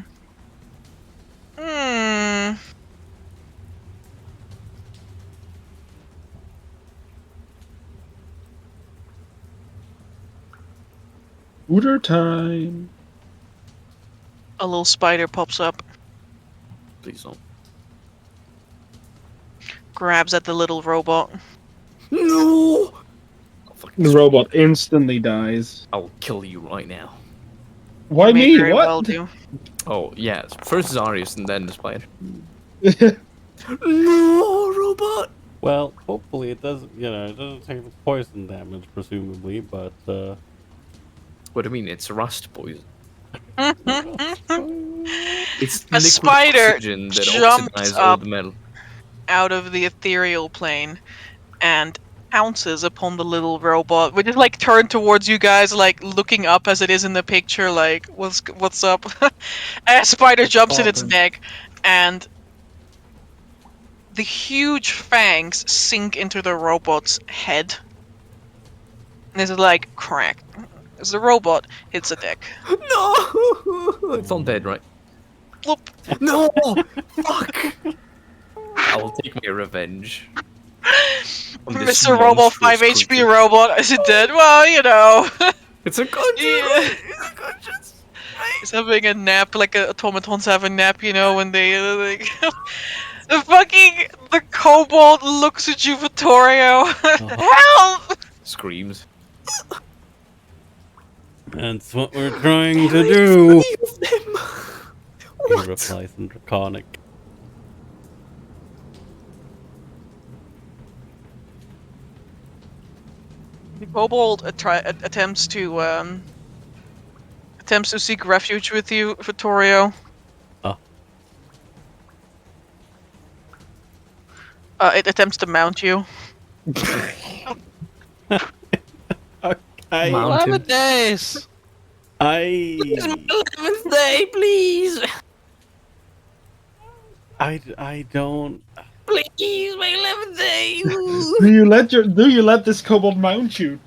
Hmm. Order time. A little spider pops up, Please don't. grabs at the little robot. No! I'll fucking The robot instantly dies. I'll kill you right now. Why May me? very What? well do. Oh, yeah. First Zarius and then the spider. No, robot! Well, hopefully it doesn't, it doesn't take the poison damage, presumably, but, What do you mean? It's rust poison. A It's liquid spider oxygen that jumps oxidizes up old metal. out of the ethereal plane and pounces upon the little robot, which is like turned towards you guys, like looking up as it is in the picture, like what's up. A spider jumps in its neck, and the huge fangs sink into the robot's head. And it's like crack as the robot hits a deck. No! It's not dead, right? Bloop. No! Fuck! I will take my revenge. on this Mr. Robot, 5 monstrous HP creature. robot, is it dead? Well, you know. It's a conscience! Yeah. It's a conscience! He's having a nap, like automatons have a nap, you know, when they like. The kobold looks at you, Vittorio. Help! Screams. that's what we're trying to do. Three of them! He What? replies in Draconic. The kobold attempts to seek refuge with you, Vittorio. Oh. It attempts to mount you. I, Mount him. 11 days! I, 11th day, please! I don't. Please, my 11th day! Do you let this kobold mount you?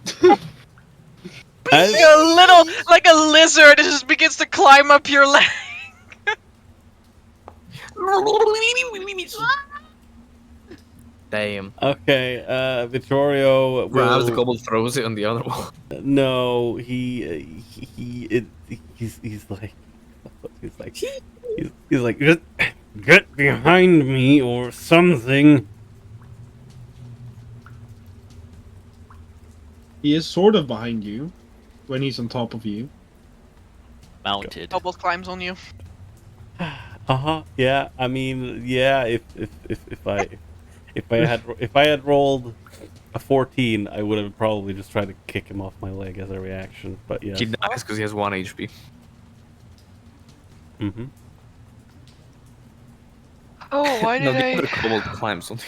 Like a lizard, it just begins to climb up your leg. Damn. Okay, Vittorio Grabs the will. kobold, throws it on the other one. No, he's like, he's like, get behind me or something. He is sort of behind you when he's on top of you. Mounted. Kobold climbs on you. Yeah. I mean, yeah. If I had rolled a 14, I would have probably just tried to kick him off my leg as a reaction. But yeah. He dies because he has 1 HP. Mm-hmm. Oh, why No, did the I? other kobold climbs on you.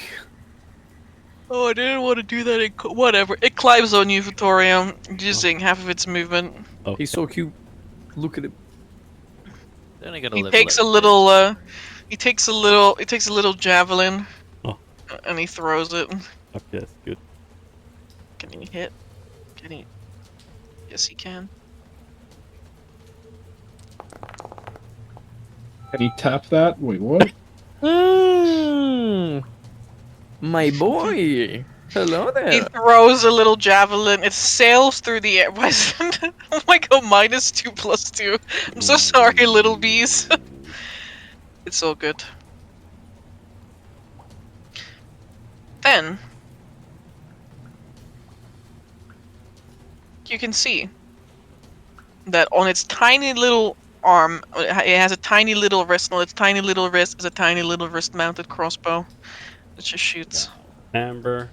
Oh, I didn't want to do that. Whatever. It climbs on you, Vittorio, using half of its movement. Okay. He's so cute. Look at him. They're only gonna He live takes a 11 little. He takes a little javelin, Oh. and he throws it. Okay, that's good. Can he hit? Can he? Yes, he can. Can he tap that? Wait, what? My boy. Hello He there. throws a little javelin. It sails through the air. Why is it? Oh my god, -2/+2. I'm so sorry, little bees. It's all good. Then you can see that on its tiny little arm, it has a tiny little wrist. On its tiny little wrist is a tiny little wrist-mounted crossbow. It just shoots. Amber,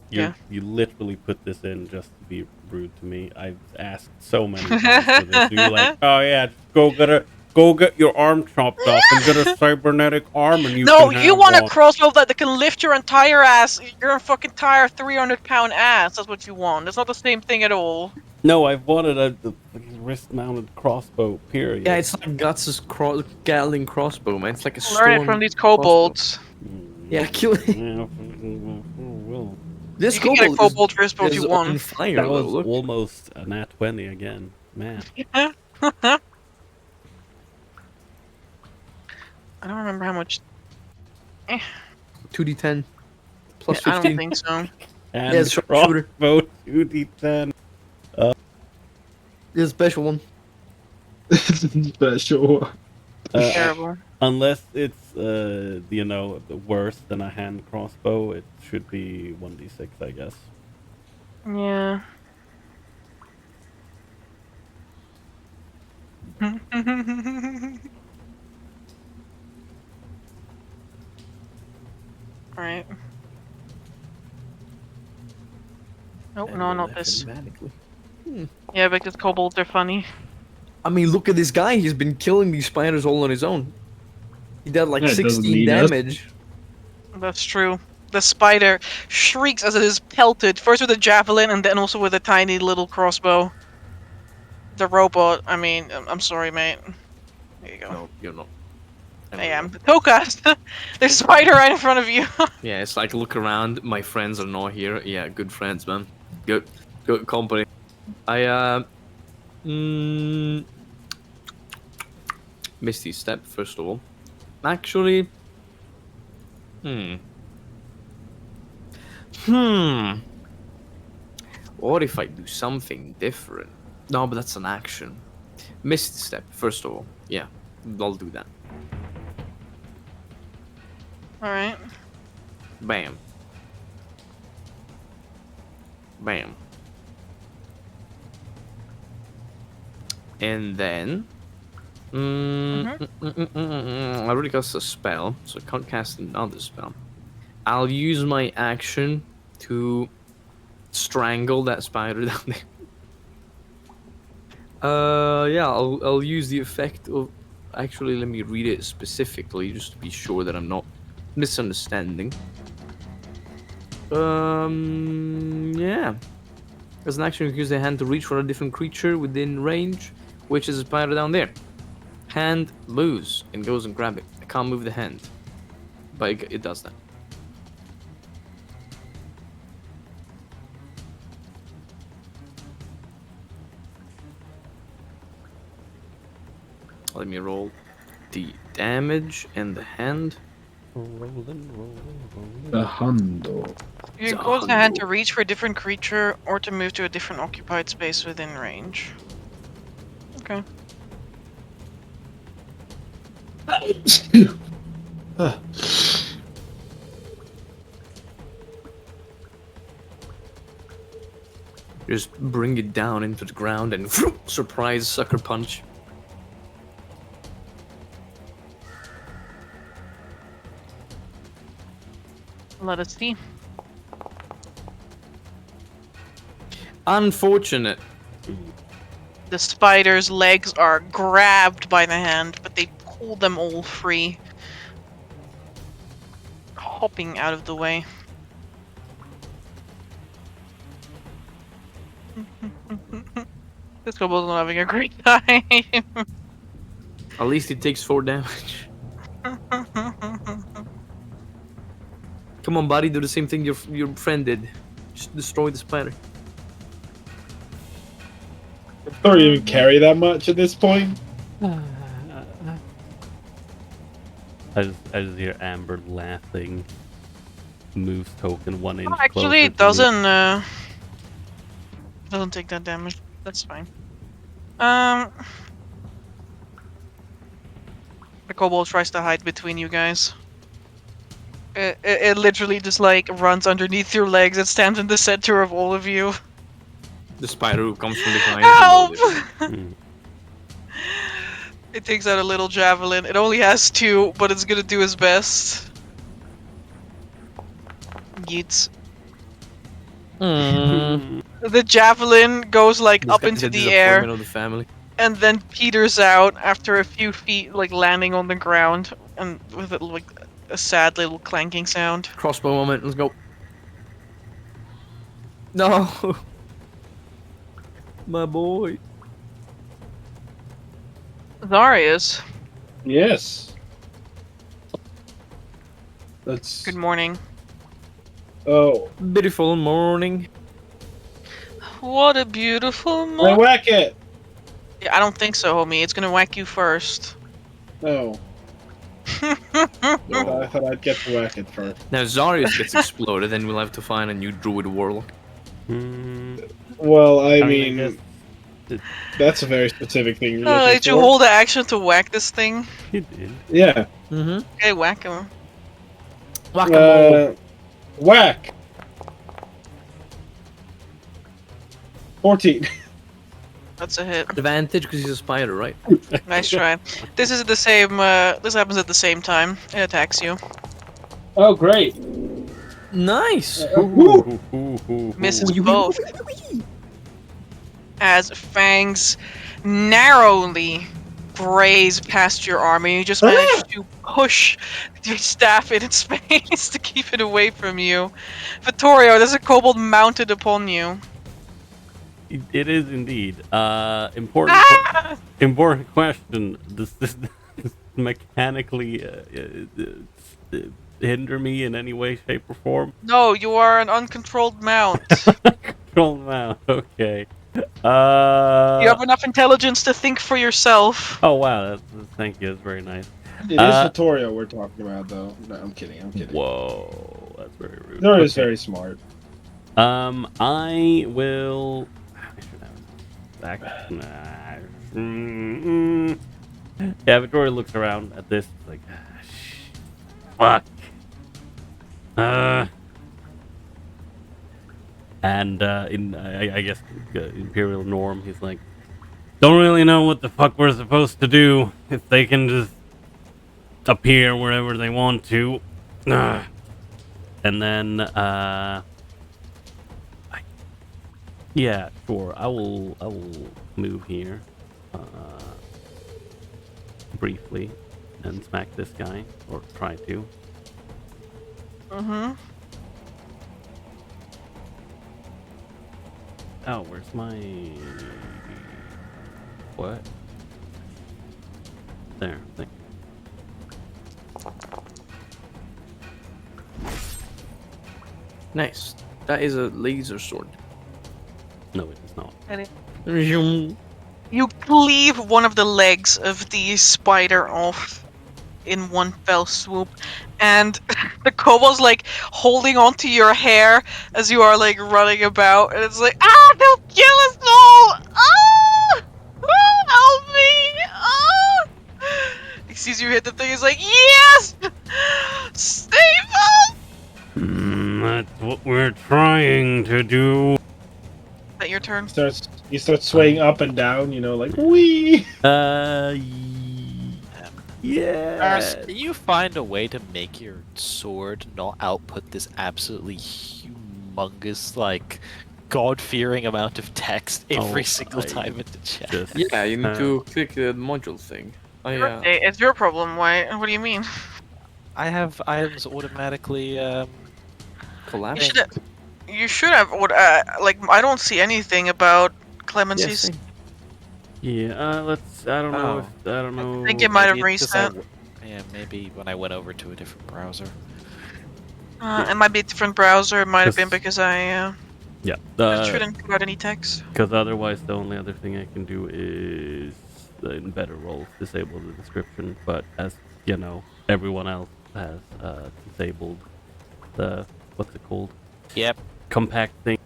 Yeah. you literally put this in just to be rude to me. I've asked so many times for this. You're like, oh yeah, go get your arm chopped off and get a cybernetic arm, and you No, can you have want a one." crossbow that can lift your entire ass, your fucking entire 300-pound ass. That's what you want. It's not the same thing at all. No, I've wanted a wrist-mounted crossbow. Period. Yeah, it's like Guts' Gatling crossbow, man. It's like a Learn it storm from these crossbow. kobolds. Yeah, kill it. Yeah, well, This You can get a kobold kobold wristbow if is you on want. fire, that though. was Look. almost a nat 20 again. Man. I don't remember how much. 2d10 plus I don't 15. think so. And Yeah, it's sharpshooter. crossbow 2d10. It's a special one. Special. Terrible. Unless it's, worse than a hand crossbow, it should be 1d6, I guess. Yeah. Alright. Oh, And no, we'll not laugh this. automatically. Yeah, because kobolds are funny. I mean, look at this guy. He's been killing these spiders all on his own. He did like Yeah, it doesn't 16 need us. damage. That's true. The spider shrieks as it is pelted, first with a javelin and then also with a tiny little crossbow. The robot, I mean, I'm sorry, mate. There you go. No, you're not. I am. Tokas! There's a spider right in front of you. Yeah, it's like look around. My friends are not here. Yeah, good friends, man. Good company. Misty step first of all. Actually, What if I do something different? No, but that's an action. Misty step first of all. Yeah, I'll do that. Alright. Bam. Bam. And then... I already cast a spell, so I can't cast another spell. I'll use my action to strangle that spider down there. Yeah, I'll use the effect of... Actually, let me read it specifically, just to be sure that I'm not misunderstanding. Yeah. As an action, you can use the hand to reach for a different creature within range, which is a spider down there. Hand moves and goes and grab it. I can't move the hand, but it does that. Let me roll the damage and the hand. The hundo. You can cause the hand to reach for a different creature or to move to a different occupied space within range. Okay. Just bring it down into the ground and surprise sucker punch. Let us see. Unfortunate. The spider's legs are grabbed by the hand, but they pull them all free. Hopping out of the way. This kobold's not having a great time. At least it takes 4 damage. Come on, buddy, do the same thing your friend did. Just destroy the spider. Don't even carry that much at this point. I just hear Amber laughing. Moves token 1 inch. Actually, it closer to me. doesn't take that damage. That's fine. The kobold tries to hide between you guys. It literally just like runs underneath your legs and stands in the center of all of you. The spider who comes from behind. Help! Hmm. It takes out a little javelin. It only has 2, but it's gonna do its best. Yeets. The javelin goes like up into the air Of the family. and then peters out after a few feet, like landing on the ground, and with it, like a sad little clanking sound. Crossbow moment. Let's go. No, my boy. Zarius, Yes. Let's. good morning. Oh, Beautiful morning. What a beautiful I morning. whack it. I don't think so, homie. It's gonna whack you first. No, No. I thought I'd get to whack it first. Now Zarius gets exploded, then we'll have to find a new druid warlock. Well, I I mean, guess that's a very specific thing you're Oh, looking did you for. hold the action to whack this thing? he did. Yeah. Mm-hmm. Okay, whack him. Whack-a-mole. Whack. 14. That's a hit. Advantage because he's a spider, right? Nice try. This is the same. This happens at the same time. It attacks you. Oh, great. Nice. Woo. Misses both. As fangs narrowly graze past your arm, and you just manage to push your staff in its face to keep it away from you. Vittorio, there's a kobold mounted upon you. It is indeed. Important. Important question. Does this mechanically hinder me in any way, shape, or form? No, you are an uncontrolled mount. Control mount. Okay. You have enough intelligence to think for yourself. Oh wow. Thank you. That's very nice. It is Vittorio we're talking about, though. No, I'm kidding. Whoa. That's very rude. Vittorio is Okay. very smart. I will. I should have back. Yeah, Victoria looks around at this like, fuck. And in I guess Imperial norm, he's like, don't really know what the fuck we're supposed to do if they can just appear wherever they want to. And then yeah, sure. I will move here briefly and smack this guy, or try to. Mm-hmm. Oh, where's my what? There. Thank you. Nice. That is a laser sword. No, it is not. Zoom. You cleave one of the legs of the spider off in one fell swoop, and the kobold's like holding onto your hair as you are like running about, and it's like, they'll kill us all! Help me! He sees you hit the thing, he's like, yes! Save us! That's what we're trying to do. Is that your turn? You start swaying up and down, like wee. Yeah. Ars, can you find a way to make your sword not output this absolutely humongous, like, god-fearing amount of text every single time in the chat? Just, Yeah, you need to click the module thing. Oh yeah. Okay, it's your problem. Why? What do you mean? I have items automatically, Collapse. You should have. Like, I don't see anything about clemency's. Yes. yeah. Let's. I don't know. Oh. I don't know. I think it might have maybe it's 'cause reset. yeah, maybe when I went over to a different browser. It might be a different browser. It might have been Just- because I Yeah. shouldn't put out any text. Because otherwise, the only other thing I can do is in better roles disable the description. But as you know, everyone else has disabled the what's it called? Yep. Compact thing.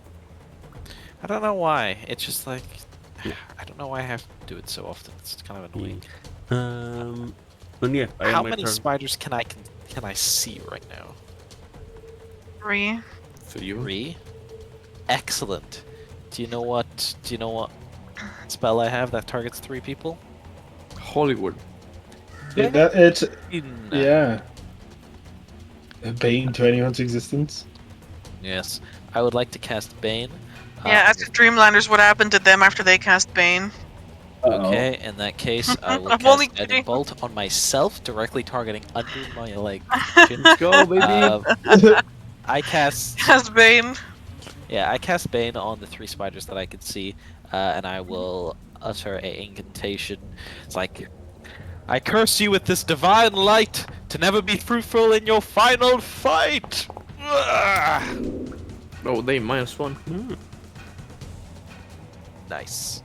I don't know why. It's just like I don't know why I have to do it so often. It's kind of annoying. And yeah, I How am my many turn. spiders can I see right now? 3. For you. 3. Excellent. Do you know what spell I have that targets 3 people? Hollywood. It's In- yeah. A bane to anyone's existence. Yes. I would like to cast Bane. Yeah, ask the Dreamlanders what happened to them after they cast Bane. Okay, in that case, I will I'm only cast Guiding kidding. Bolt on myself, directly targeting under my leg. Let's go, baby. I cast Cast Bane. Yeah, I cast Bane on the 3 spiders that I could see, and I will utter a incantation. It's like I curse you with this divine light to never be fruitful in your final fight! Ugh. Oh, they -1. Nice.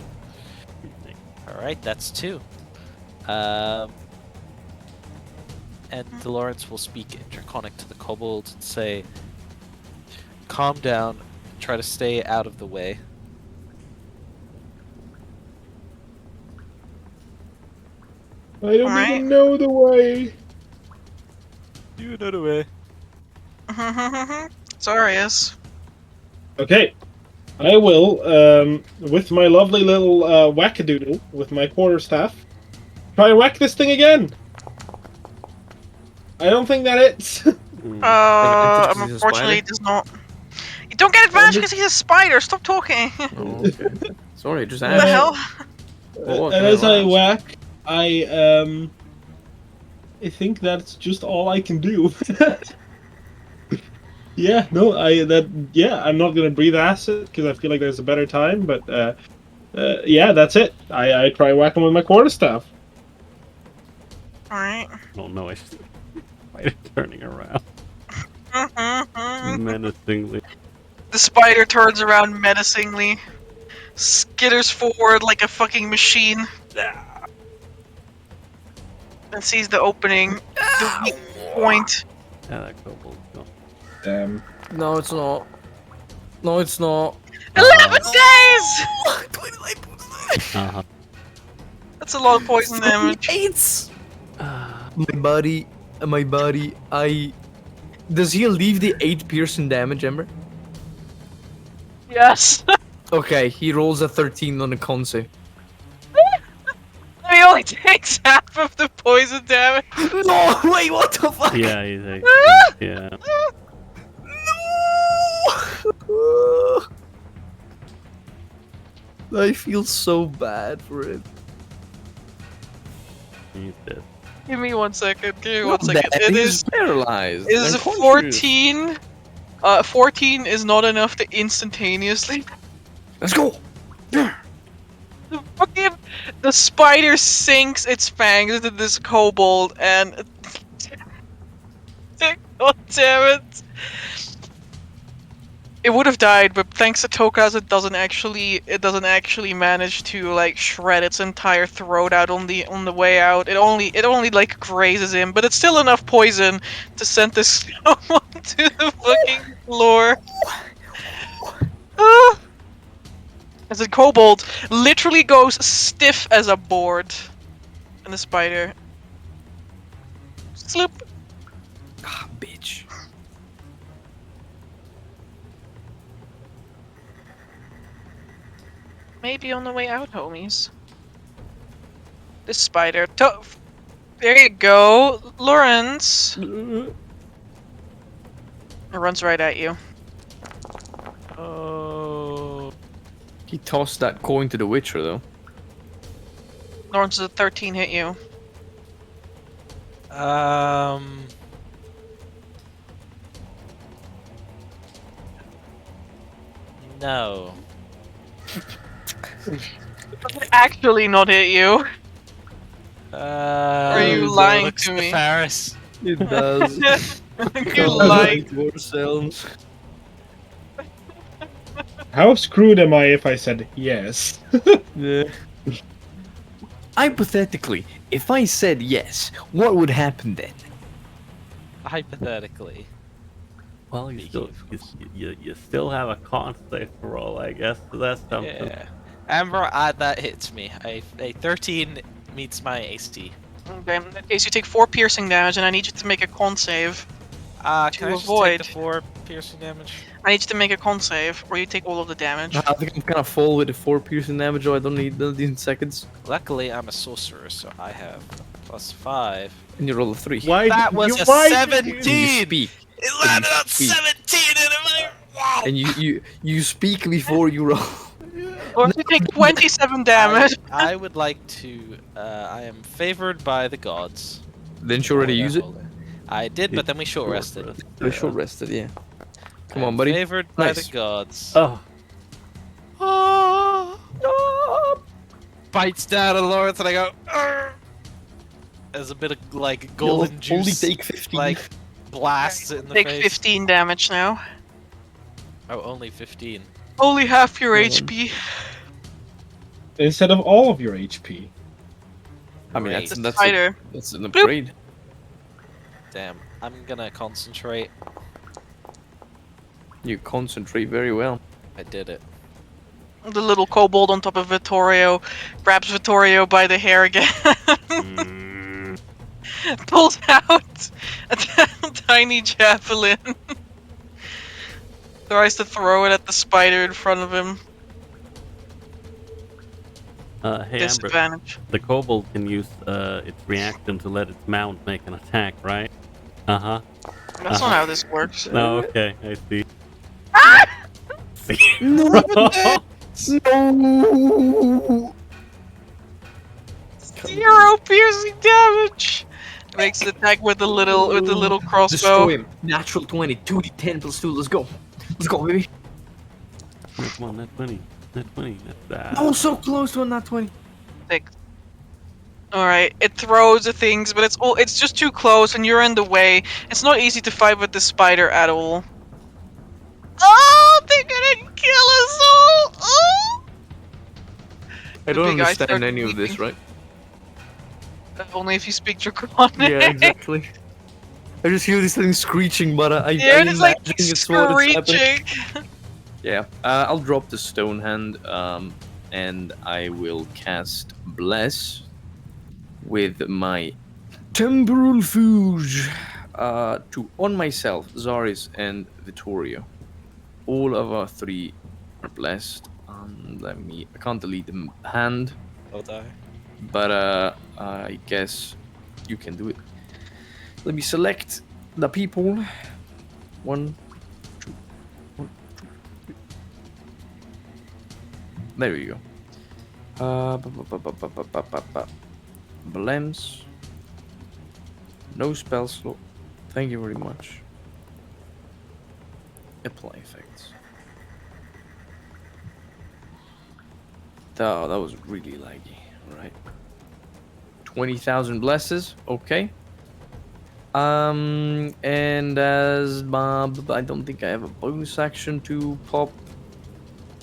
Alright, that's 2. And Lawrence will speak in Draconic to the kobold and say, calm down, try to stay out of the way. I don't Alright. even know the way. You know the way. Sorius. Okay. I will, with my lovely little wackadoodle, with my quarterstaff, try and whack this thing again. I don't think that hits. Unfortunately, it does not. You don't get advantage because he's a spider. Stop talking. Oh, okay. Sorry, just What the hell? What And can as I ask? whack, I think that's just all I can do. Yeah, no, I'm not gonna breathe acid because I feel like there's a better time. But yeah, that's it. I try whacking with my quarterstaff. Alright. Oh no, I should spider turning around menacingly. The spider turns around menacingly, skitters forward like a fucking machine, and sees the opening, the weak point. Yeah, that kobold's gone. No, it's not. No, it's not. 11 days! Uh-huh. That's a lot of poison damage. My body, Does he leave the 8 piercing damage, Ember? Yes. Okay, he rolls a 13 on the con save. He only takes half of the poison damage. No, wait, what the fuck? Yeah, he's like, yeah. No! I feel so bad for it. He's dead. Give me 1 second. Give me 1 second. That It is is Paralyzed. is Unconscious. 14. 14 is not enough to instantaneously. Let's go. The spider sinks its fangs into this kobold and god damn it! It would have died, but thanks to Tokas, it doesn't actually manage to like shred its entire throat out on the way out. It only like grazes him, but it's still enough poison to send this someone to the fucking floor. Ah! As the kobold literally goes stiff as a board, and the spider sloop. Ah, bitch. Maybe on the way out, homies. This spider. There you go, Lawrence. It runs right at you. Oh. He tossed that coin to the Witcher, though. Lawrence, does a 13 hit you? No. Does it actually not hit you? Are you lying looks to me? Etharis. It does. You lying. to ourselves. How screwed am I if I said yes? Yeah. Hypothetically, if I said yes, what would happen then? Hypothetically. Well, you still have a con save to roll, I guess. So that's something. Yeah. Amber, that hits me. A 13 meets my AC. Okay, in that case, you take 4 piercing damage, and I need you to make a con save. Can I just avoid. take the 4 piercing damage? I need you to make a con save, or you take all of the damage. I think I'm gonna fall with the 4 piercing damage, so I don't need the seconds. Luckily, I'm a sorcerer, so I have +5. And you roll a 3. Why? That was a why did 17! And you speak. It landed on speak. 17 and I'm like, wow! And you speak before you roll. Or you take 27 damage. I would like to. I am favored by the gods. Didn't you already use it? I did, but then we short rested. I short rested, yeah. Come I on, am buddy. Favored by Nice. the gods. Oh, Bites down on Lawrence and I go. "Arr!" as a bit of like golden juice Only take 15. like blasts it in the Take face. 15 damage now. Oh, only 15. Only half your Well, HP. Instead of all of your HP. I mean, Great. that's Spider. that's an upgrade. Damn. I'm gonna concentrate. You concentrate very well. I did it. The little kobold on top of Vittorio grabs Vittorio by the hair again. Mm, Pulls out a tiny javelin. Tries to throw it at the spider in front of him. hey, Amber, Disadvantage. the kobold can use its reaction to let its mount make an attack, right? Uh-huh. That's not how this works. No, okay, I see. See? No! No! 0 piercing damage. Makes an attack with the little crossbow. Destroy him. Natural 20. 2d10 plus 2. Let's go. Let's go, baby. Come on, net 20. Net 20. That's, Oh, so close to a nat 20. All right, it throws the things, but it's just too close, and you're in the way. It's not easy to fight with the spider at all. Oh, they're gonna kill us all! Oh! I The don't big eye understand starts any of this, weeping. right? Only if you speak Draconic. Yeah, exactly. I just hear this thing screeching, but I Yeah, it's like imagine it's what is happening. screeching. Yeah, I'll drop the stone hand, and I will cast Bless with my Temporal Fuge on myself, Zaris, and Vittorio. All of our three are blessed. I can't delete the hand, I'll die. but I guess you can do it. Let me select the people. 1, 2, 1, 2, 3. There you go. Blends. No spell slot. Thank you very much. Apply effects. Oh, that was really laggy. Alright. 20,000 blesses. Okay. And as I don't think I have a bonus action to pop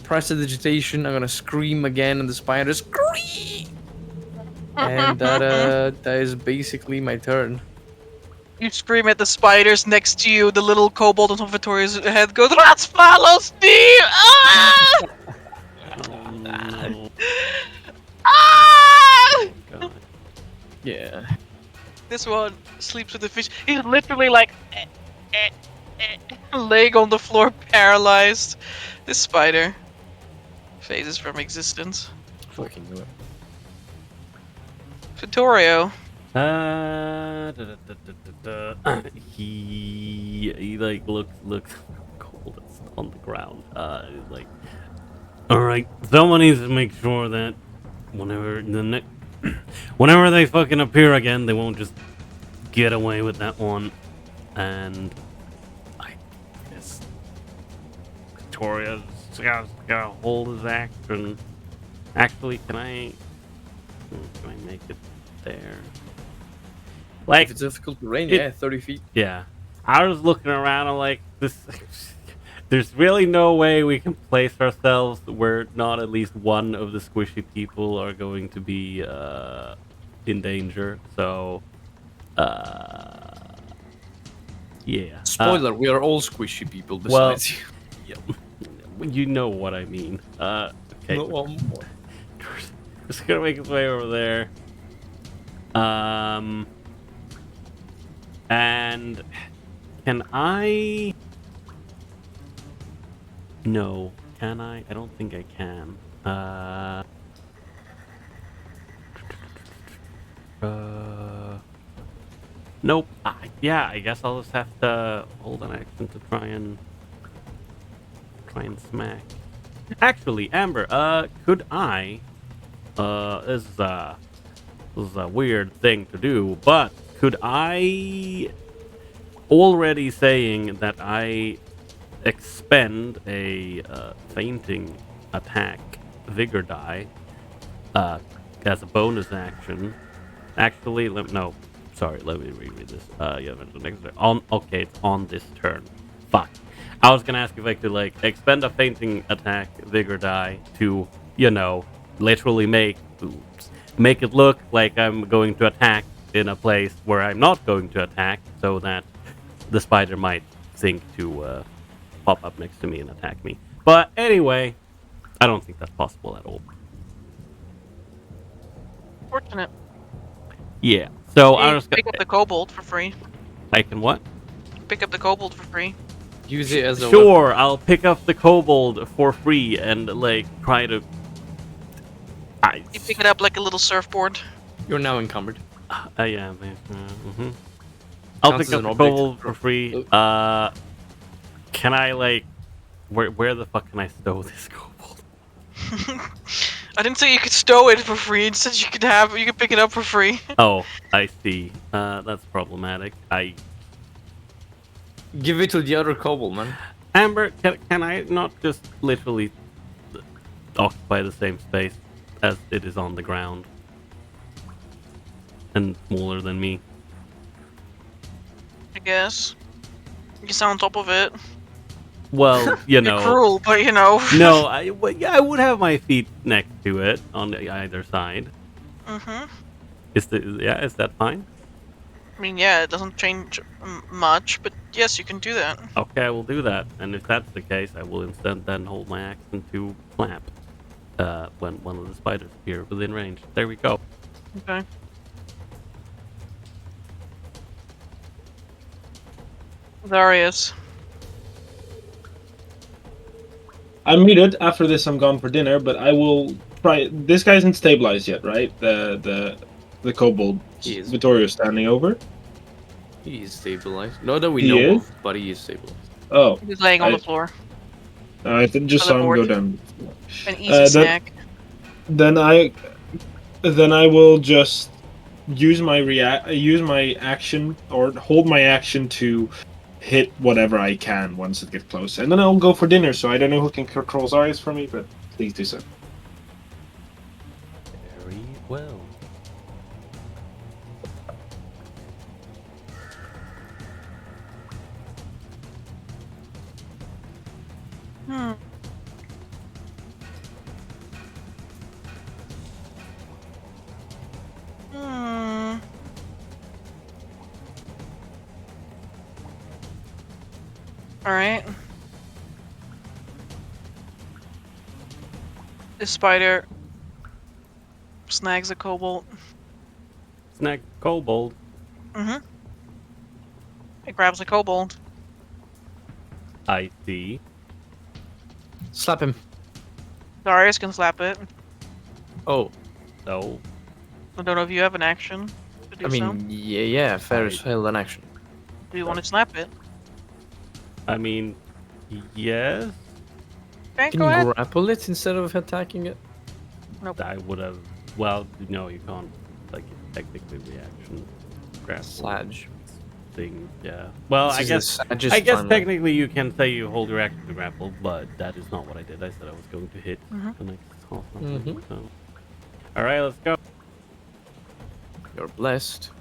prestidigitation, I'm gonna scream again, and the spider scream. And that is basically my turn. You scream at the spiders next to you. The little kobold on top of Victoria's head goes, "Rats follow Steve!" Ah! oh, no. Ah! God. Yeah. This one sleeps with the fish. He's literally like leg on the floor, paralyzed. This spider phases from existence. Fucking do it. Vittorio. He like looks cold on the ground. He's like, all right, someone needs to make sure that whenever they fucking appear again, they won't just get away with that one. And I guess Victoria's gotta hold his action. Actually, can I make it there? Like, If it's difficult terrain, it- yeah, 30 feet. yeah. I was looking around and like this. There's really no way we can place ourselves where not at least one of the squishy people are going to be in danger. So, yeah. Spoiler, we are all squishy people besides you. You know what I mean. Okay. No one more. Just gonna make his way over there. And can I? No, can I? I don't think I can. Nope. Yeah, I guess I'll just have to hold an action to try and smack. Actually, Amber, could I? This is a weird thing to do, but could I, already saying that I expend a fainting attack vigor die as a bonus action, Actually, no. Sorry, let me reread this. Yeah, the next turn. Okay, it's on this turn. Fuck. I was gonna ask if I could like expend a fainting attack, vigor die to, literally make it look like I'm going to attack in a place where I'm not going to attack, so that the spider might think to pop up next to me and attack me. But anyway, I don't think that's possible at all. Fortunate. Yeah. So I You was can pick up the kobold for free. I can what? Pick up the kobold for free. Use it as a Sure, I'll pick up the kobold for free and like try to. You pick it up like a little surfboard. You're now encumbered. Yeah, man. Mm-hmm. I'll Counts pick as up an the object. kobold for free. Can I like, where the fuck can I stow this kobold? I didn't say you could stow it for free. It said you could pick it up for free. Oh, I see. That's problematic. Give it to the other kobold, man. Amber, can I not just literally occupy the same space as it is on the ground? And smaller than me. I guess. You can sound on top of it. Well, You're cruel, but No, I would have my feet next to it on either side. Mm-hmm. Is that fine? I mean, yeah, it doesn't change much, but yes, you can do that. Okay, I will do that. And if that's the case, I will instead then hold my action to flap. When one of the spiders appear within range. There we go. Okay. Darius. I'm muted. After this, I'm gone for dinner, but I will try. This guy isn't stabilized yet, right? The kobold. He is. Vittorio's standing over. He is stabilized. Not that we He know is? of, but he is stabilized. Oh, He's laying on the floor. I just saw him go Teleport. down. An easy snack. Then I will just use my action or hold my action to hit whatever I can once it gets close, and then I'll go for dinner. So I don't know who can control Zarius for me, but please do so. Very well. Hmm. Hmm. Alright. This spider snags a kobold. Snag kobold. Mm-hmm. It grabs a kobold. I see. Slap him. Darius can slap it. Oh, So, I don't know if you have an action to do I mean, yeah, Ferris held an action. Do you want to snap it? I mean, yes, Okay, Can go you ahead. grapple it instead of attacking it? I would have. Well, no, you can't. Like, technically, reaction grapple Sludge. thing. Yeah. Well, I guess. I guess technically you can say you hold your action to grapple, but that is not what I did. I said I was going to hit the next half. So. All right, let's go. You're blessed.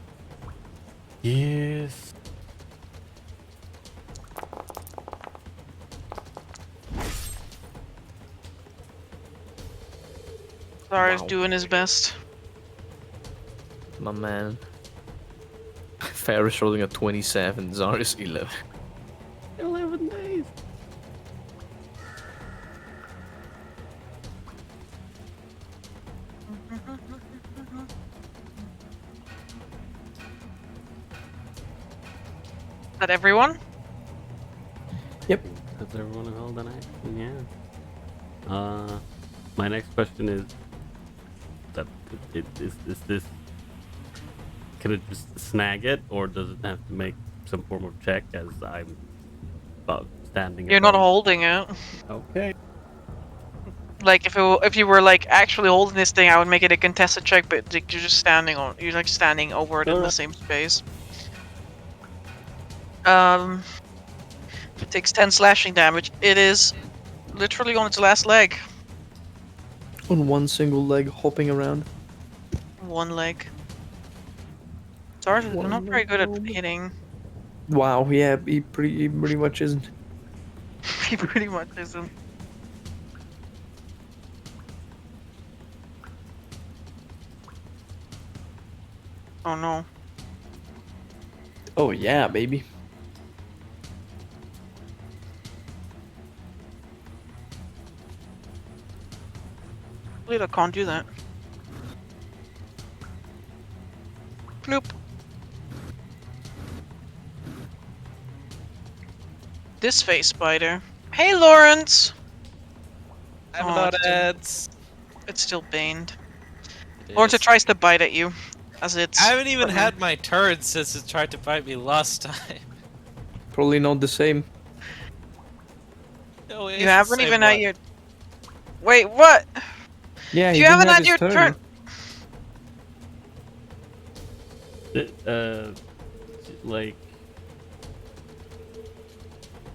Yes. Darius Wow. doing his best. My man. Ferris rolling a 27, Zarius 11. 11 days. Is that everyone? Yep. Has everyone held an action? Yeah. My next question is that is this? Can it just snag it, or does it have to make some form of check as I'm standing? You're not above? holding it. Okay. Like if you were like actually holding this thing, I would make it a contested check. But like, you're just standing on. You're like standing over it in the same space. It takes 10 slashing damage. It is literally on its last leg. On one single leg, hopping around. One leg. Stars is One not very good at moment. hitting. Wow, yeah, he pretty much isn't. He pretty much isn't. Oh no. Oh yeah, baby. Wait, I can't do that. Nope. This face spider. Hey, Lawrence! I'm Oh, not it's still- ads. It's still baned. It Lawrence, it is. tries to bite at you. As it's. I haven't even partner. had my turn since it tried to bite me last time. Probably not the same. No, it's You the haven't same even one. had your. Wait, what? Yeah, he You didn't haven't have had his your turn. Like,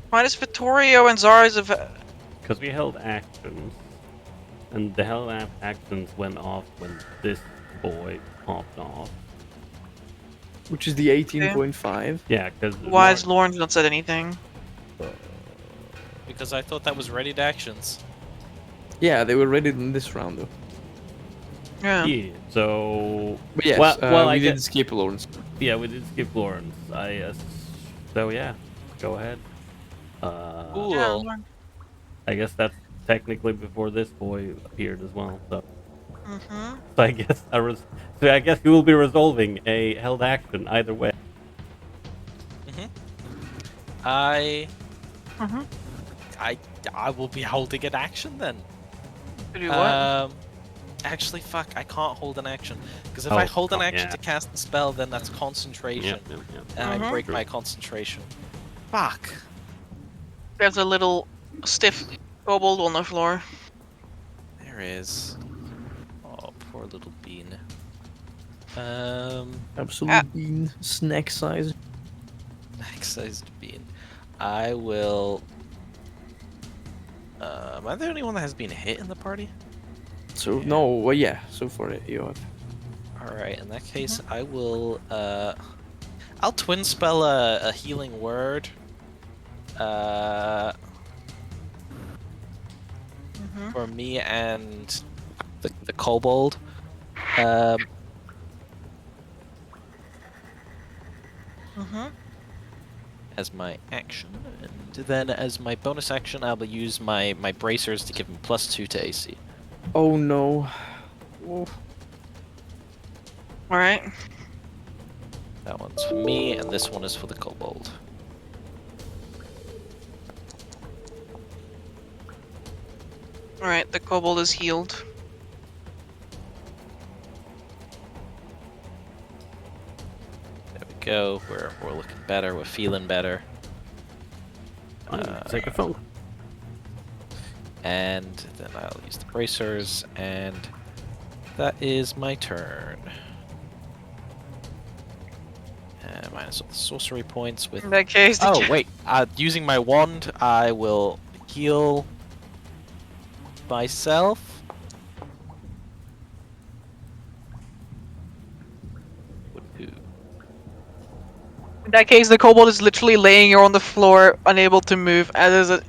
Why does Vittorio and Zara's have. because we held actions, and the held actions went off when this boy popped off. Which is the 18.5. Yeah, because Why has Lawrence not said anything? Because I thought that was ready to actions. Yeah, they were ready in this round though. Yeah. yeah. So But yes, well, I we did guess skip Lawrence. yeah, we did skip Lawrence. So yeah, go ahead. Cool. Yeah, Lawrence. I guess that's technically before this boy appeared as well. So, Mm-hmm. so I guess you will be resolving a held action either way. I Mm-hmm. I will be holding an action then. To do what? Actually, fuck, I can't hold an action because if Oh, I hold an oh, action yeah. to cast the spell, then that's concentration, and I Mhm. break my concentration. Fuck. There's a little stiff kobold on the floor. There is. Oh, poor little bean. Absolute bean, snack size. Max-sized bean. I will. Am I the only one that has been hit in the party? So no, well, yeah. So far you have. All right. In that case, I will. I'll twin spell a healing word. For me and the kobold. As my action, and then as my bonus action, I will use my bracers to give him +2 to AC. Oh no. Oh. Alright. That one's for me, and this one is for the kobold. Alright, the kobold is healed. There we go. We're looking better. We're feeling better. Take a phone. And then I'll use the bracers, and that is my turn. Minus all the sorcery points with. In that case, did Oh you... wait! Using my wand, I will heal myself. In that case, the kobold is literally laying here on the floor, unable to move, as is a...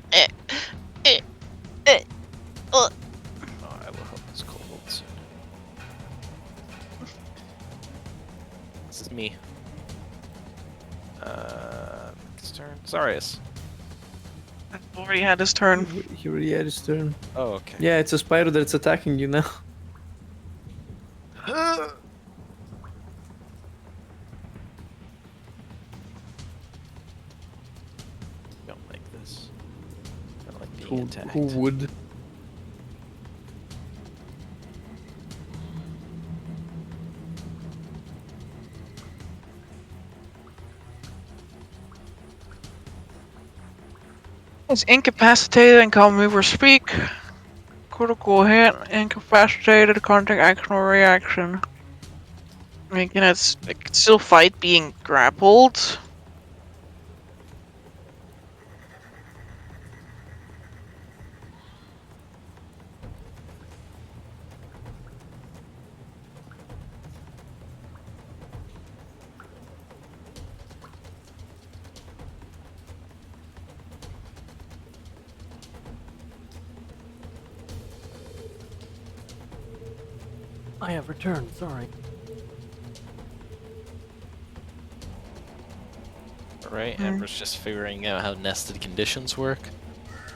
Oh, I will help this kobold soon. This is me. Next turn. Zarius. Already had his turn. He already had his turn. Oh, okay. Yeah, it's a spider that's attacking you now. Don't like this. Don't like being Who attacked. would? It's incapacitated and can't move or speak. Critical hit, incapacitated, contact action or reaction. I mean, can it still fight being grappled? I have returned, sorry. Alright, Amber's just figuring out how nested conditions work.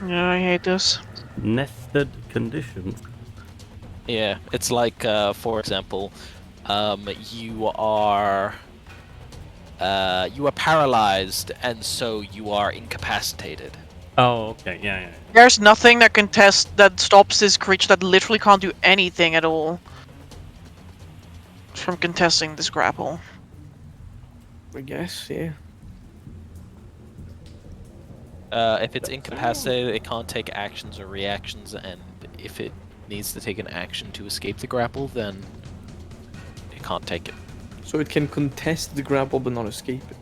Yeah, I hate this. Nested conditions. Yeah, it's like, for example, you are paralyzed, and so you are incapacitated. Oh, okay, yeah. There's nothing that stops this creature that literally can't do anything at all from contesting this grapple. I guess, yeah. If it's incapacitated, it can't take actions or reactions, and if it needs to take an action to escape the grapple, then it can't take it. So it can contest the grapple but not escape it.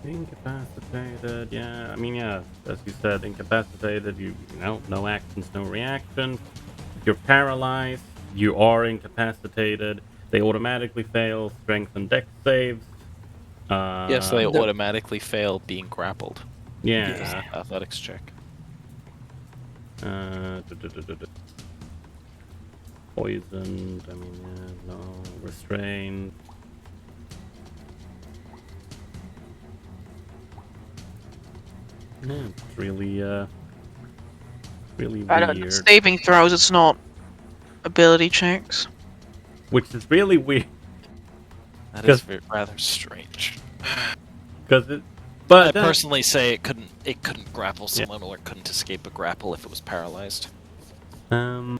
Incapacitated, yeah. I mean, yeah, as you said, incapacitated, you know, no actions, no reaction. If you're paralyzed, you are incapacitated. They automatically fail strength and dex saves. Yes, they automatically fail being grappled. Yeah. Athletics check. Poisoned, I mean, yeah, no. Restrained. Yeah, it's really weird. Saving throws, it's not ability checks. Which is really weird. That is rather strange. Because it, I personally say it couldn't grapple someone or couldn't escape a grapple if it was paralyzed. Yeah.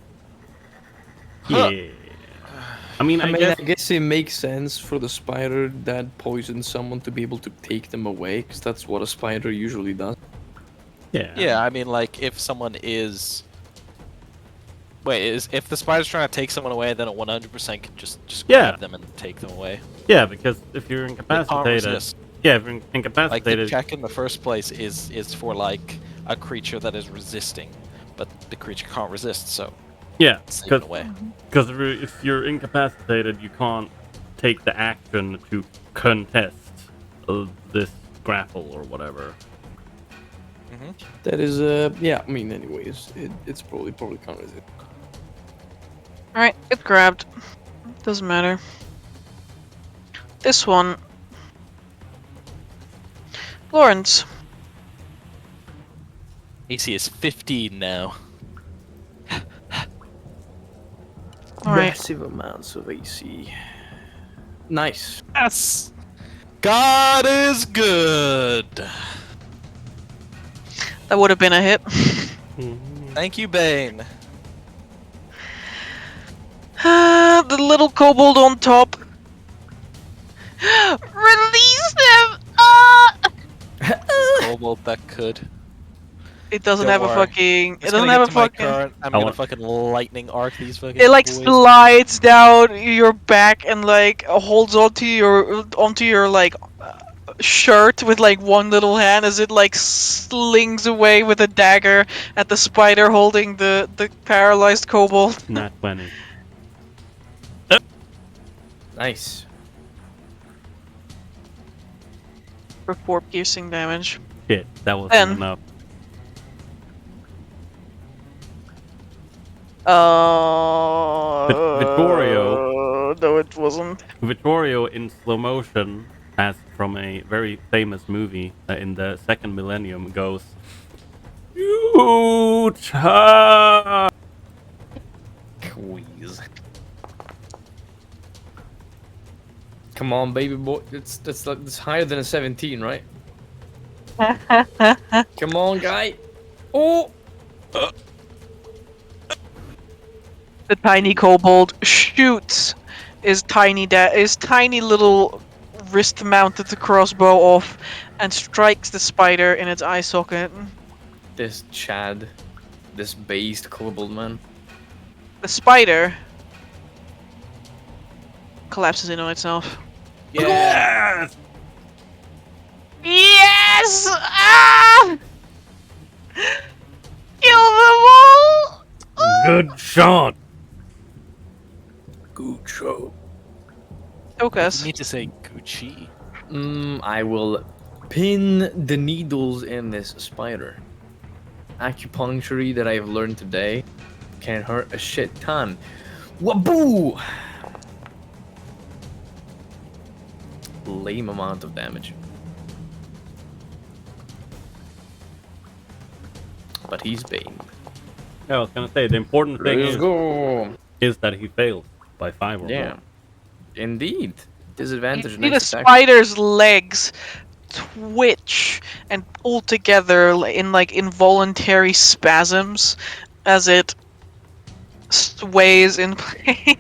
I mean, I guess it makes sense for the spider that poisons someone to be able to take them away, because that's what a spider usually does. Yeah. Yeah, I mean, like, if someone is... Wait, if the spider's trying to take someone away, then it 100% can just grab them and take them away. Yeah, because if you're incapacitated... Yeah, if you're incapacitated... Like, the check in the first place is for, like, a creature that is resisting, but the creature can't resist, so... Yeah, because if you're incapacitated, you can't take the action to contest this grapple or whatever. That is, yeah, I mean, anyways, it's probably can't resist. Alright, it grabbed. Doesn't matter. This one. Lawrence. AC is 15 now. Alright. Massive amounts of AC. Nice. Yes! God is good! That would have been a hit. Thank you, Bane. The little kobold on top. Release them! Kobold that could. It doesn't Don't have worry. a fucking... It's It doesn't gonna have get a to my fucking... current. I'm gonna fucking lightning arc these fucking It like boys. slides down your back and like holds onto your like shirt with like one little hand as it like slings away with a dagger at the spider holding the paralyzed kobold. Not 20. Nice. For 4 piercing damage. Shit, that wasn't enough. Vittorio. No, it wasn't. Vittorio in slow motion, as from a very famous movie in the second millennium, goes, "Future!" Squeeze. Come on, baby boy. That's higher than a 17, right? Come on, guy. Oh! The tiny kobold shoots his tiny little wrist-mounted crossbow off and strikes the spider in its eye socket. This Chad, this based kobold man. The spider collapses in on itself. Yes! Yes! Ah! Kill them all! Good shot! Good show. Focus. You need to say Gucci. I will pin the needles in this spider. acupuncture that I've learned today can hurt a shit ton. Waboo! Lame amount of damage. But he's Bane. Yeah, I was gonna say the important thing Let's go! is that he fails by 5 or Yeah. more. Indeed. Disadvantage You see the next attack. spider's legs twitch and pull together in like involuntary spasms as it sways in place.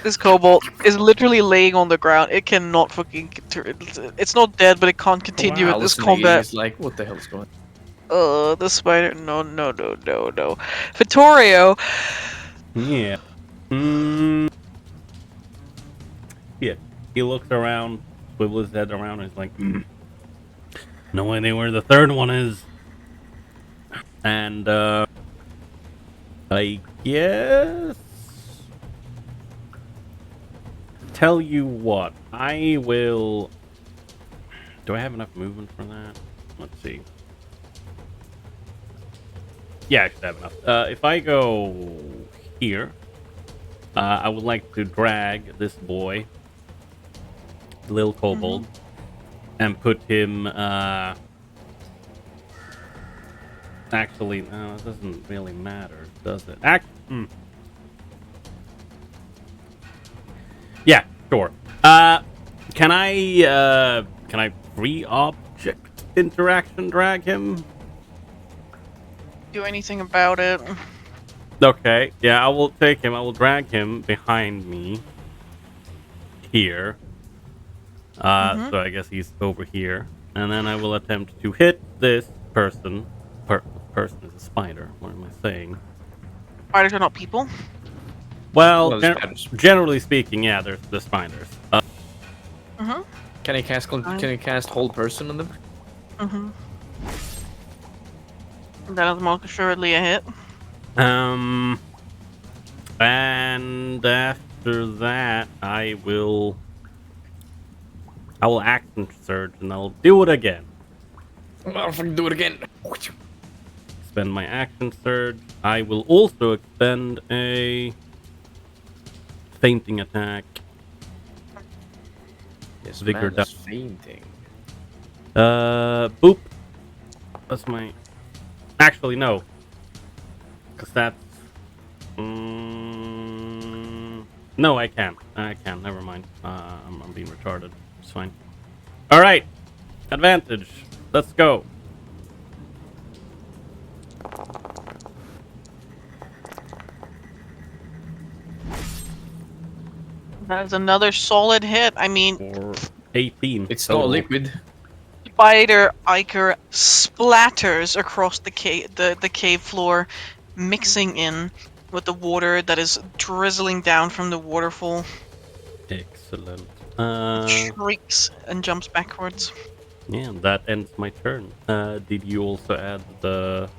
This kobold is literally laying on the ground. It cannot fucking. It's not dead, but it can't continue with this Listen, combat. He's like, what the hell's going on? The spider. No. Vittorio. Yeah. Yeah. He looks around, swivels his head around, and he's like, no idea where the third one is. And, I guess. Tell you what, I will. Do I have enough movement for that? Let's see. Yeah, I should have enough. If I go here, I would like to drag this boy, Lil Kobold, and put him. Actually, no, it doesn't really matter, does it? Yeah, sure. Can I free object interaction drag him? Do anything about it. Okay, yeah, I will take him. I will drag him behind me here. So I guess he's over here. And then I will attempt to hit this person. Person is a spider. What am I saying? Spiders are not people. Well, No, spiders. generally speaking, yeah, there's the spiders. Can I cast hold person on them? That is most assuredly a hit. And after that, I will action surge and I'll do it again. I'll fucking do it again. Expend my action surge. I will also expend a fainting attack. This Vigor man is fainting. Boop. That's my. Actually, no. Because that's. No, I can't. Never mind. I'm being retarded. It's fine. All right. Advantage. Let's go. That is another solid hit. I mean, For 18. It's total. not liquid. spider ichor splatters across the cave floor, mixing in with the water that is drizzling down from the waterfall. Excellent. Shrieks and jumps backwards. Yeah, that ends my turn. Did you also add the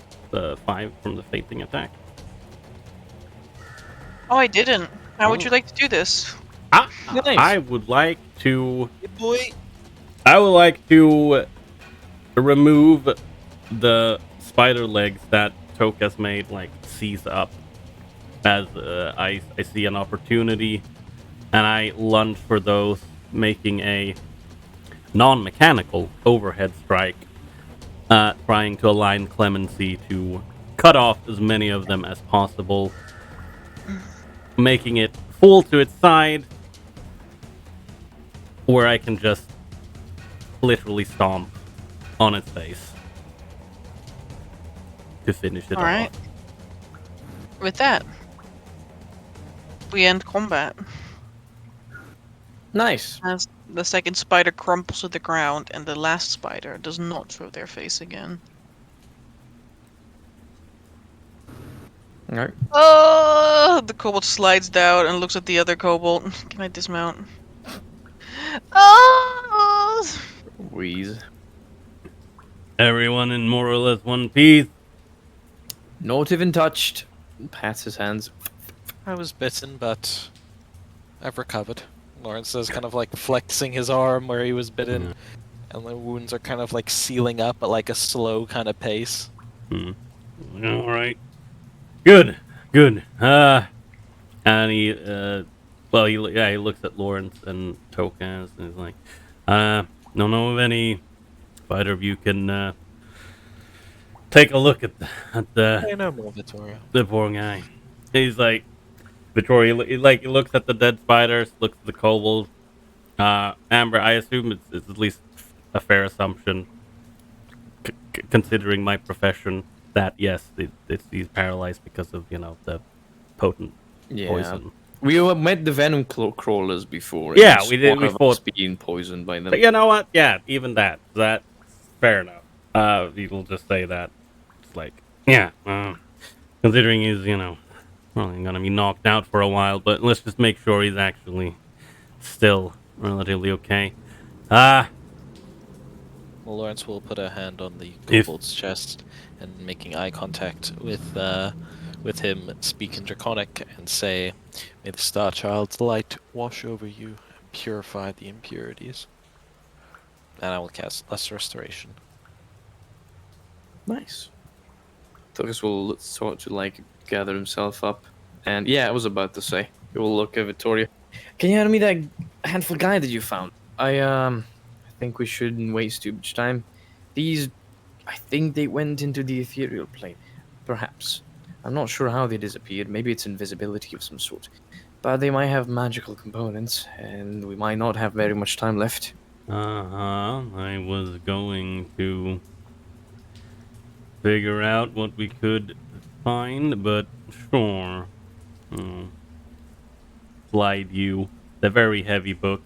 5 from the fainting attack? Oh, I didn't. How would Oh. you like to do this? Nice. I would like to. Boy. I would like to remove the spider legs that Toka's made like seize up as I see an opportunity, and I lunge for those, making a non-mechanical overhead strike, trying to align Clemency to cut off as many of them as possible, making it fall to its side, where I can just literally stomp on its face to finish it All right. off. With that, we end combat. Nice. As the second spider crumples to the ground and the last spider does not show their face again. Alright. Oh, the kobold slides down and looks at the other kobold. Can I dismount? Oh! Wheeze. Everyone in more or less one piece. Not even touched. Pats his hands. I was bitten, but I've recovered. Lawrence is kind of like flexing his arm where he was bitten. And the wounds are kind of like sealing up at like a slow kind of pace. All right. Good. Good. And he, well, he looks at Lawrence and Tokaz and he's like, don't know if either of you can take a look at I know more, Vittoria. the poor guy. He's like, Victoria, he looks at the dead spiders, looks at the kobold. Amber, I assume it's at least a fair assumption, considering my profession, that yes, he's paralyzed because of the potent poison. We met the venom crawlers before. And Yeah, it's we did. one We of us fought, being poisoned by them. but you know what? Yeah, even that's fair enough. People just say that. It's like, yeah, considering he's probably gonna be knocked out for a while, but let's just make sure he's actually still relatively okay. Well, Lawrence will put a hand on the If- kobold's chest and making eye contact with him, speak in Draconic and say, "May the Star Child's light wash over you and purify the impurities." And I will cast Lesser Restoration. Nice. Tokus will sort to like gather himself up, and yeah, I was about to say, he will look at Vittoria. Can you hand me that handful guy that you found? I think we shouldn't waste too much time. These, I think they went into the ethereal plane, perhaps. I'm not sure how they disappeared. Maybe it's invisibility of some sort, but they might have magical components, and we might not have very much time left. I was going to figure out what we could find, but sure. Slide you the very heavy book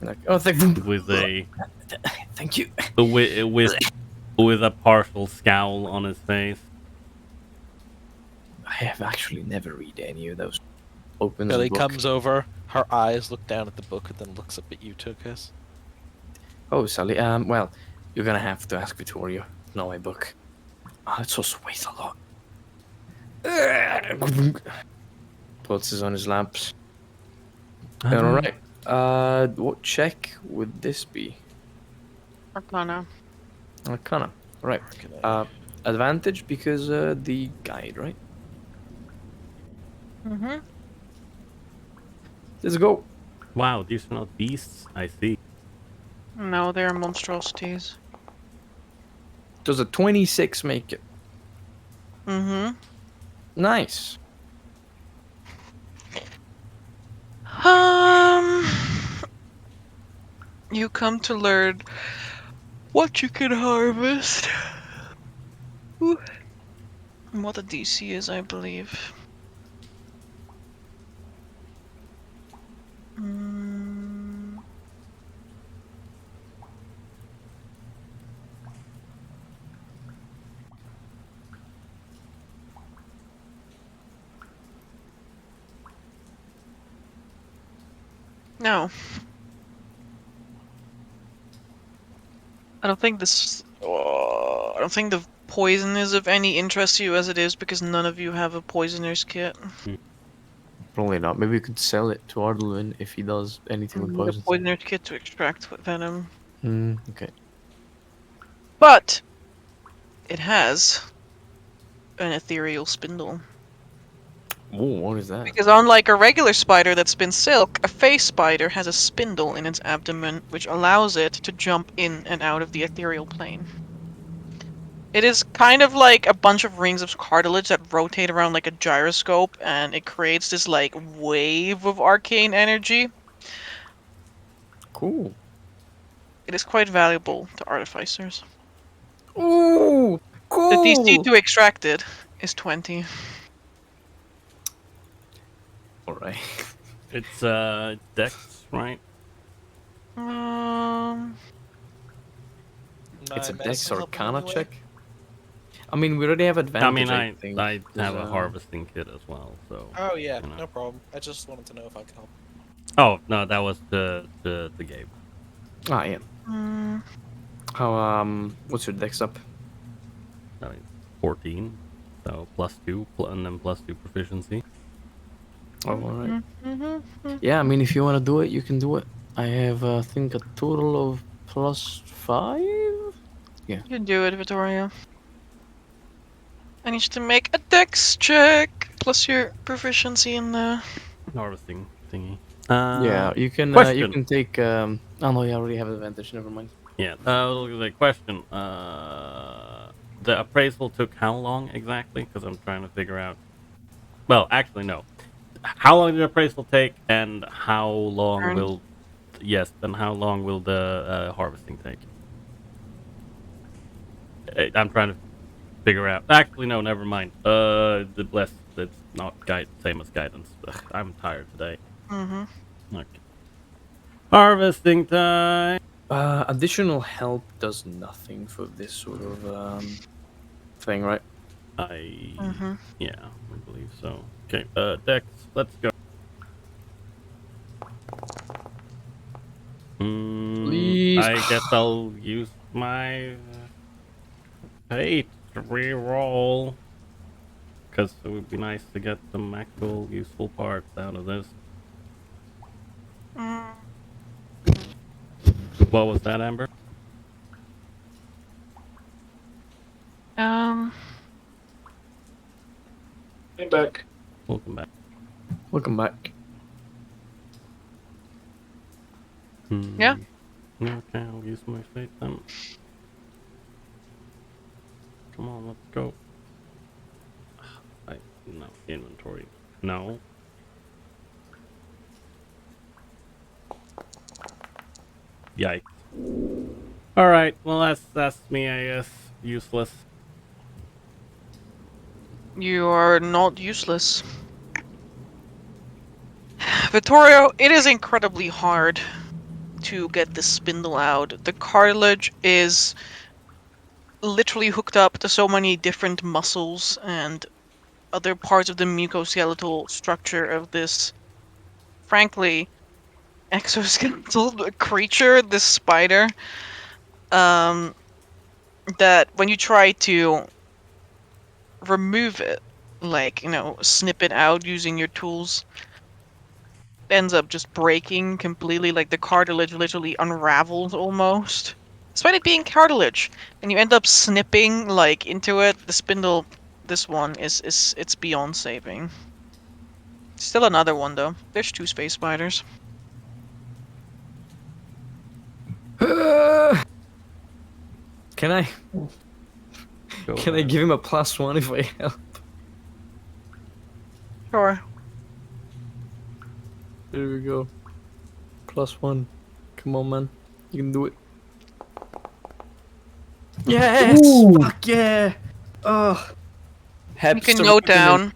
Like, oh, thank with a thank you. with a partial scowl on his face. I have actually never read any of those. Opens Billy the book. comes over, her eyes look down at the book and then looks up at you, Tokus. Oh, Sally. Well, you're gonna have to ask Vittoria. Know my book. It also weighs a lot. Puts it on his laps. All right. What check would this be? Arcana. Arcana. Right. Advantage because the guide, right? Mm-hmm. Let's go. Wow, these are not beasts. I see. No, they're monstrosities. Does a 26 make it? Mm-hmm. Nice. You come to learn what you can harvest. Ooh. And what the DC is, I believe. No. I don't think this. I don't think the poison is of any interest to you as it is because none of you have a poisoner's kit. Probably not. Maybe we could sell it to Arduin if he does anything with A poison. poisoner's kit to extract venom. Okay. But it has an ethereal spindle. Oh, what is that? Because unlike a regular spider that spins silk, a face spider has a spindle in its abdomen which allows it to jump in and out of the ethereal plane. It is kind of like a bunch of rings of cartilage that rotate around like a gyroscope, and it creates this like wave of arcane energy. Cool. It is quite valuable to artificers. Ooh, cool. The DC to extract it is 20. Alright. It's Dex, right? It's a My Dex medicine help Arcana anyway? check. I mean, we already have advantage. I mean, I think, have 'cause, a harvesting kit as well, so. Oh yeah, you know. no problem. I just wanted to know if I could help. Oh no, that was the Gabe. Ah, yeah. How what's your Dex up? I mean, 14, so +2, and then +2 proficiency. Oh, alright. Yeah, I mean, if you want to do it, you can do it. I have, I think, a total of +5? You can do it, Vittoria. I need you to make a dex check plus your proficiency in the. Harvesting thingy. Yeah, you can Question. take oh no, you already have advantage, never mind. Yeah. Look at the question. The appraisal took how long exactly? Because I'm trying to figure out. Well, actually, no. How long did the appraisal take, and how long Turn. will? Yes, and how long will the harvesting take? I'm trying to figure out. Actually, no, never mind. The bless. It's not guide. Same as guidance. Ugh, I'm tired today. Mm-hmm. Okay. Harvesting time. Additional help does nothing for this sort of thing, right? Mm-hmm. Yeah, I believe so. Okay, Dex, let's go. Please. I guess I'll use my fate to re-roll. Because it would be nice to get some actual useful parts out of this. Mm. What was that, Amber? Um. Hey, back. Welcome back. Welcome back. Yeah. Okay, I'll use my fate then. Come on, let's go. No, inventory. No. Yikes. Alright, well that's me, I guess. Useless. You are not useless. Vittorio, it is incredibly hard to get this spindle out. The cartilage is literally hooked up to so many different muscles and other parts of the mucoskeletal structure of this, frankly, exoskeletal creature, this spider, that when you try to remove it, like, snip it out using your tools, ends up just breaking completely, like the cartilage literally unravels almost. Despite it being cartilage, and you end up snipping like into it, the spindle, this one is it's beyond saving. Still another one though. There's 2 space spiders. Can I Go can I ahead. give him a +1 if I help? Sure. There we go. +1. Come on, man. You can do it. Yes! Ooh. Fuck yeah! Oh. You can note down.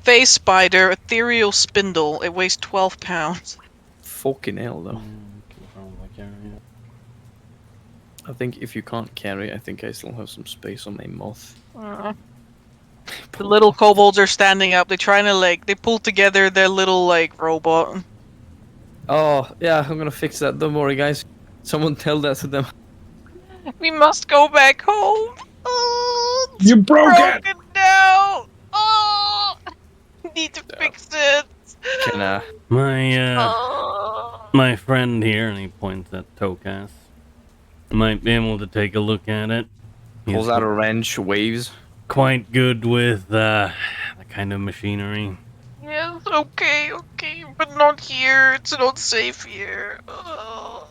Face spider, ethereal spindle. It weighs 12 pounds. Fucking hell, though. Probably carry it. I think if you can't carry, I think I still have some space on my mouth. The little kobolds are standing up. They're trying to they pull together their little robot. Oh, yeah, I'm gonna fix that. Don't worry, guys. Someone tell that to them. We must go back home. Oh, it's You broke it! broken now. Oh, need to fix it. Can Oh. My friend here, and he points at Tokas, might be able to take a look at it. pulls He's out a wrench, waves. quite good with that kind of machinery. Yes, okay, but not here. It's not safe here.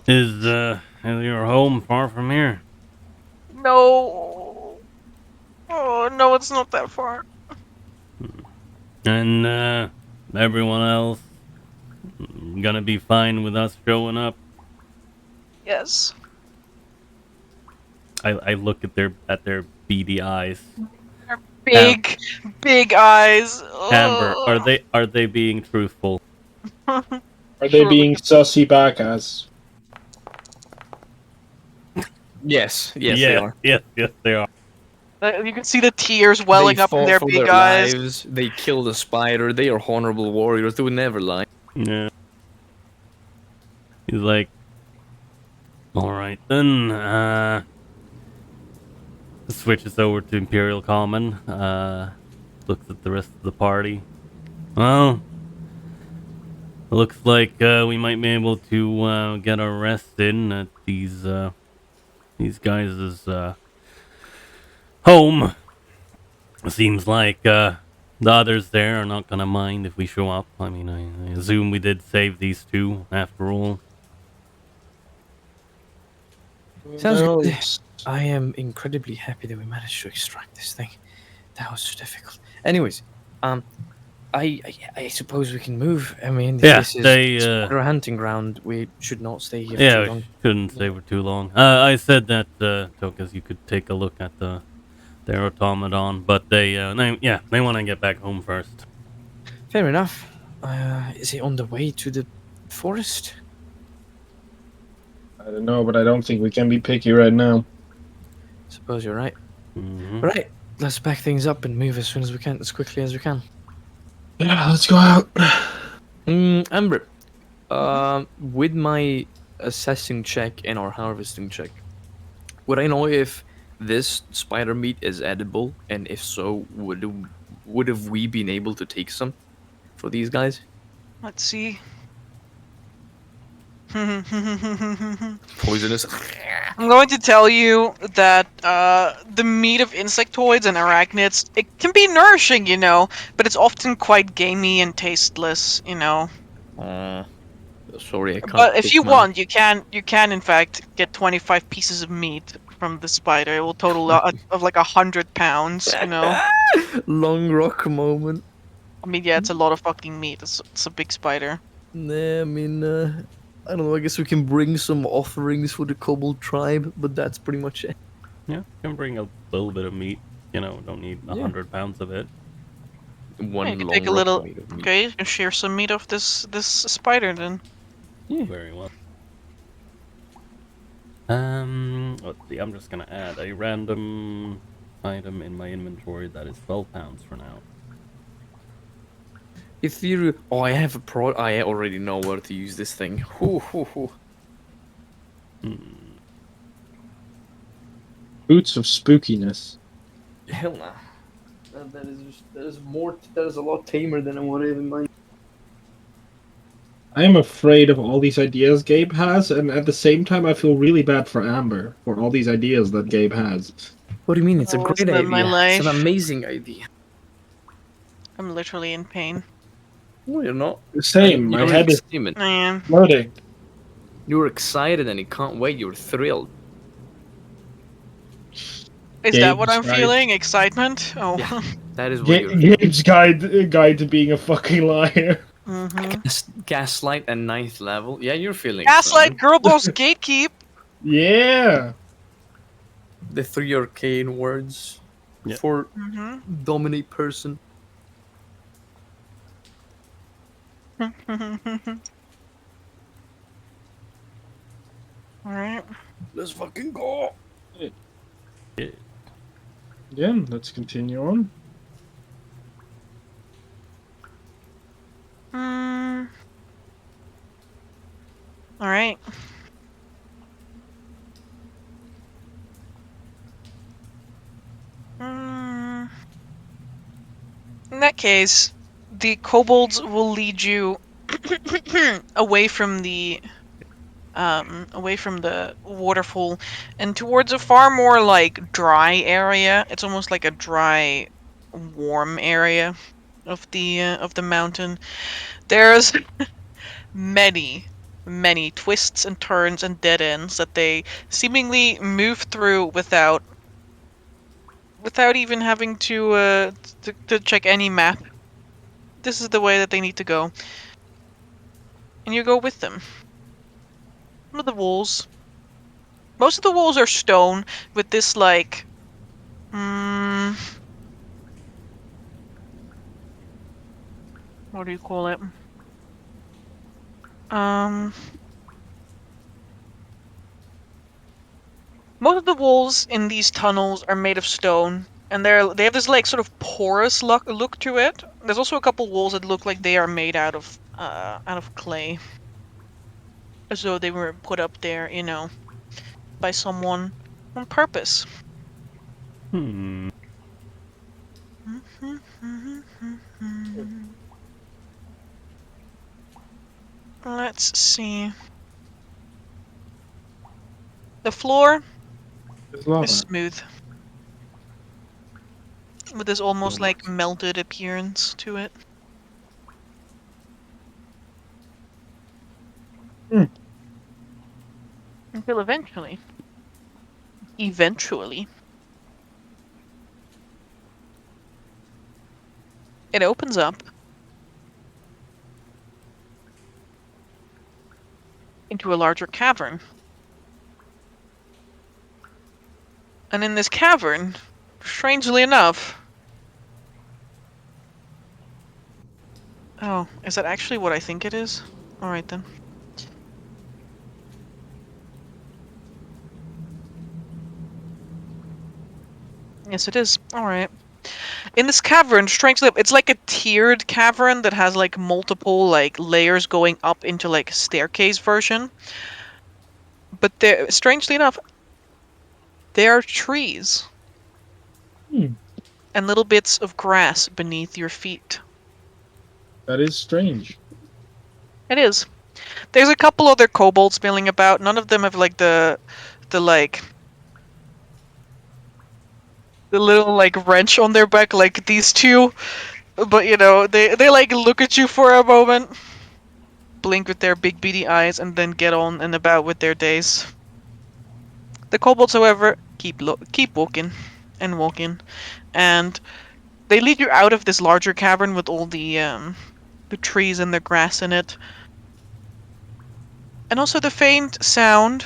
Is your home far from here? No. Oh, no, it's not that far. And everyone else gonna be fine with us showing up? Yes. I look at their beady eyes. Big eyes. Amber, are they being truthful? Are they being sussy back as? Yes, they are. Yes, they are. You can see the tears welling They up in fought their for big their eyes. lives. They killed a spider. They are honorable warriors. They would never lie. Yeah. He's like, all right then. Switches over to Imperial Common. Looks at the rest of the party. Well, Looks like we might be able to get our rest in at these guys' home. Seems like the others there are not gonna mind if we show up. I mean, I assume we did save these two after all. Sounds Well, good. I am incredibly happy that we managed to extract this thing. That was difficult. Anyways, I suppose we can move. I mean, if Yeah, this is they spider hunting ground, we should not stay here for yeah, too we long. shouldn't stay for too long. I said that Tokas, you could take a look at their automaton, but they want to get back home first. Fair enough. Is it on the way to the forest? I don't know, but I don't think we can be picky right now. Suppose you're right. Hmm. Right, let's pack things up and move as soon as we can, as quickly as we can. Yeah, let's go out. Amber, with my assessing check and our harvesting check, would I know if this spider meat is edible, and if so, would have we been able to take some for these guys? Let's see. Poisonous. I'm going to tell you that the meat of insectoids and arachnids, it can be nourishing, but it's often quite gamey and tasteless, Sorry, I can't. But if take you my want, you can in fact get 25 pieces of meat from the spider. It will total of like 100 pounds, long rock moment. I mean, yeah, it's a lot of fucking meat. It's a big spider. Nah, I mean, I don't know. I guess we can bring some offerings for the kobold tribe, but that's pretty much it. Yeah, can bring a little bit of meat. Don't need 100 pounds of it. One Yeah, you can long take a rock little. made of meat. Okay, you can share some meat of this spider then. Very well. Let's see. I'm just gonna add a random item in my inventory that is 12 pounds for now. Etharis. Oh, I have a pro. I already know where to use this thing. Hoo, hoo, hoo. Boots of spookiness. Hell nah. That is a lot tamer than I would have in mind. I am afraid of all these ideas Gabe has, and at the same time, I feel really bad for Amber for all these ideas that Gabe has. What do you mean? It's a Oh, great isn't that idea. my It's an life? amazing idea. I'm literally in pain. No, you're not. The same. My You're head is excited. I am. floating. You're excited and you can't wait. You're thrilled. Is that what I'm Gabe's feeling? Excitement? Oh. Yeah. That is what you're. Gabe's guide to being a fucking liar. Mm-hmm. Gaslight and ninth level. Yeah, you're feeling. Gaslight, excited. girl boss, gatekeep. Yeah. The three arcane words Yeah. for Mm-hmm. dominate person. All right. Let's fucking go. Yeah, let's continue on. All right. In that case, the kobolds will lead you away from the waterfall and towards a far more like dry area. It's almost like a dry, warm area of the mountain. There's many twists and turns and dead ends that they seemingly move through without even having to check any map. This is the way that they need to go, and you go with them. Some of the walls, most of the walls are stone with this like what do you call it? Most of the walls in these tunnels are made of stone, and they have this like sort of porous look to it. There's also a couple walls that look like they are made out of clay, as though they were put up there, by someone on purpose. Let's see. The floor It's lava. is smooth, with this almost like melted appearance to it. Until eventually, it opens up into a larger cavern. And in this cavern, strangely enough... Oh, is that actually what I think it is? Alright then. Yes, it is. Alright. In this cavern, strangely, it's like a tiered cavern that has like multiple like layers going up into like a staircase version. But there, strangely enough, there are trees and little bits of grass beneath your feet. That is strange. It is. There's a couple other kobolds milling about. None of them have like the like the little like wrench on their back like these two. But you know, they like look at you for a moment, blink with their big beady eyes, and then get on and about with their days. The kobolds, however, keep walking and walking, and they lead you out of this larger cavern with all the trees and the grass in it, and also the faint sound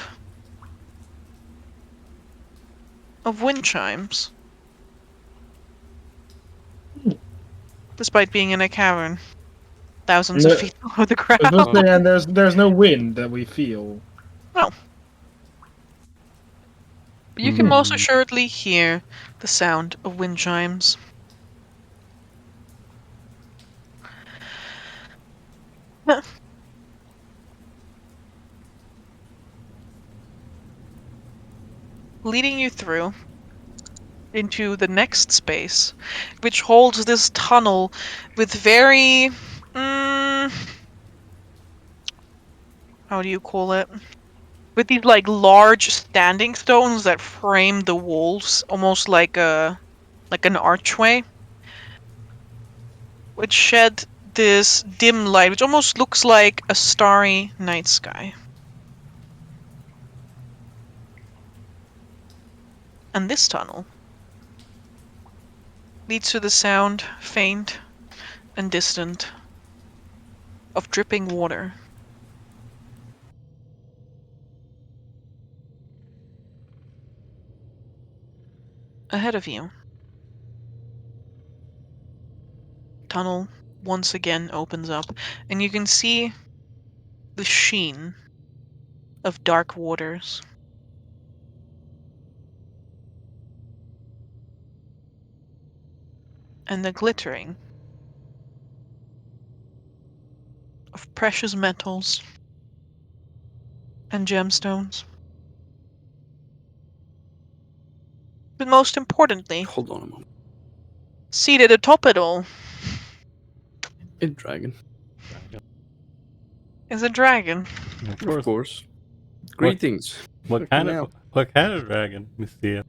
of wind chimes. Despite being in a cavern, thousands of feet below the ground. And there's no wind that we feel. No. But you can most assuredly hear the sound of wind chimes. Leading you through into the next space, which holds this tunnel with very... how do you call it? With these like large standing stones that frame the walls, almost like an archway, which shed this dim light, which almost looks like a starry night sky. And this tunnel leads to the sound, faint and distant, of dripping water. Ahead of you, tunnel once again opens up, and you can see the sheen of dark waters. And the glittering of precious metals and gemstones. But most importantly, Hold on a moment. seated atop it all A dragon. is a dragon. Of course. Greetings. What kind of dragon, Monsieur?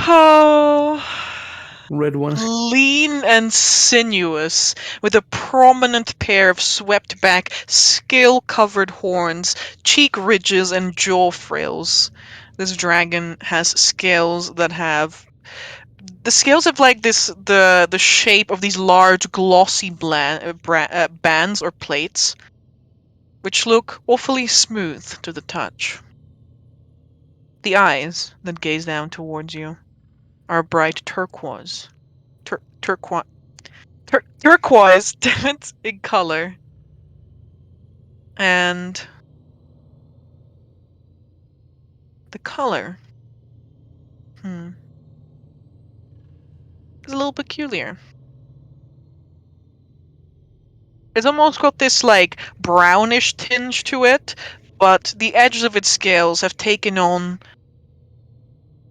Oh, Red one. lean and sinuous, with a prominent pair of swept back, scale-covered horns, cheek ridges, and jaw frills. This dragon has scales that have... The scales have like the shape of these large, glossy bands or plates, which look awfully smooth to the touch. The eyes that gaze down towards you are bright turquoise. Turquoise in color. And the color is a little peculiar. It's almost got this like brownish tinge to it, but the edges of its scales have taken on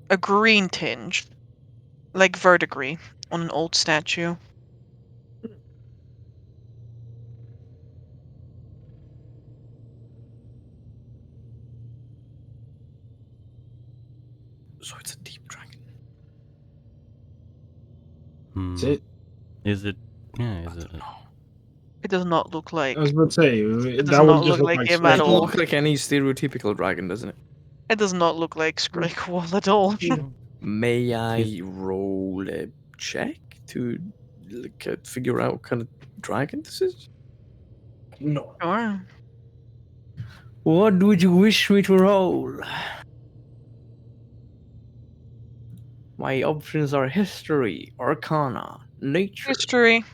a green tinge. like verdigris on an old statue. So it's a deep dragon. Is it? Is it? Yeah, is it? It does not look like. I was about to say It does that would not just look like him at Doesn't all. look like any stereotypical dragon, doesn't it? It does not look like Scrake at all. May I roll a check to figure out what kind of dragon this is? No. Sure. What would you wish me to roll? My options are history, arcana, nature. History.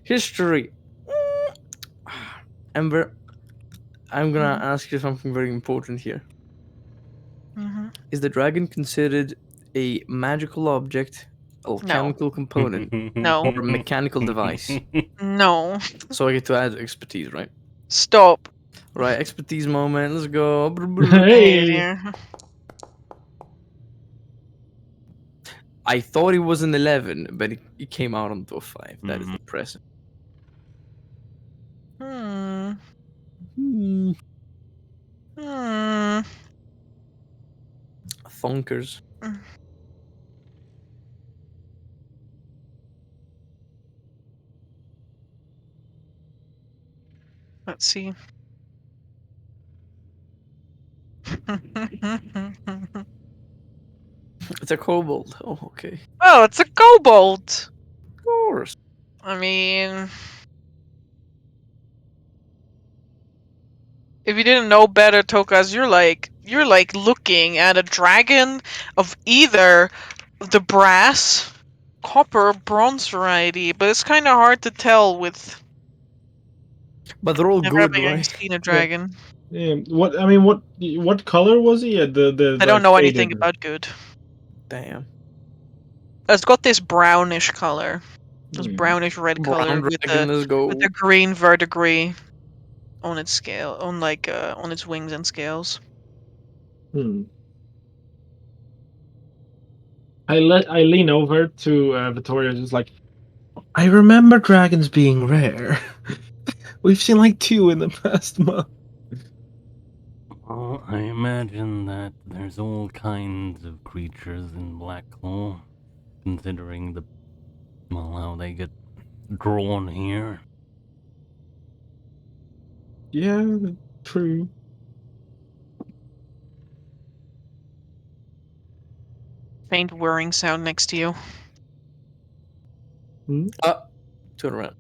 History. Amber, I'm gonna ask you something very important here. Mm-hmm. Is the dragon considered a magical object, alchemical component, No. or a mechanical device? No. So I get to add expertise, right? Stop. Right, expertise moment. Let's go. Hey. I thought it was an 11, but it came out onto a 5. That is Mhm. depressing. Hmm. Hmm. Hmm. Thonkers. Let's see. It's a kobold. Oh, okay. Oh, it's a kobold. Of course. I mean, if you didn't know better, Tokas, you're like looking at a dragon of either the brass, copper, bronze variety, but it's kind of hard to tell with But they're all never good, having right? seen a dragon. Yeah, what color was he? The I don't like, know anything faded- about good. Damn. It's got this brownish color, this Hmm. brownish red Brown color with dragon, let's go. the green verdigris on its scale, on its wings and scales. Hmm. I lean over to Vittoria, just like, I remember dragons being rare. We've seen like 2 in the past month. Well, I imagine that there's all kinds of creatures in Blacklaw, considering how they get drawn here. Yeah, true. Faint whirring sound next to you. Turn around.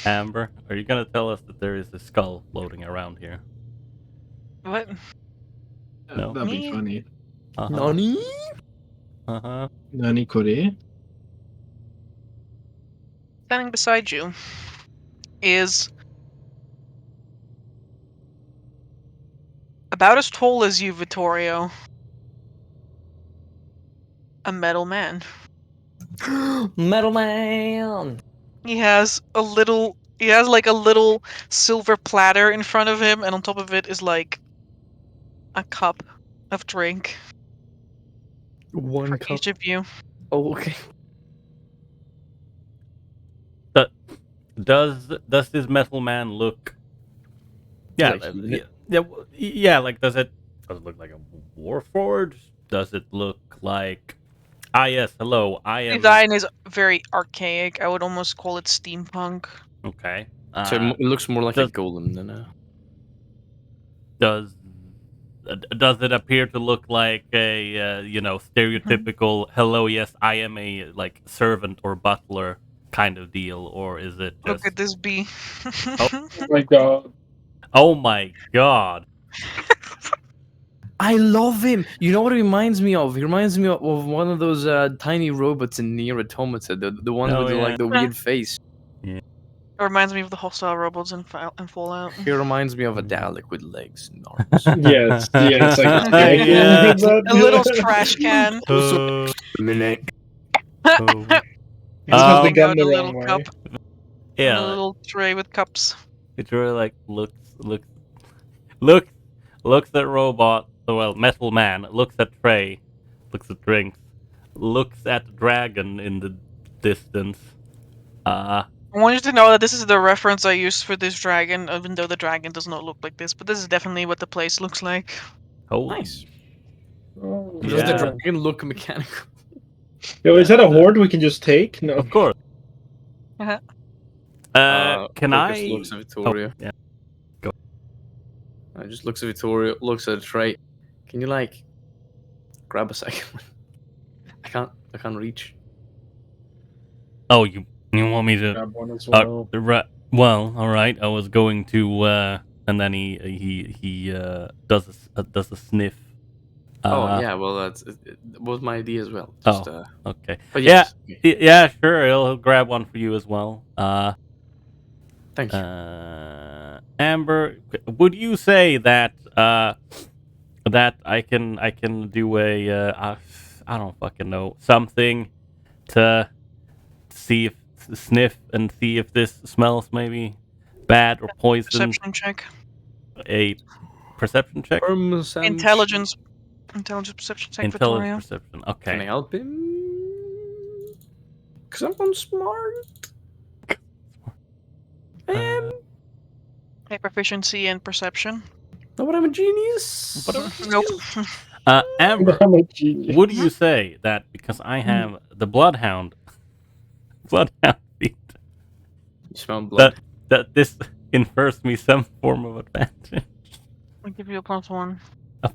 Amber, are you gonna tell us that there is a skull floating around here? What? No. That'd be Me? funny. Uh-huh. Nani? Uh-huh. Nani Kore? Standing beside you is about as tall as you, Vittorio. A metal man. Metal Man! He has like a little silver platter in front of him, and on top of it is like a cup of drink One for cup. each of you. Oh, okay. Does this metal man look? Yeah, like does it look like a warforged? Does it look like? Ah, yes. Hello, I am. Design is very archaic. I would almost call it steampunk. Okay. So it looks more like a does- golem than a... Does it appear to look like a stereotypical hello, yes, I am a like servant or butler kind of deal, or is it Look just at this bee. Oh my god. oh my god? I love him. You know what he reminds me of? He reminds me of one of those tiny robots in Nier Automata, the one Oh, with yeah. like the weird face. It reminds me of the hostile robots in Fallout. He reminds me of a Dalek with legs and arms. Yes, it's like Yeah. A little trash can. Minute. This must be Holding done out the a wrong little way. cup. Yeah, A little tray with cups. it's really like looks looks at robot. Well, metal man looks at Trey, looks at drinks, looks at the dragon in the distance. I want you to know that this is the reference I used for this dragon, even though the dragon does not look like this. But this is definitely what the place looks like. Oh, Nice. Oh, Does the Yeah. dragon look mechanical? Yo, is that a horde we can just take? No. of course. Uh-huh. Can Focus I? looks at Vittoria. yeah. Just looks at Vittoria, looks at Trey. Can you like grab a second one? I can't reach. Oh, you want me to? Grab one as well. Well, all right. I was going to, and then he does a sniff. Oh yeah, well that was my idea as well. Just, Okay. but yes, okay. Yeah, sure. He'll grab one for you as well. Thank you. Amber, would you say that that I can do a I don't fucking know, something to see if sniff and see if this smells maybe bad or poison? Perception check. A perception check. Intelligence perception check, Victoria. Intelligence perception. Can I Okay. help him? Cause I'm smart. I am. Okay, proficiency in perception. No, but I'm a genius. Nope. Amber, I'm a genius. would you say that because I have the bloodhound feet, You smell blood. that this infers me some form of advantage? I'll give you a +1.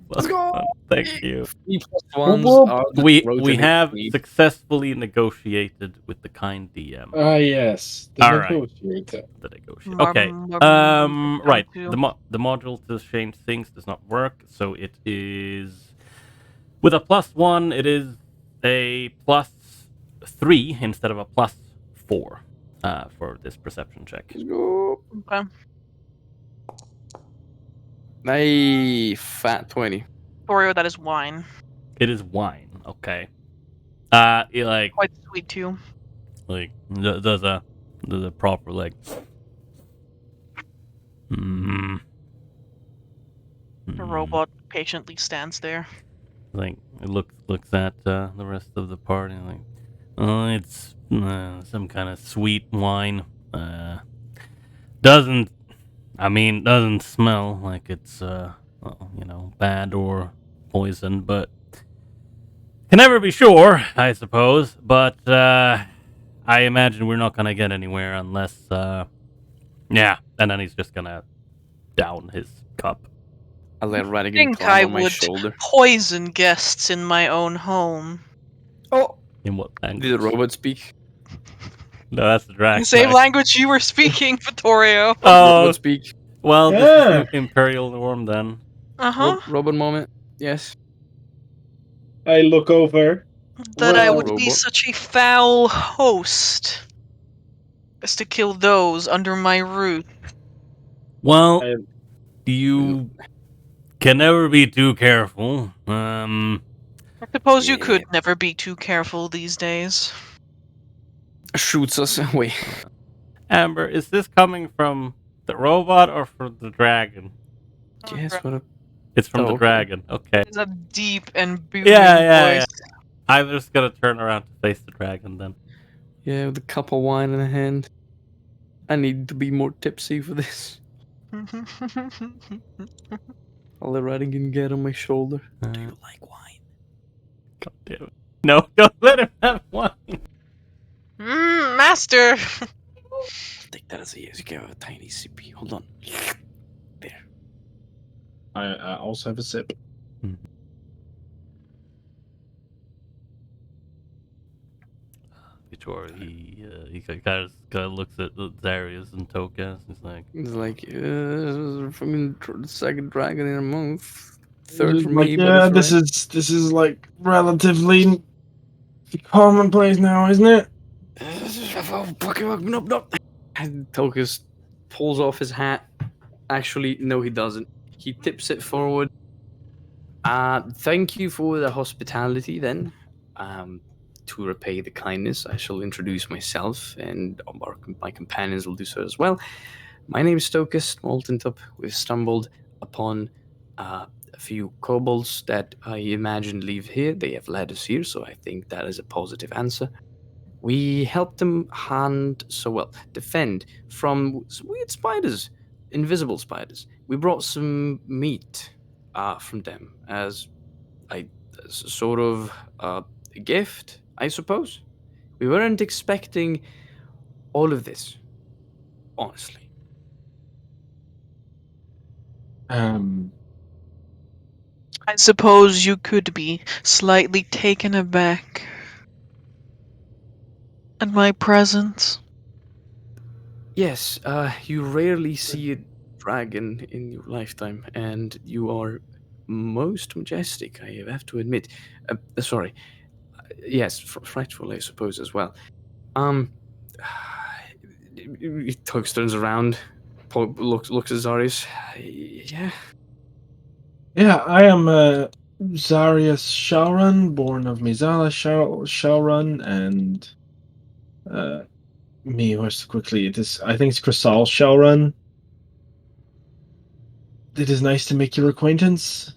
Let's go. Thank you. 3+1s are the We rotating have speed. successfully negotiated with the kind DM. Ah, yes. The All right. negotiator. The negotiate. Mar- Okay. mar- Right. two. The module to change things does not work, so it is with a +1. It is a +3 instead of a +4 for this perception check. Let's go. Okay. Hey, fat 20. Victoria, that is wine. It is wine. Okay. It like Quite sweet too. does a proper like. Mm, The robot patiently stands there. Like it looks at the rest of the party like, oh, it's some kind of sweet wine. Doesn't smell like it's bad or poison, but can never be sure, I suppose. But I imagine we're not gonna get anywhere unless yeah, and then he's just gonna down his cup. I let I Radigan think climb I on my would shoulder. poison guests in my own home. Oh, In what language? did the robot speak? No, that's the dragon. The same language you were speaking, Vittorio. Oh, Robot speak. well, this Yeah. is Imperial Norm then. Uh-huh. Robot moment. Yes. I look over. That I Well, would be robot. such a foul host as to kill those under my roof. Well, I- you can never be too careful. I suppose you Yeah. could never be too careful these days. Shoots us away. Amber, is this coming from the robot or from the dragon? Yes, what a... It's from Oh, the okay. dragon. Okay. It's a deep and booming Yeah. voice. I'm just gonna turn around to face the dragon then. Yeah, with a cup of wine in the hand. I need to be more tipsy for this. I'll let Radigan get on my shoulder. Do you like wine? God damn it. No, don't let him have wine. Master! Take that as a yes. Give a tiny sippy. Hold on. There. I also have a sip. Before he kind of looks at Darius and Tokas. He's like, It's like, fucking second dragon in a month. Third for Like, me, yeah, but it's right. this is like relatively commonplace now, isn't it? No. And Tokus pulls off his hat. Actually, no, he doesn't. He tips it forward. Thank you for the hospitality, then. To repay the kindness, I shall introduce myself, and my companions will do so as well. My name is Tokus Moltentop. We've stumbled upon a few kobolds that I imagine live here. They have led us here, so I think that is a positive answer. We helped them defend from weird spiders, invisible spiders. We brought some meat from them as as a sort of a gift, I suppose. We weren't expecting all of this, honestly. I suppose you could be slightly taken aback at my presence. Yes, you rarely see a dragon in your lifetime, and you are most majestic, I have to admit. Sorry. Yes, frightful, I suppose, as well. Tux turns around, looks at Zarius. Yeah. Yeah, I am Zarius Shalrun, born of Mizala Shalrun, and where's quickly? I think it's Chrysal Shalrun. It is nice to make your acquaintance.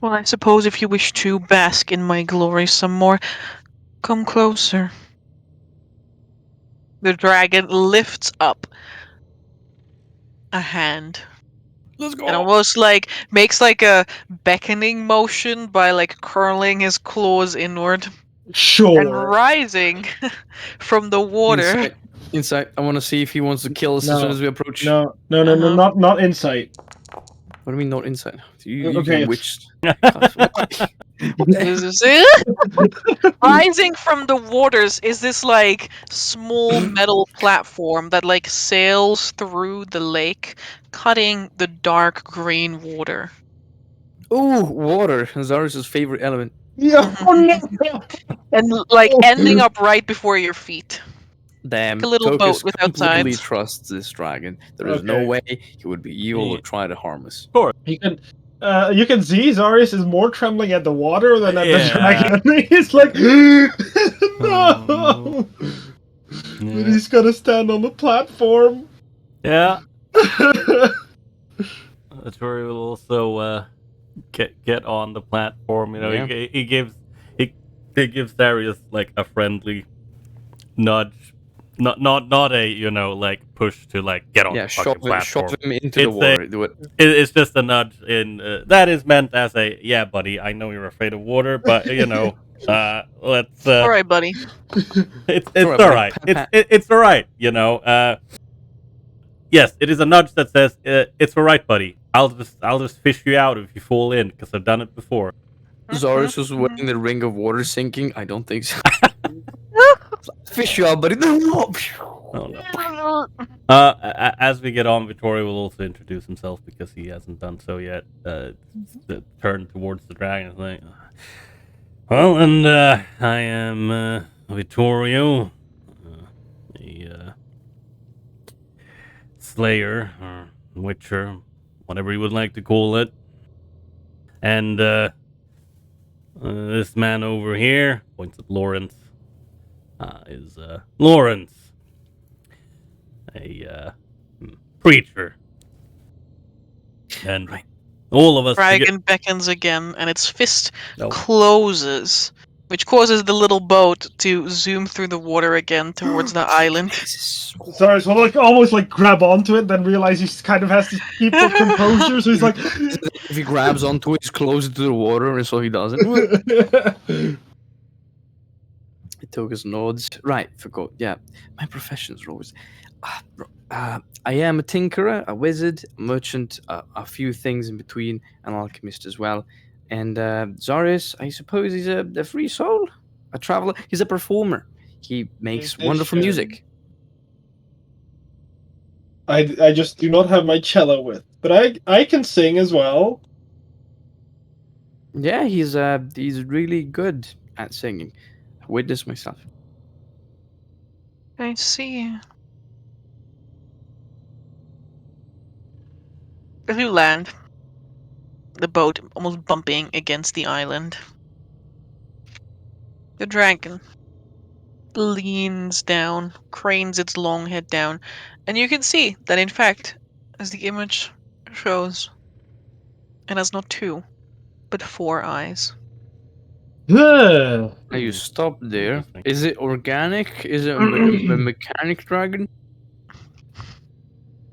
Well, I suppose if you wish to bask in my glory some more, come closer. The dragon lifts up a hand. Let's go. And almost like makes like a beckoning motion by like curling his claws inward and Sure. rising from the water. Insight. I want to see if he wants to kill us as soon as we approach. No, Uh-huh. not insight. What do you mean not inside? You Okay, can it's- witch. This is it. Rising from the waters is this like small metal platform that like sails through the lake, cutting the dark green water. Ooh, water. Zarius' favorite element. Yeah. Oh no. And like Oh. ending up right before your feet. Damn, a little Tokus boat without completely sides. trusts this dragon. There is no Okay. way he would be evil or try to harm us. You can see Zarius is more trembling at the water than at the Yeah. dragon. He's like, no. But he's gonna stand on the platform. Yeah. That's where he will also get on the platform. You know, Yeah. he gives Darius like a friendly nudge, not a like push to like get on the fucking platform. shove him into the It's water. Do it. It's just a nudge that is meant as a buddy. I know you're afraid of water, but let's. All right, buddy. It's Alright, all buddy. right. It's all right. Yes, it is a nudge that says it's all right, buddy. I'll just fish you out if you fall in because I've done it before. Zarius was wearing the ring of water sinking. I don't think so. Fish you out, buddy. No. Oh no. As we get on, Vittorio will also introduce himself because he hasn't done so yet. Turn towards the dragon. Like, well, and I am Vittorio, a slayer or witcher, whatever you would like to call it. And this man over here points at Lawrence. Is Lawrence, a preacher, and all of us. Dragon beckons again, and its fist No. closes, which causes the little boat to zoom through the water again towards the island. Sorry, so like almost like grab onto it, then realize he kind of has to keep the composure. So he's like, If he grabs onto it, he's closer to the water, and so he doesn't. Tokus nods. Right, forgot. Yeah, my professions, Rose. I am a tinkerer, a wizard, a merchant, a few things in between, an alchemist as well. And Zarius, I suppose he's a free soul, a traveler. He's a performer. He makes wonderful music. I just do not have my cello with, but I can sing as well. Yeah, he's really good at singing. I witnessed myself. I see. As you land, the boat almost bumping against the island. The dragon leans down, cranes its long head down, And you can see that, in fact, as the image shows, it has not 2, but 4 eyes. Yeah. Now you stop there. Interesting. Is it organic? Is it a mechanic dragon?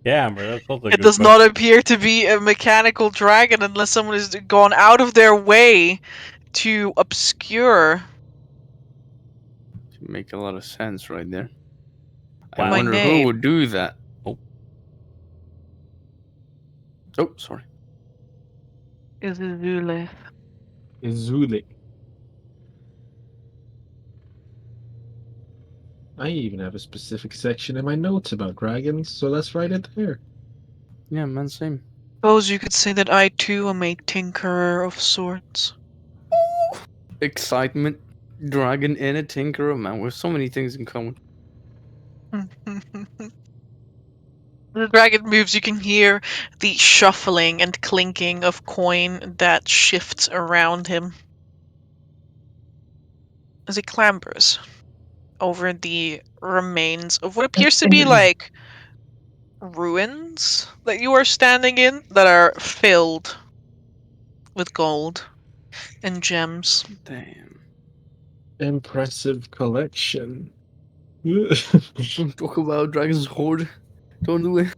Yeah, Amber, that's also a It good does question. not appear to be a mechanical dragon unless someone has gone out of their way to obscure Make a lot of sense right there. I Wow. my wonder who name. would do that. Oh. Oh, sorry. Is Zule. Izuli. I even have a specific section in my notes about dragons, so let's write it there. Yeah, man, same. Suppose you could say that I too am a tinkerer of sorts. Excitement. Dragon and a tinkerer, man. We have so many things in common. The dragon moves, you can hear the shuffling and clinking of coin that shifts around him as he clambers over the remains of what appears to be like ruins that you are standing in that are filled with gold and gems. Damn. Impressive collection. Don't talk about Dragon's Horde. Don't do it.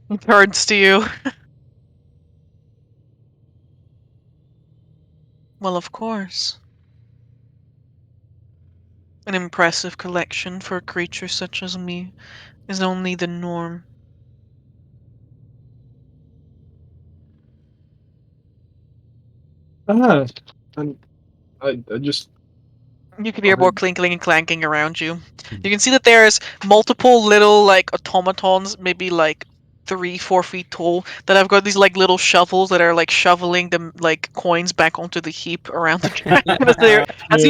He turns to you. Well, of course. An impressive collection for a creature such as me is only the norm. And I just You can hear more clinking and clanking around you. You can see that there's multiple little like automatons, maybe like 3-4 feet tall, that have got these like little shovels that are like shoveling them like coins back onto the heap around the dragon as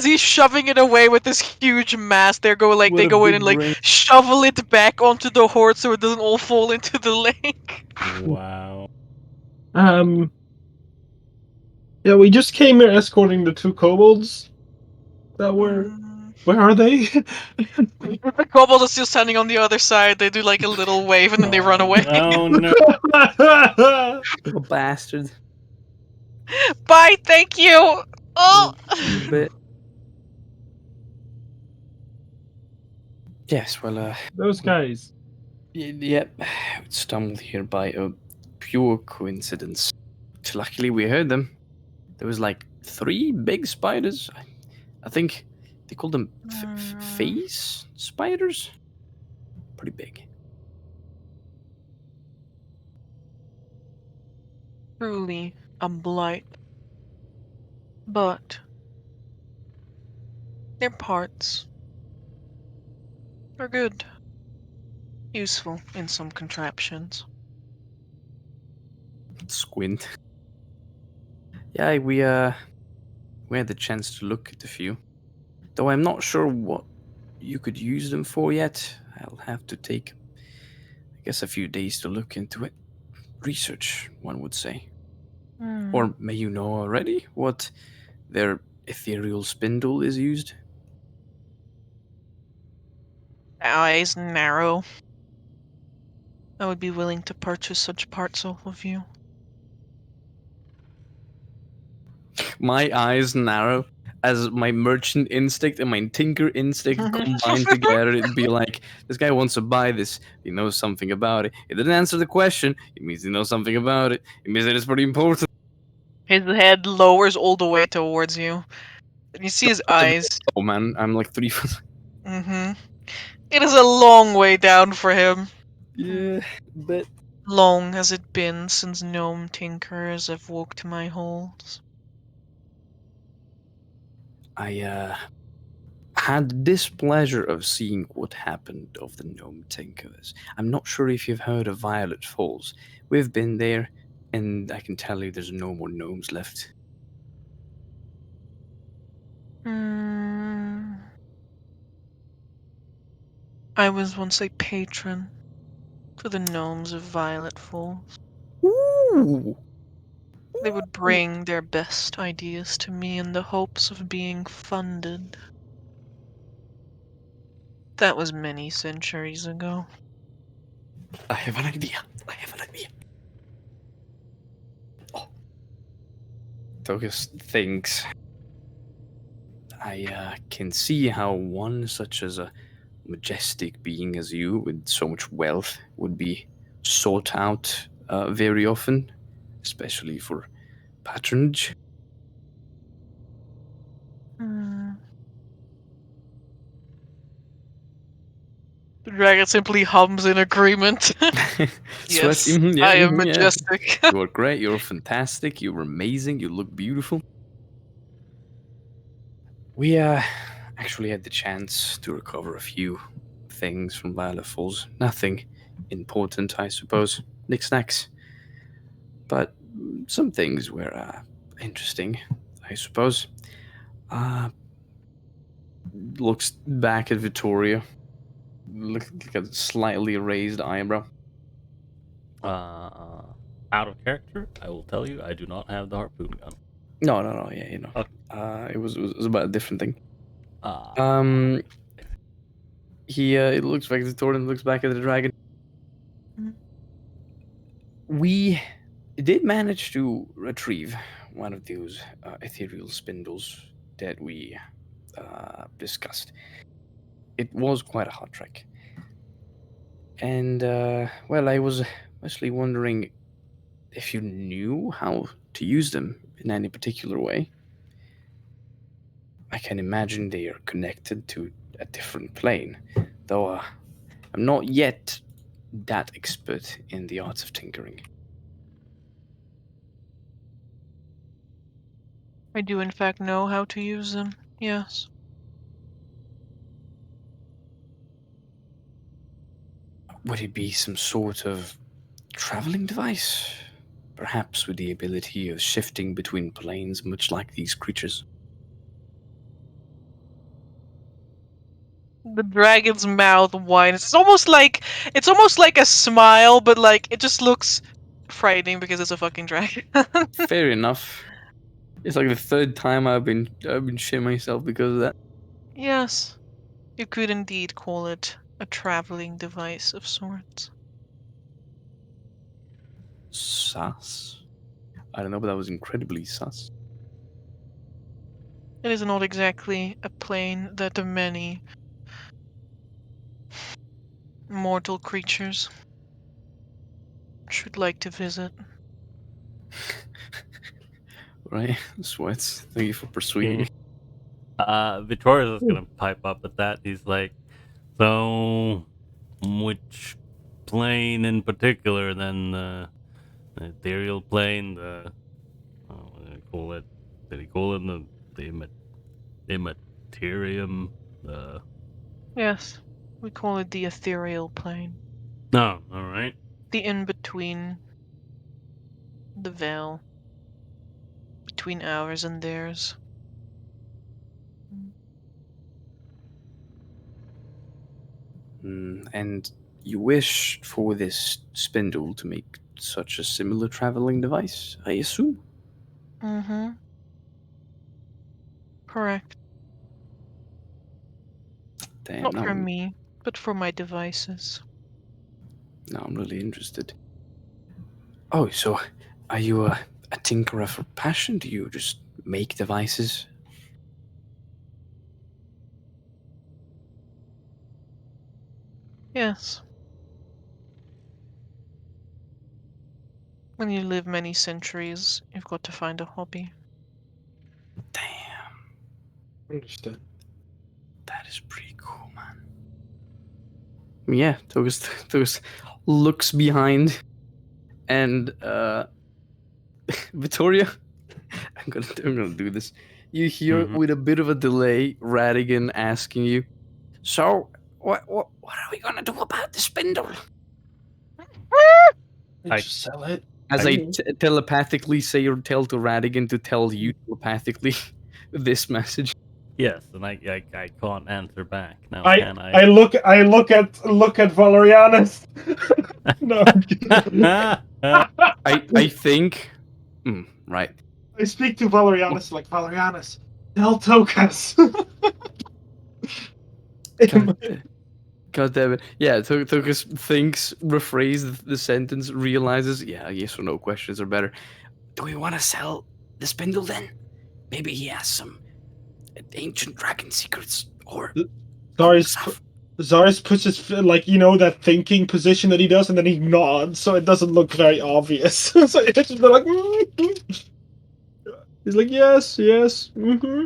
he's shoving it away with this huge mass. They go What they a go in big and like brain. shovel it back onto the horde so it doesn't all fall into the lake. Wow. Yeah, we just came here escorting the 2 kobolds that were. Mm. Where are they? The kobolds are still standing on the other side. They do like a little wave and then they run away. Oh no. A bastard. Bye, thank you. Oh. But yes, well, Those guys. yep. Stumbled here by a pure coincidence. Luckily, we heard them. There was like 3 big spiders. I think they called them face spiders. Pretty big. Truly a blight. But their parts are good. Useful in some contraptions. Squint. Yeah, we had the chance to look at a few. Though I'm not sure what you could use them for yet. I'll have to take, I guess, a few days to look into it. Research, one would say. Or may you know already what their ethereal spindle is used? Eyes narrow. I would be willing to purchase such parts off of you. My eyes narrow as my merchant instinct and my tinker instinct combined together. It'd be like, this guy wants to buy this. He knows something about it. It didn't answer the question. It means he knows something about it. It means that it's pretty important. His head lowers all the way towards you. And you see his eyes. Oh man, I'm like 3 foot. It is a long way down for him. Yeah, but Long has it been since gnome tinkers have walked my halls. I had the displeasure of seeing what happened of the gnome tinkers. I'm not sure if you've heard of Violet Falls. We've been there, and I can tell you there's no more gnomes left. I was once a patron to the gnomes of Violet Falls. Ooh! They would bring their best ideas to me in the hopes of being funded. That was many centuries ago. I have an idea. Oh. Togus thinks. I can see how one such as a majestic being as you, with so much wealth, would be sought out very often, especially for patronage. The dragon simply hums in agreement. Yes, Sweaty, yeah, I am yeah. majestic. You are great, you're fantastic, you're amazing, you look beautiful. We actually had the chance to recover a few things from Violet Falls. Nothing important, I suppose. Knickknacks. But some things were interesting, I suppose. Looks back at Vittoria. Look at a slightly raised eyebrow. Out of character, I will tell you, I do not have the harpoon gun. No, yeah, you know. Okay. It was about a different thing. Uh, He looks back at Vittoria and looks back at the dragon. We did manage to retrieve one of those ethereal spindles that we discussed. It was quite a hot trek. And, well, I was mostly wondering if you knew how to use them in any particular way. I can imagine they are connected to a different plane, though I'm not yet that expert in the arts of tinkering. I do in fact know how to use them, yes. Would it be some sort of traveling device? Perhaps with the ability of shifting between planes, much like these creatures. The dragon's mouth whines. It's almost like a smile, but like it just looks frightening because it's a fucking dragon. Fair enough. It's like the third time I've been shitting myself because of that. Yes, you could indeed call it a traveling device of sorts. Sus. I don't know, but that was incredibly sus. It is not exactly a plane that the many mortal creatures should like to visit. Right? Sweats. Thank you for persuading me. Victoria's just gonna pipe up at that. He's like, so which plane in particular then? The ethereal plane, what did he call it? Did he call it the immaterium? Yes, we call it the ethereal plane. No, alright. The in-between. The veil. Between ours and theirs. And you wish for this spindle to make such a similar traveling device, I assume? Mm-hmm. Correct. Damn, Not now for I'm- me, but for my devices. Now I'm really interested. Oh, so are you a tinkerer for passion? Do you just make devices? Yes. When you live many centuries, you've got to find a hobby. Damn, Understood. that is pretty cool, man. Yeah, Togus looks behind, and Vittoria, I'm gonna do this. You hear with a bit of a delay Radigan asking you, "So, what are we gonna do about the spindle?" Just sell it. As I telepathically say or tell to Radigan to tell you telepathically this message. Yes, and I can't answer back now, I can I? I look at Valerianus. No, I'm kidding. I think. Right. I speak to Valerianus like, Valerianus, tell Tokas. God damn it. Yeah, Tokus thinks, rephrase the sentence, realizes, yeah, yes or no questions are better. Do we want to sell the spindle then? Maybe he has some ancient dragon secrets or cool stuff. Zaris puts his like that thinking position that he does, and then he nods, so it doesn't look very obvious. So it's just like he's like yes, yes, mm-hmm.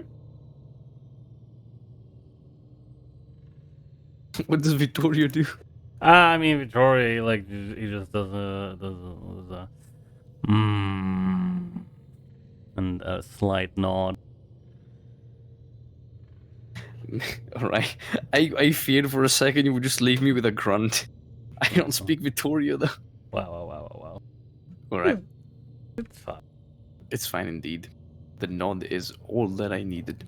What does Vittorio do? I mean, Victoria, like, he just does a and a slight nod. All right. I feared for a second you would just leave me with a grunt. I don't speak Vittorio though. Wow. All right. It's fine. It's fine indeed. The nod is all that I needed.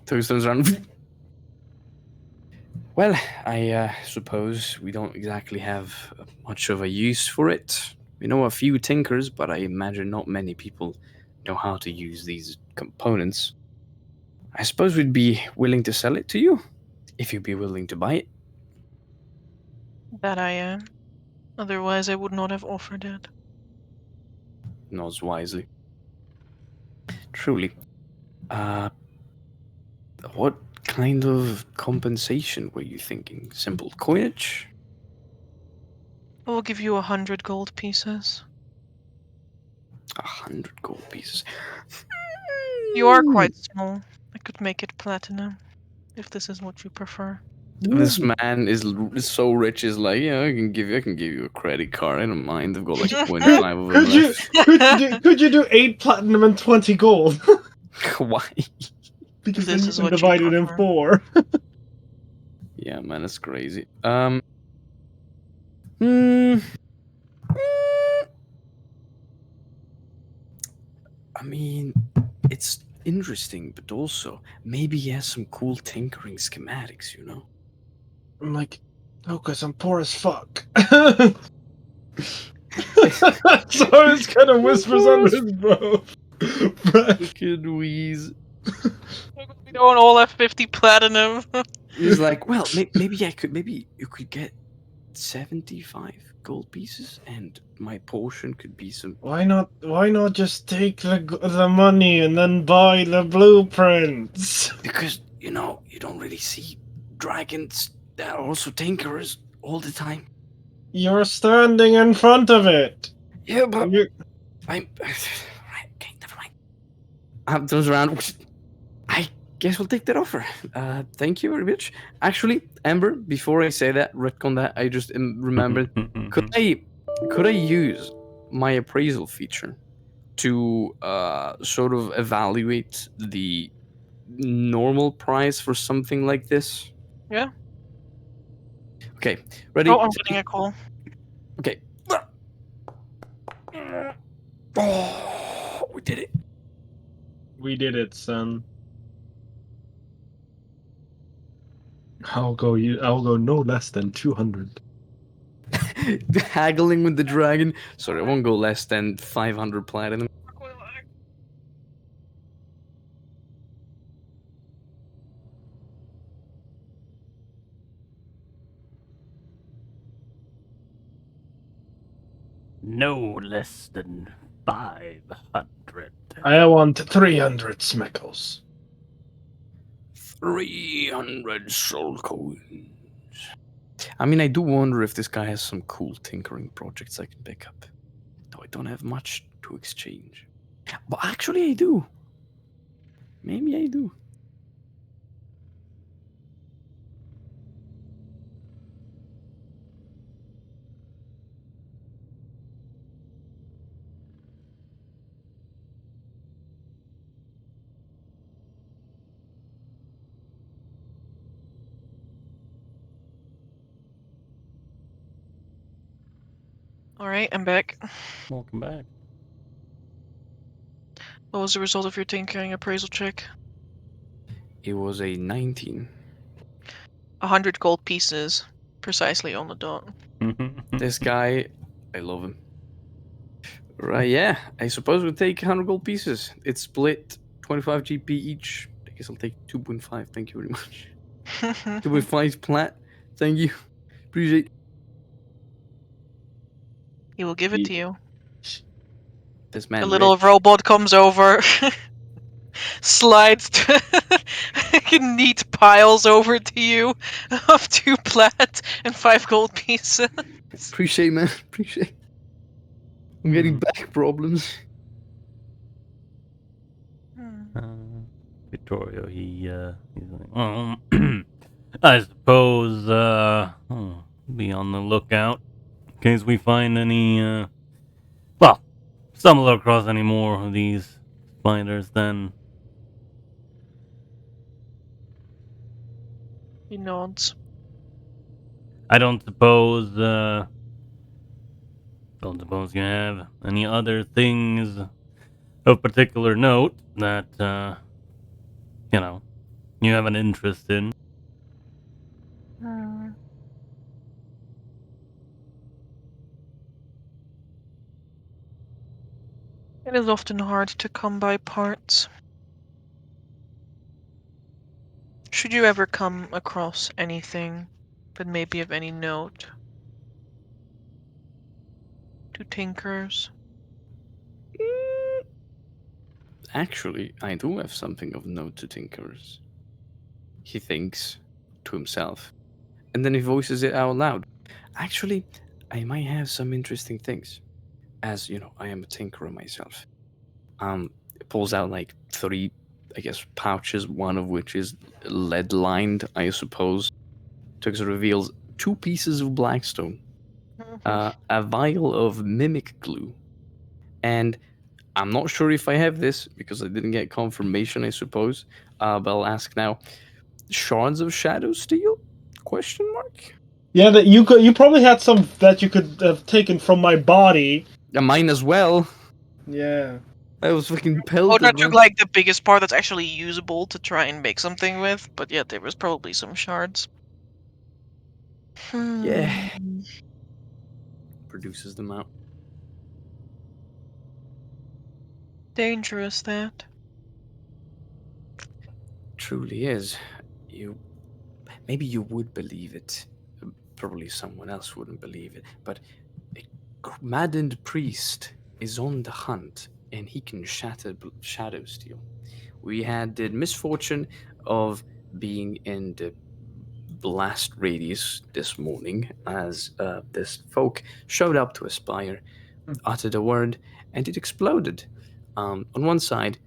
Tokus turns around. Well, I suppose we don't exactly have much of a use for it. We know a few tinkers, but I imagine not many people know how to use these components. I suppose we'd be willing to sell it to you, if you'd be willing to buy it. That I am. Otherwise, I would not have offered it. Nods wisely. Truly. What kind of compensation were you thinking? Simple coinage? I will give you 100 gold pieces. 100 gold pieces. You are quite small. I could make it platinum, if this is what you prefer. This man is so rich. Is like, yeah, I can give you a credit card. I don't mind. I've got like 25 of them left. Could you do 8 platinum and 20 gold? Why? Because This then is you what can you divide it in prefer. 4. Yeah, man, it's crazy. I mean, it's interesting, but also maybe he has some cool tinkering schematics, you know? I'm like, oh, cause I'm poor as fuck. So it's kind of whispers under his breath. Kid Wheeze. We don't all have 50 platinum. He's like, well, maybe you could get 75 gold pieces, and my portion could be some. Why not just take the money and then buy the blueprints? Because, you don't really see dragons that are also tinkerers all the time. You're standing in front of it. Yeah, but You- I'm. Right, okay, never mind. Turns around. I guess we'll take that offer. Thank you very much. Actually, Amber, before I say that, retcon that, I just remembered. Could I use my appraisal feature to sort of evaluate the normal price for something like this? Yeah. Okay, ready? Oh, I'm getting a call. Okay. Oh, we did it. We did it, son. I'll go no less than 200. Haggling with the dragon. Sorry, I won't go less than 500 platinum. No less than 500. I want 300 smeckles. 300 soul coins. I mean, I do wonder if this guy has some cool tinkering projects I can pick up. Though I don't have much to exchange. But actually, I do. Maybe I do. Alright, I'm back. Welcome back. What was the result of your tinkering appraisal check? It was a 19. 100 gold pieces. Precisely on the dot. This guy, I love him. Right, yeah. I suppose we'll take 100 gold pieces. It's split 25 GP each. I guess I'll take 2.5. Thank you very much. 2.5 plat, Thank you. Appreciate He will give it to you. this man. A little rich. robot comes over, slides neat piles over to you of 2 plat and 5 gold pieces. Appreciate, man. Appreciate. I'm getting back problems. Vittorio, he's like, I suppose, be on the lookout in case we find any, well, stumble across any more of these spiders, then. He nods. I don't suppose you have any other things of particular note that, you have an interest in. It is often hard to come by parts. Should you ever come across anything that may be of any note to tinkers? Actually, I do have something of note to Tinker's. He thinks to himself, and then he voices it out loud. Actually, I might have some interesting things. As you know, I am a tinkerer myself. Pulls out like 3, I guess, pouches, one of which is lead lined, I suppose. Tux reveals 2 pieces of blackstone, a vial of mimic glue, and I'm not sure if I have this because I didn't get confirmation, I suppose. But I'll ask now. Shards of shadow steel? Question mark. Yeah, that you probably had some that you could have taken from my body. Yeah, mine as well. Yeah. I was fucking pelted. Oda took man. like the biggest part that's actually usable to try and make something with, but yeah, there was probably some shards. Yeah. Produces them out. Dangerous, that. Truly is. Maybe you would believe it. Probably someone else wouldn't believe it. But a maddened priest is on the hunt, and he can shatter shadow steel. We had the misfortune of being in the blast radius this morning as this folk showed up to aspire, uttered a word, and it exploded. On one side,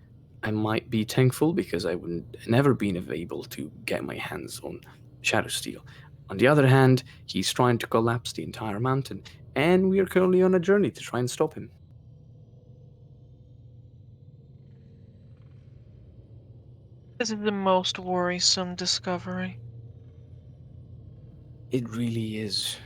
I might be thankful because I would never been able to get my hands on shadow steel. On the other hand, he's trying to collapse the entire mountain, and we are currently on a journey to try and stop him. This is the most worrisome discovery. It really is.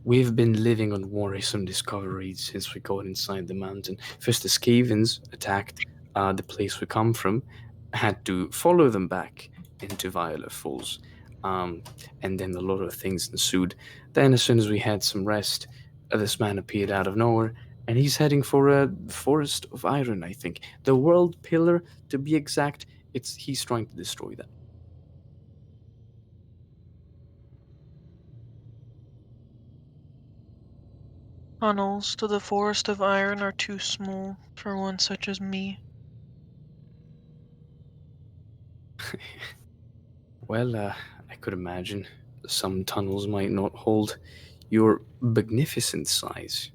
We've been living on worrisome discoveries since we got inside the mountain. First, the Skavens attacked the place we come from, had to follow them back into Violet Falls, and then a lot of things ensued. Then, as soon as we had some rest, this man appeared out of nowhere, and he's heading for a forest of iron. I think the World Pillar, to be exact. He's trying to destroy that. Tunnels to the Forest of Iron are too small for one such as me. Well, I could imagine some tunnels might not hold your magnificent size.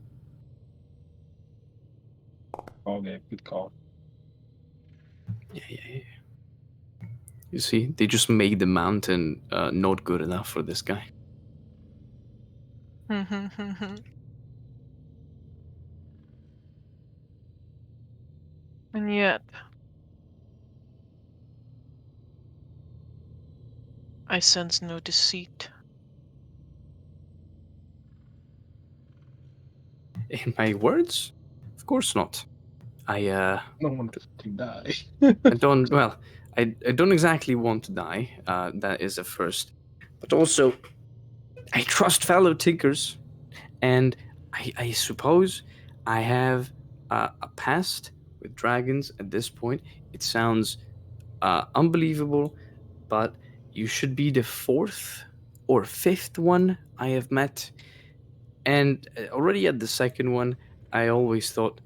Okay, good call. Yeah. You see, they just made the mountain not good enough for this guy. And yet, I sense no deceit. In my words? Of course not. I don't want to die. I don't. Well, I don't exactly want to die. That is a first. But also, I trust fellow tinkers, and I suppose I have a past with dragons at this point. It sounds unbelievable, but you should be the fourth or fifth one I have met. And already at the second one, I always thought,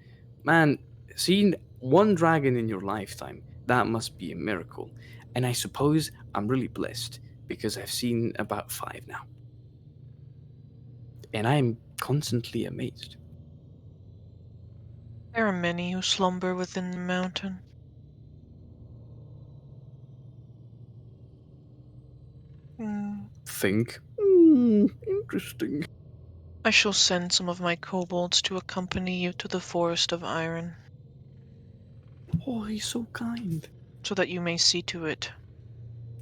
man, seeing one dragon in your lifetime, that must be a miracle. And I suppose I'm really blessed because I've seen about 5 now. And I'm constantly amazed. There are many who slumber within the mountain. Think. Interesting. I shall send some of my kobolds to accompany you to the Forest of Iron, Oh, he's so kind. so that you may see to it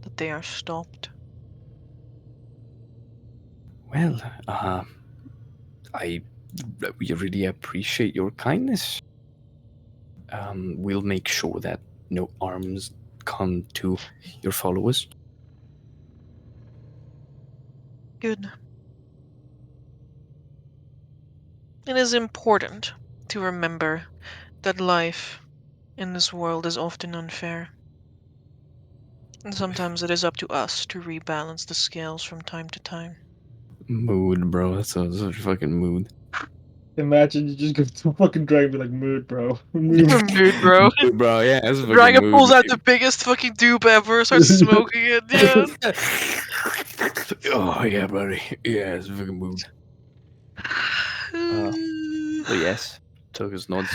that they are stopped. Well, we really appreciate your kindness. We'll make sure that no harms come to your followers. Good. It is important to remember that life in this world is often unfair. And sometimes it is up to us to rebalance the scales from time to time. Mood, bro. That's a fucking mood. Imagine you just go to a fucking dragon and be like, mood, bro. Mood. Mood, bro. Mood, bro, yeah, that's a fucking Dragon mood. pulls out the biggest fucking dupe ever, starts smoking it, yeah. Oh, yeah, buddy. Yeah, it's a fucking mood. But yes, Tokus nods.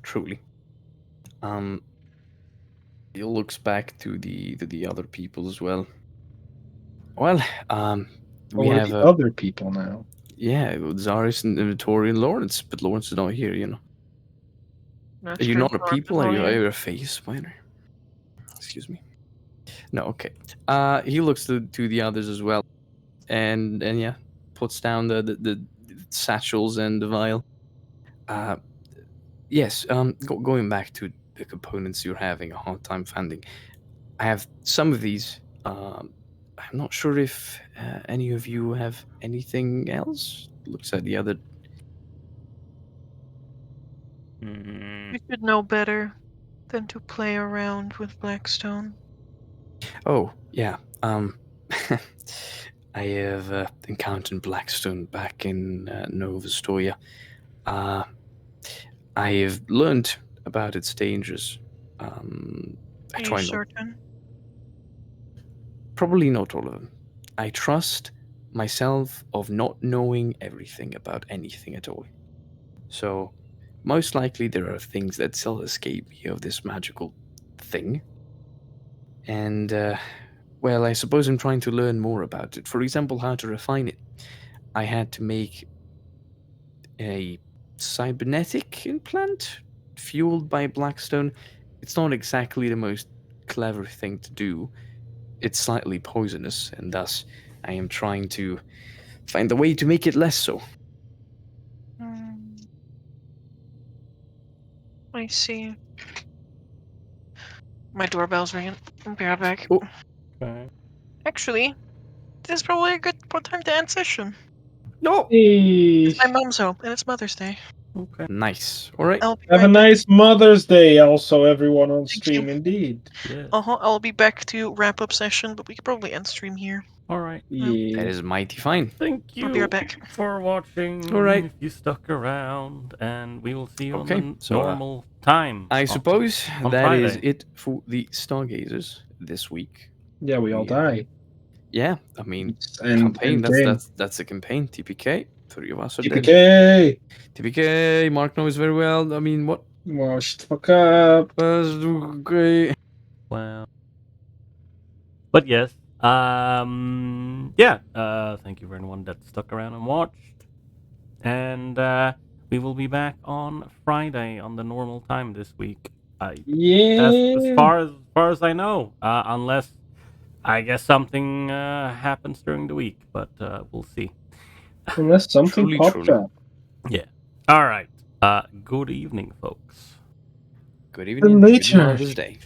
Truly. He looks back to the other people as well. Well, we Or have the other people now. yeah, Zaris and Vittori and Lawrence, but Lawrence is not here. You know, That's are you true, not a Lawrence people? is Are not here. you a face spider? Excuse me. No, okay. He looks to the others as well, and yeah, puts down the satchels and the vial. Yes. Going back to the components you're having a hard time finding, I have some of these. I'm not sure if any of you have anything else. Looks at the other. You should know better than to play around with Blackstone. Oh, yeah. I have encountered Blackstone back in Nova Storia. I have learned about its dangers. I Are try you not. certain? Probably not all of them. I trust myself of not knowing everything about anything at all. So, most likely there are things that still escape me of this magical thing. And, well, I suppose I'm trying to learn more about it. For example, how to refine it. I had to make a cybernetic implant fueled by Blackstone. It's not exactly the most clever thing to do. It's slightly poisonous, and thus I am trying to find a way to make it less so. I see. My doorbell's ringing. I'll be right back. Oh. Okay. Actually, this is probably a good time to end session. No! Hey, It's my mom's home, and it's Mother's Day. Okay. Nice. All right. I'll be have right a back. nice Mother's Day, also, everyone on Thank stream. you. Indeed. Yeah. I'll be back to wrap up session, but we could probably end stream here. All right. Yeah. That is mighty fine. Thank you I'll be right back. for watching. All right. If you stuck around, and we will see you Okay, on the so, normal time. I on- suppose on that is Friday. it for the Stargazers this week. Yeah, we all Yeah. die. Yeah, I mean, And campaign. game. That's a campaign. TPK. 3 of us are dead. TPK! TPK. Mark knows very well. I mean, what Well, shut the fuck up. was great? Well, but yes, yeah. Thank you for anyone that stuck around and watched, and we will be back on Friday on the normal time this week. Yeah. As far as I know, unless I guess something happens during the week, but we'll see. Unless something Truly, popped truly. up. Yeah. All right. Good evening, folks. Good evening. Good Later. Mother's Day.